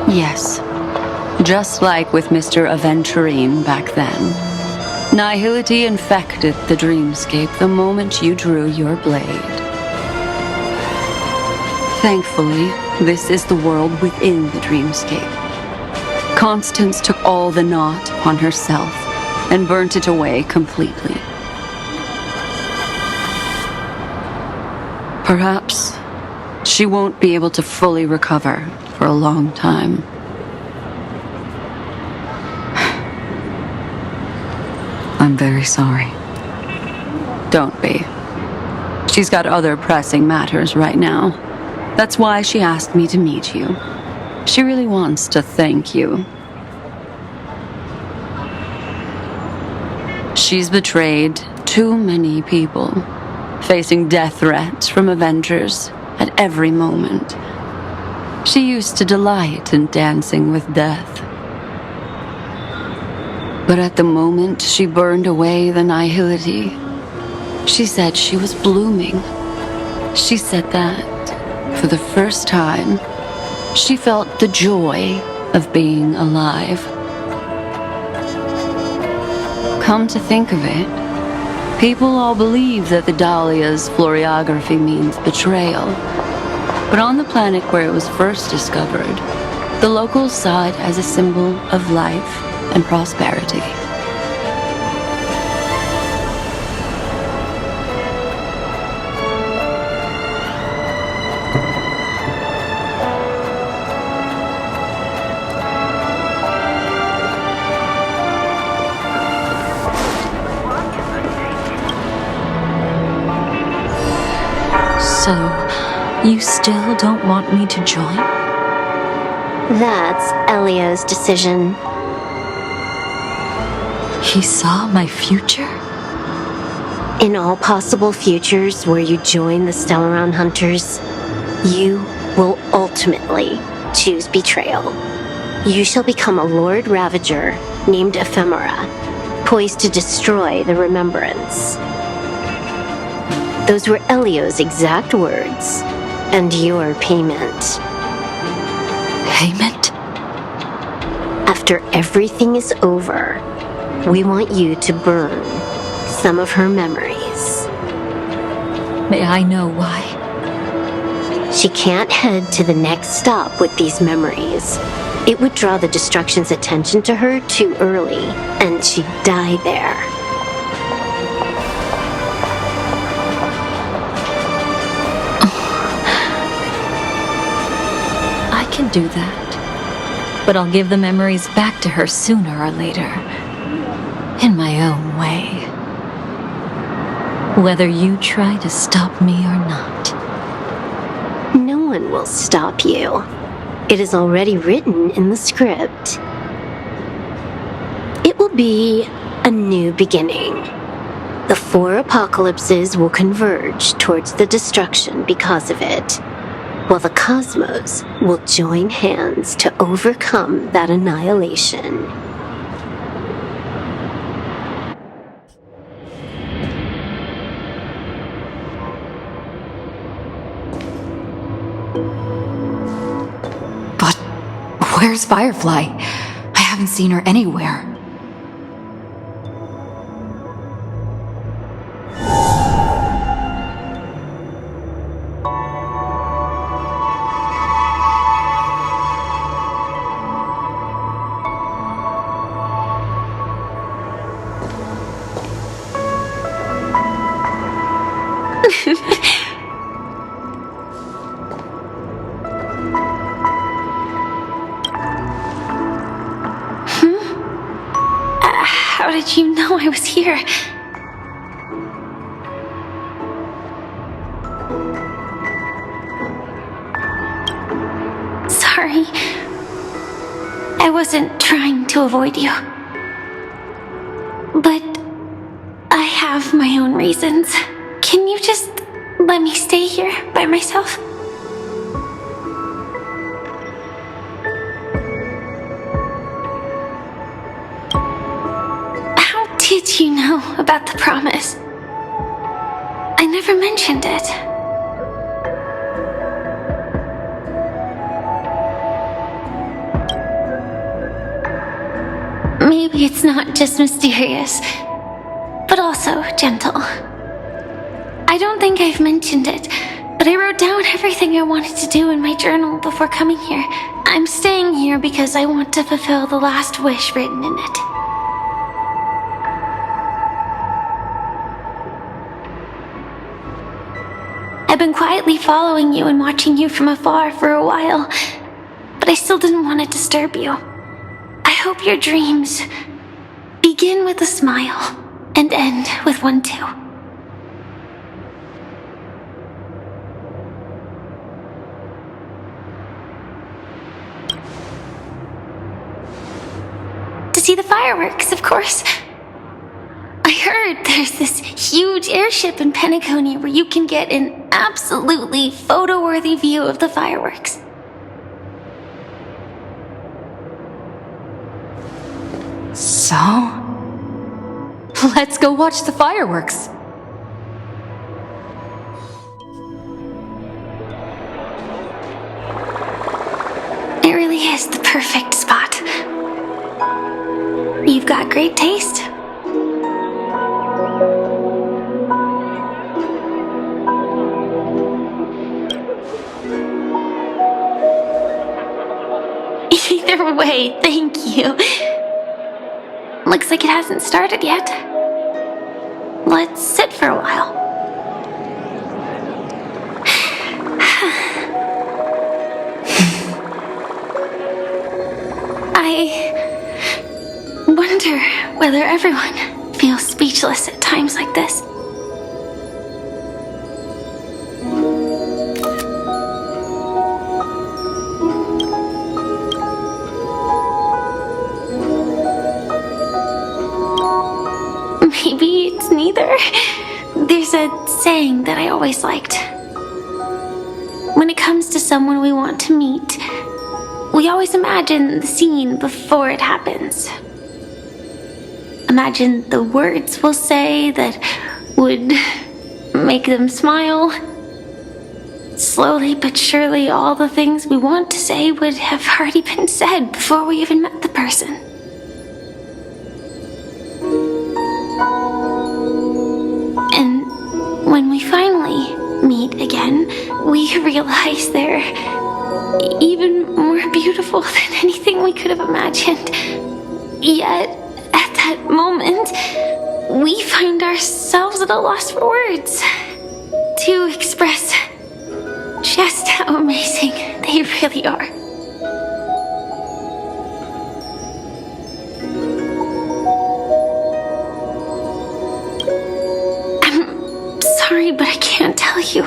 Yes. Just like with Mr. Aventurine back then. Nihility infected the dreamscape the moment you drew your blade. Thankfully, this is the world within the dreamscape. Constance took all the knot upon herself and burnt it away completely. Perhaps she won't be able to fully recover for a long time. I'm very sorry. Don't be. She's got other pressing matters right now. That's why she asked me to meet you. She really wants to thank you. She's betrayed too many people, facing death threats from Avengers at every moment. She used to delight in dancing with death. But at the moment she burned away the nihility, she said she was blooming. She said that, for the first time, she felt the joy of being alive. Come to think of it, people all believe that the Dahlia's floriography means betrayal. But on the planet where it was first discovered, the locals saw it as a symbol of life and prosperity. So, you still don't want me to join? That's Elio's decision. He saw my future? In all possible futures where you join the Stellaron Hunters, you will ultimately choose betrayal. You shall become a Lord Ravager named Ephemera, poised to destroy the Remembrance. Those were Elio's exact words, and your payment. Payment? After everything is over, we want you to burn some of her memories. May I know why? She can't head to the next stop with these memories. It would draw the Destruction's attention to her too early, and she'd die there. I can do that. But I'll give the memories back to her sooner or later. In my own way. Whether you try to stop me or not. No one will stop you. It is already written in the script. It will be a new beginning. The 4 apocalypses will converge towards the destruction because of it, while the cosmos will join hands to overcome that annihilation. Where's Firefly? I haven't seen her anywhere. How did you know I was here? Sorry. I wasn't trying to avoid you. But I have my own reasons. Can you just let me stay here by myself? Did you know about the promise? I never mentioned it. maybe it's not just mysterious, but also gentle. I don't think I've mentioned it, but I wrote down everything I wanted to do in my journal before coming here. I'm staying here because I want to fulfill the last wish written in it. I've been quietly following you and watching you from afar for a while, but I still didn't want to disturb you. I hope your dreams begin with a smile and end with one too. To see the fireworks, of course. I heard there's this huge airship in Penacony where you can get an absolutely photo-worthy view of the fireworks. So? Let's go watch the fireworks. It really is the perfect spot. You've got great taste. Either way, thank you. Looks like it hasn't started yet. Let's sit for a while. I wonder whether everyone feels speechless at times like this. Maybe it's neither. There's a saying that I always liked. When it comes to someone we want to meet, we always imagine the scene before it happens. Imagine the words we'll say that would make them smile. Slowly but surely, all the things we want to say would have already been said before we even met the person. And when we finally meet again, we realize they're even more beautiful than anything we could have imagined. Yet, at that moment, we find ourselves at a loss for words to express just how amazing they really are. I'm sorry, but I can't tell you.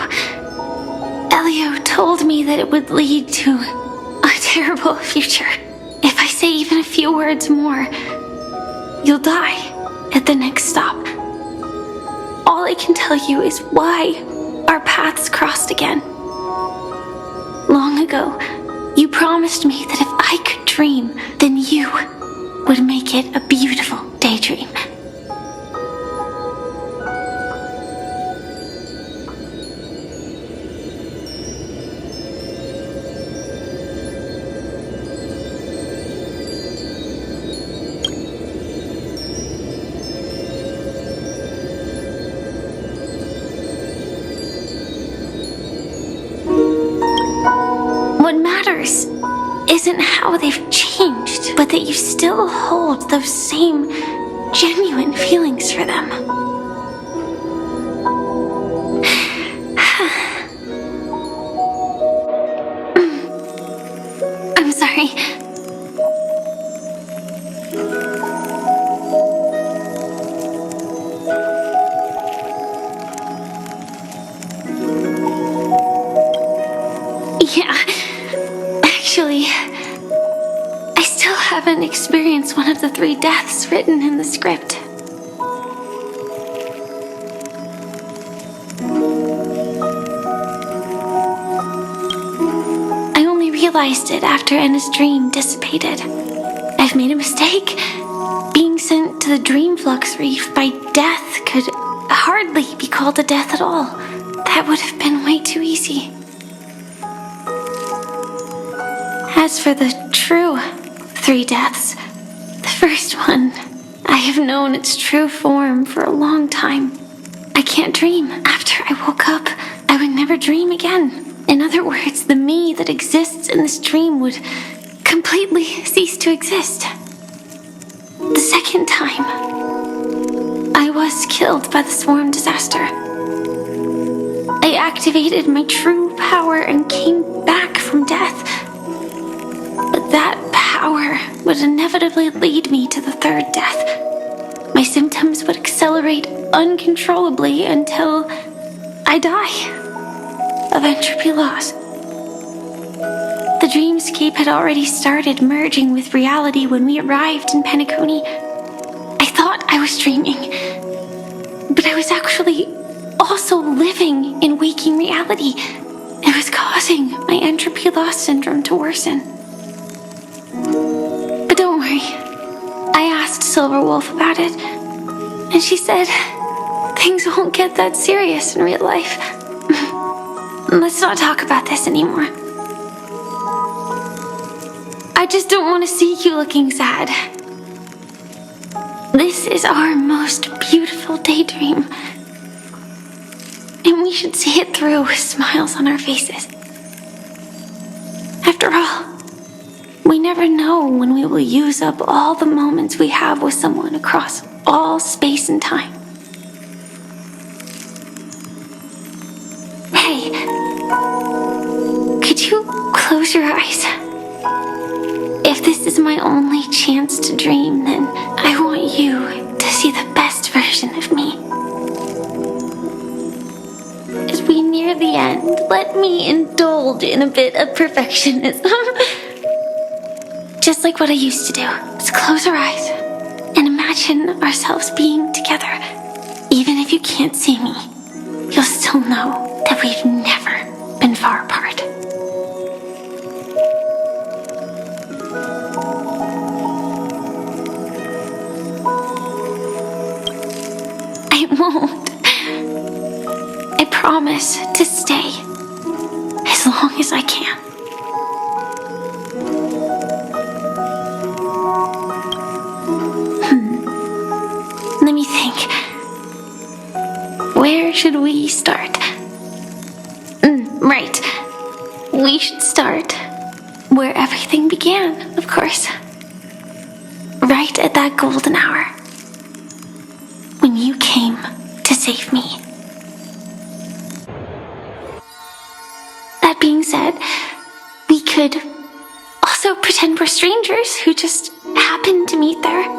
Elio told me that it would lead to a terrible future. If I say even a few words more, you'll die at the next stop. All I can tell you is why our paths crossed again. Long ago, you promised me that if I could dream, then you would make it a beautiful daydream. What matters isn't how they've changed, but that you still hold those same genuine feelings for them. I'm sorry. Yeah. Actually, I still haven't experienced one of the 3 deaths written in the script. I only realized it after Anna's dream dissipated. I've made a mistake. Being sent to the Dream Flux Reef by death could hardly be called a death at all. That would have been way too easy. As for the true 3 deaths, the first one. I have known its true form for a long time. I can't dream. After I woke up, I would never dream again. In other words, the me that exists in this dream would completely cease to exist. The second time, I was killed by the swarm disaster. I activated my true power and came back from death. But that power would inevitably lead me to the third death. My symptoms would accelerate uncontrollably until I die of entropy loss. The dreamscape had already started merging with reality when we arrived in Penacony. I thought I was dreaming, but I was actually also living in waking reality. It was causing my entropy loss syndrome to worsen. But don't worry, I asked Silverwolf about it, and she said things won't get that serious in real life. Let's not talk about this anymore. I just don't want to see you looking sad. This is our most beautiful daydream, and we should see it through with smiles on our faces. After all, we never know when we will use up all the moments we have with someone across all space and time. Hey, could you close your eyes? If this is my only chance to dream, then I want you to see the best version of me. As we near the end, let me indulge in a bit of perfectionism. Just like what I used to do. Let's close our eyes and imagine ourselves being together. Even if you can't see me, you'll still know that we've never been far apart. I won't. I promise to stay as long as I can. Let me think. Where should we start? Right. We should start where everything began, of course. Right at that golden hour. When you came to save me. That being said, we could also pretend we're strangers who just happened to meet there.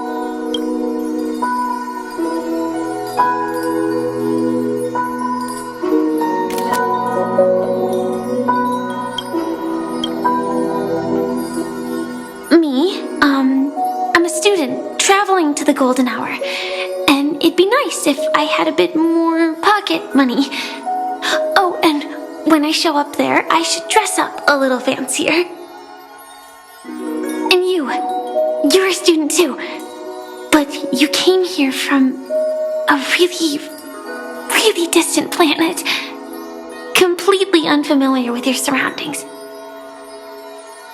I'm a student traveling to the golden hour, and it'd be nice if I had a bit more pocket money. Oh, and when I show up there, I should dress up a little fancier. And you're a student too, but you came here from a really, really distant planet, completely unfamiliar with your surroundings.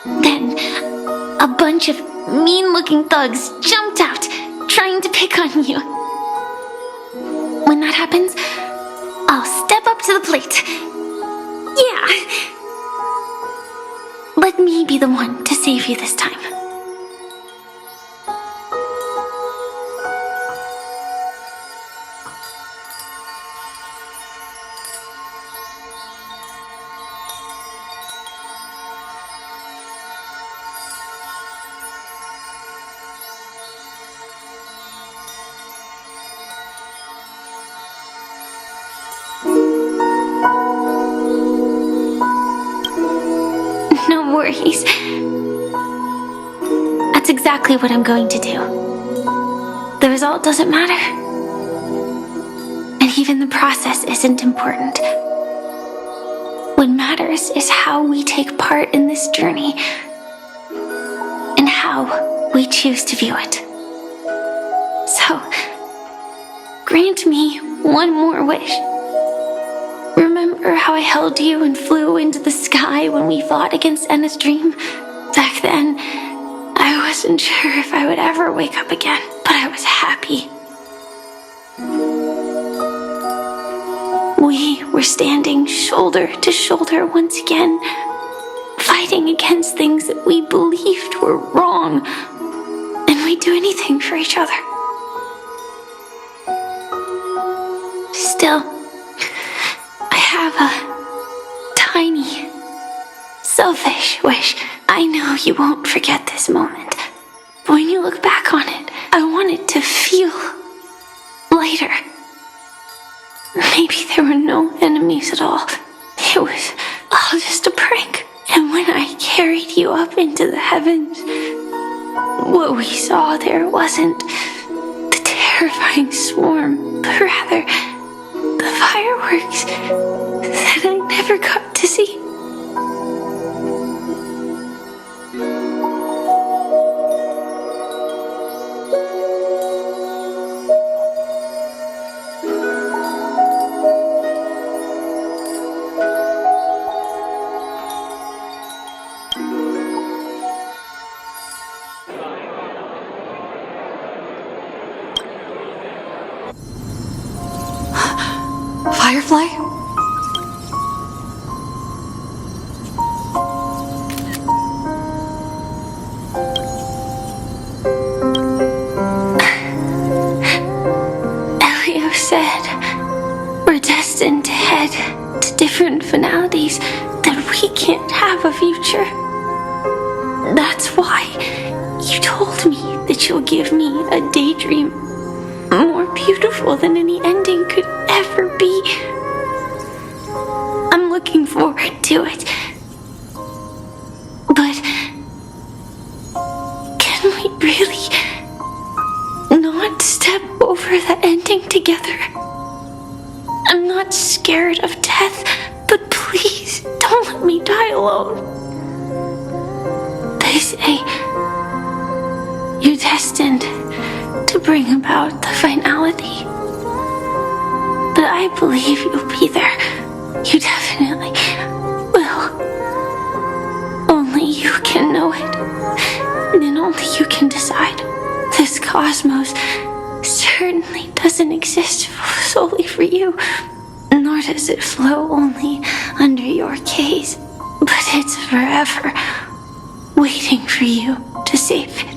Then, a bunch of mean-looking thugs jumped out, trying to pick on you. When that happens, I'll step up to the plate. Yeah. Let me be the one to save you this time. No worries. That's exactly what I'm going to do. The result doesn't matter. And even the process isn't important. What matters is how we take part in this journey and how we choose to view it. So, grant me one more wish. Remember how I held you and flew into the sky when we fought against Enna's dream? Back then, I I wasn't sure if I would ever wake up again, but I was happy. We were standing shoulder to shoulder once again, fighting against things that we believed were wrong, and we'd do anything for each other. Still, I have a tiny, selfish wish. I know you won't forget this moment, but when you look back on it, I want it to feel lighter. Maybe there were no enemies at all. It was all just a prank. And when I carried you up into the heavens, what we saw there wasn't the terrifying swarm, but rather the fireworks that I never got to see. Firefly? Elio said we're destined to head to different finalities, that we can't have a future. That's why you told me that you'll give me a daydream more beautiful than any ending could ever be. I'm looking forward to it. But can we really not step over the ending together? I'm not scared of death, but please don't let me die alone. They say you're destined to bring about the finality. But I believe you'll be there. You definitely will. Only you can know it. And only you can decide. This cosmos certainly doesn't exist solely for you. Nor does it flow only under your gaze. But it's forever waiting for you to save it.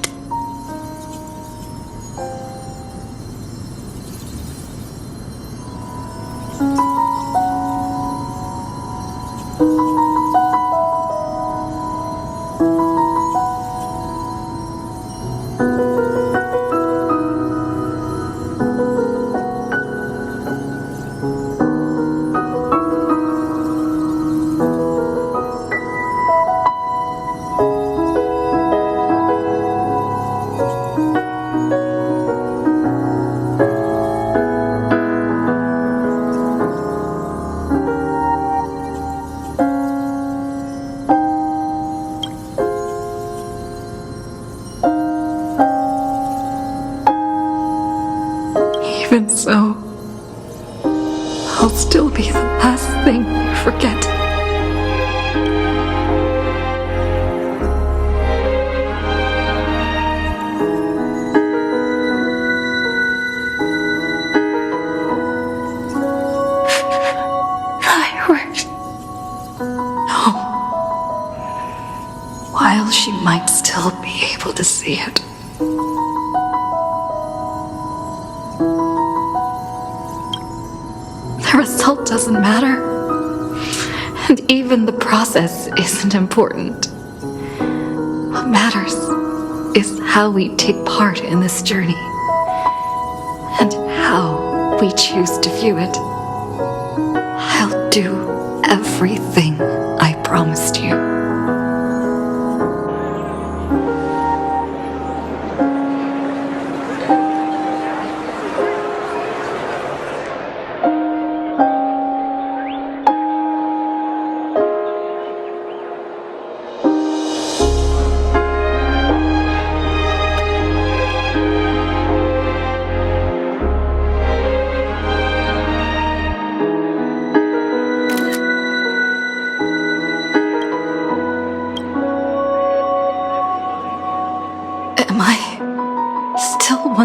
Even so, I'll still be the last thing you forget. Fireworks. No. While she might still be able to see it. The result doesn't matter. And even the process isn't important. What matters is how we take part in this journey. And how we choose to view it. I'll do everything I promised you.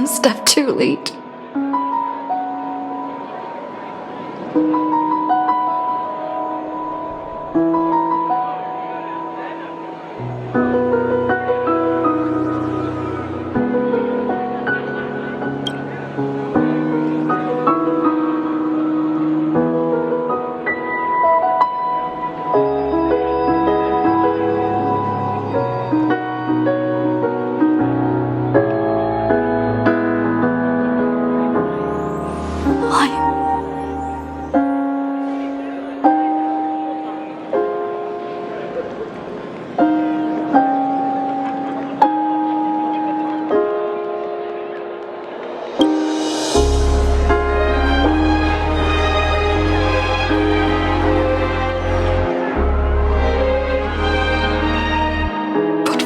one step too late.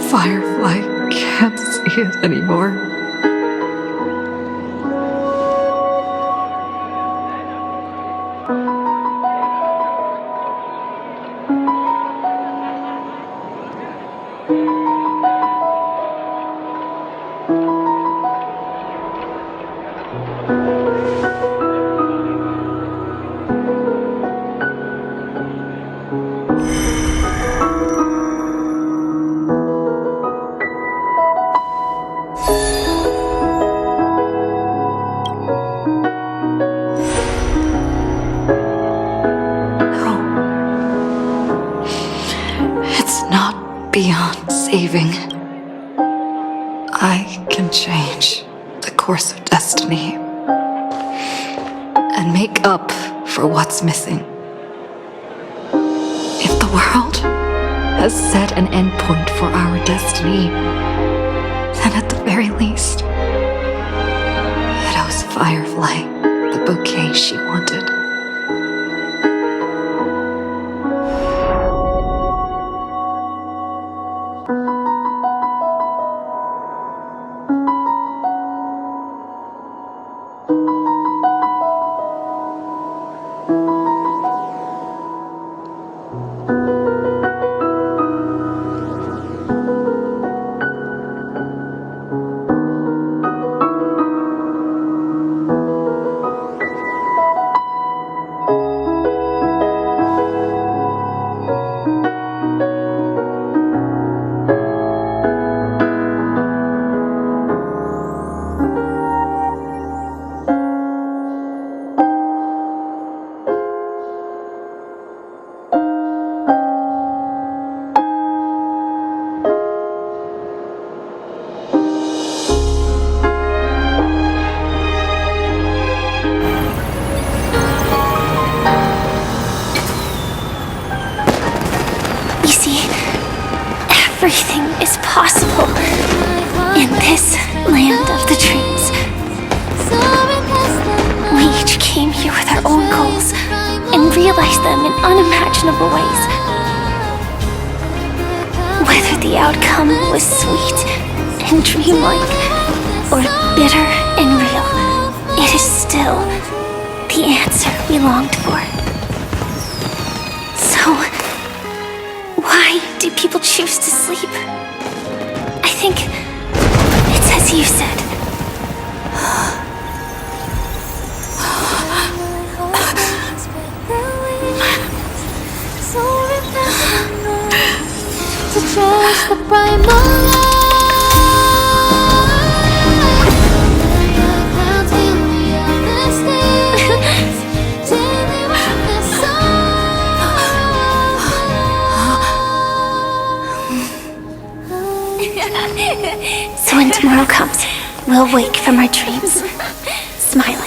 Firefly can't see it anymore. Beyond saving, I can change the course of destiny and make up for what's missing. If the world has set an endpoint for our destiny, then at the very least, it owes Firefly the bouquet she wanted. Everything is possible in this land of the dreams. We each came here with our own goals and realized them in unimaginable ways. Whether the outcome was sweet and dreamlike or bitter and real, it is still the answer we longed for. So, why do people choose to sleep? I think it's as you said. To trust the primal So when tomorrow comes, we'll wake from our dreams, smiling.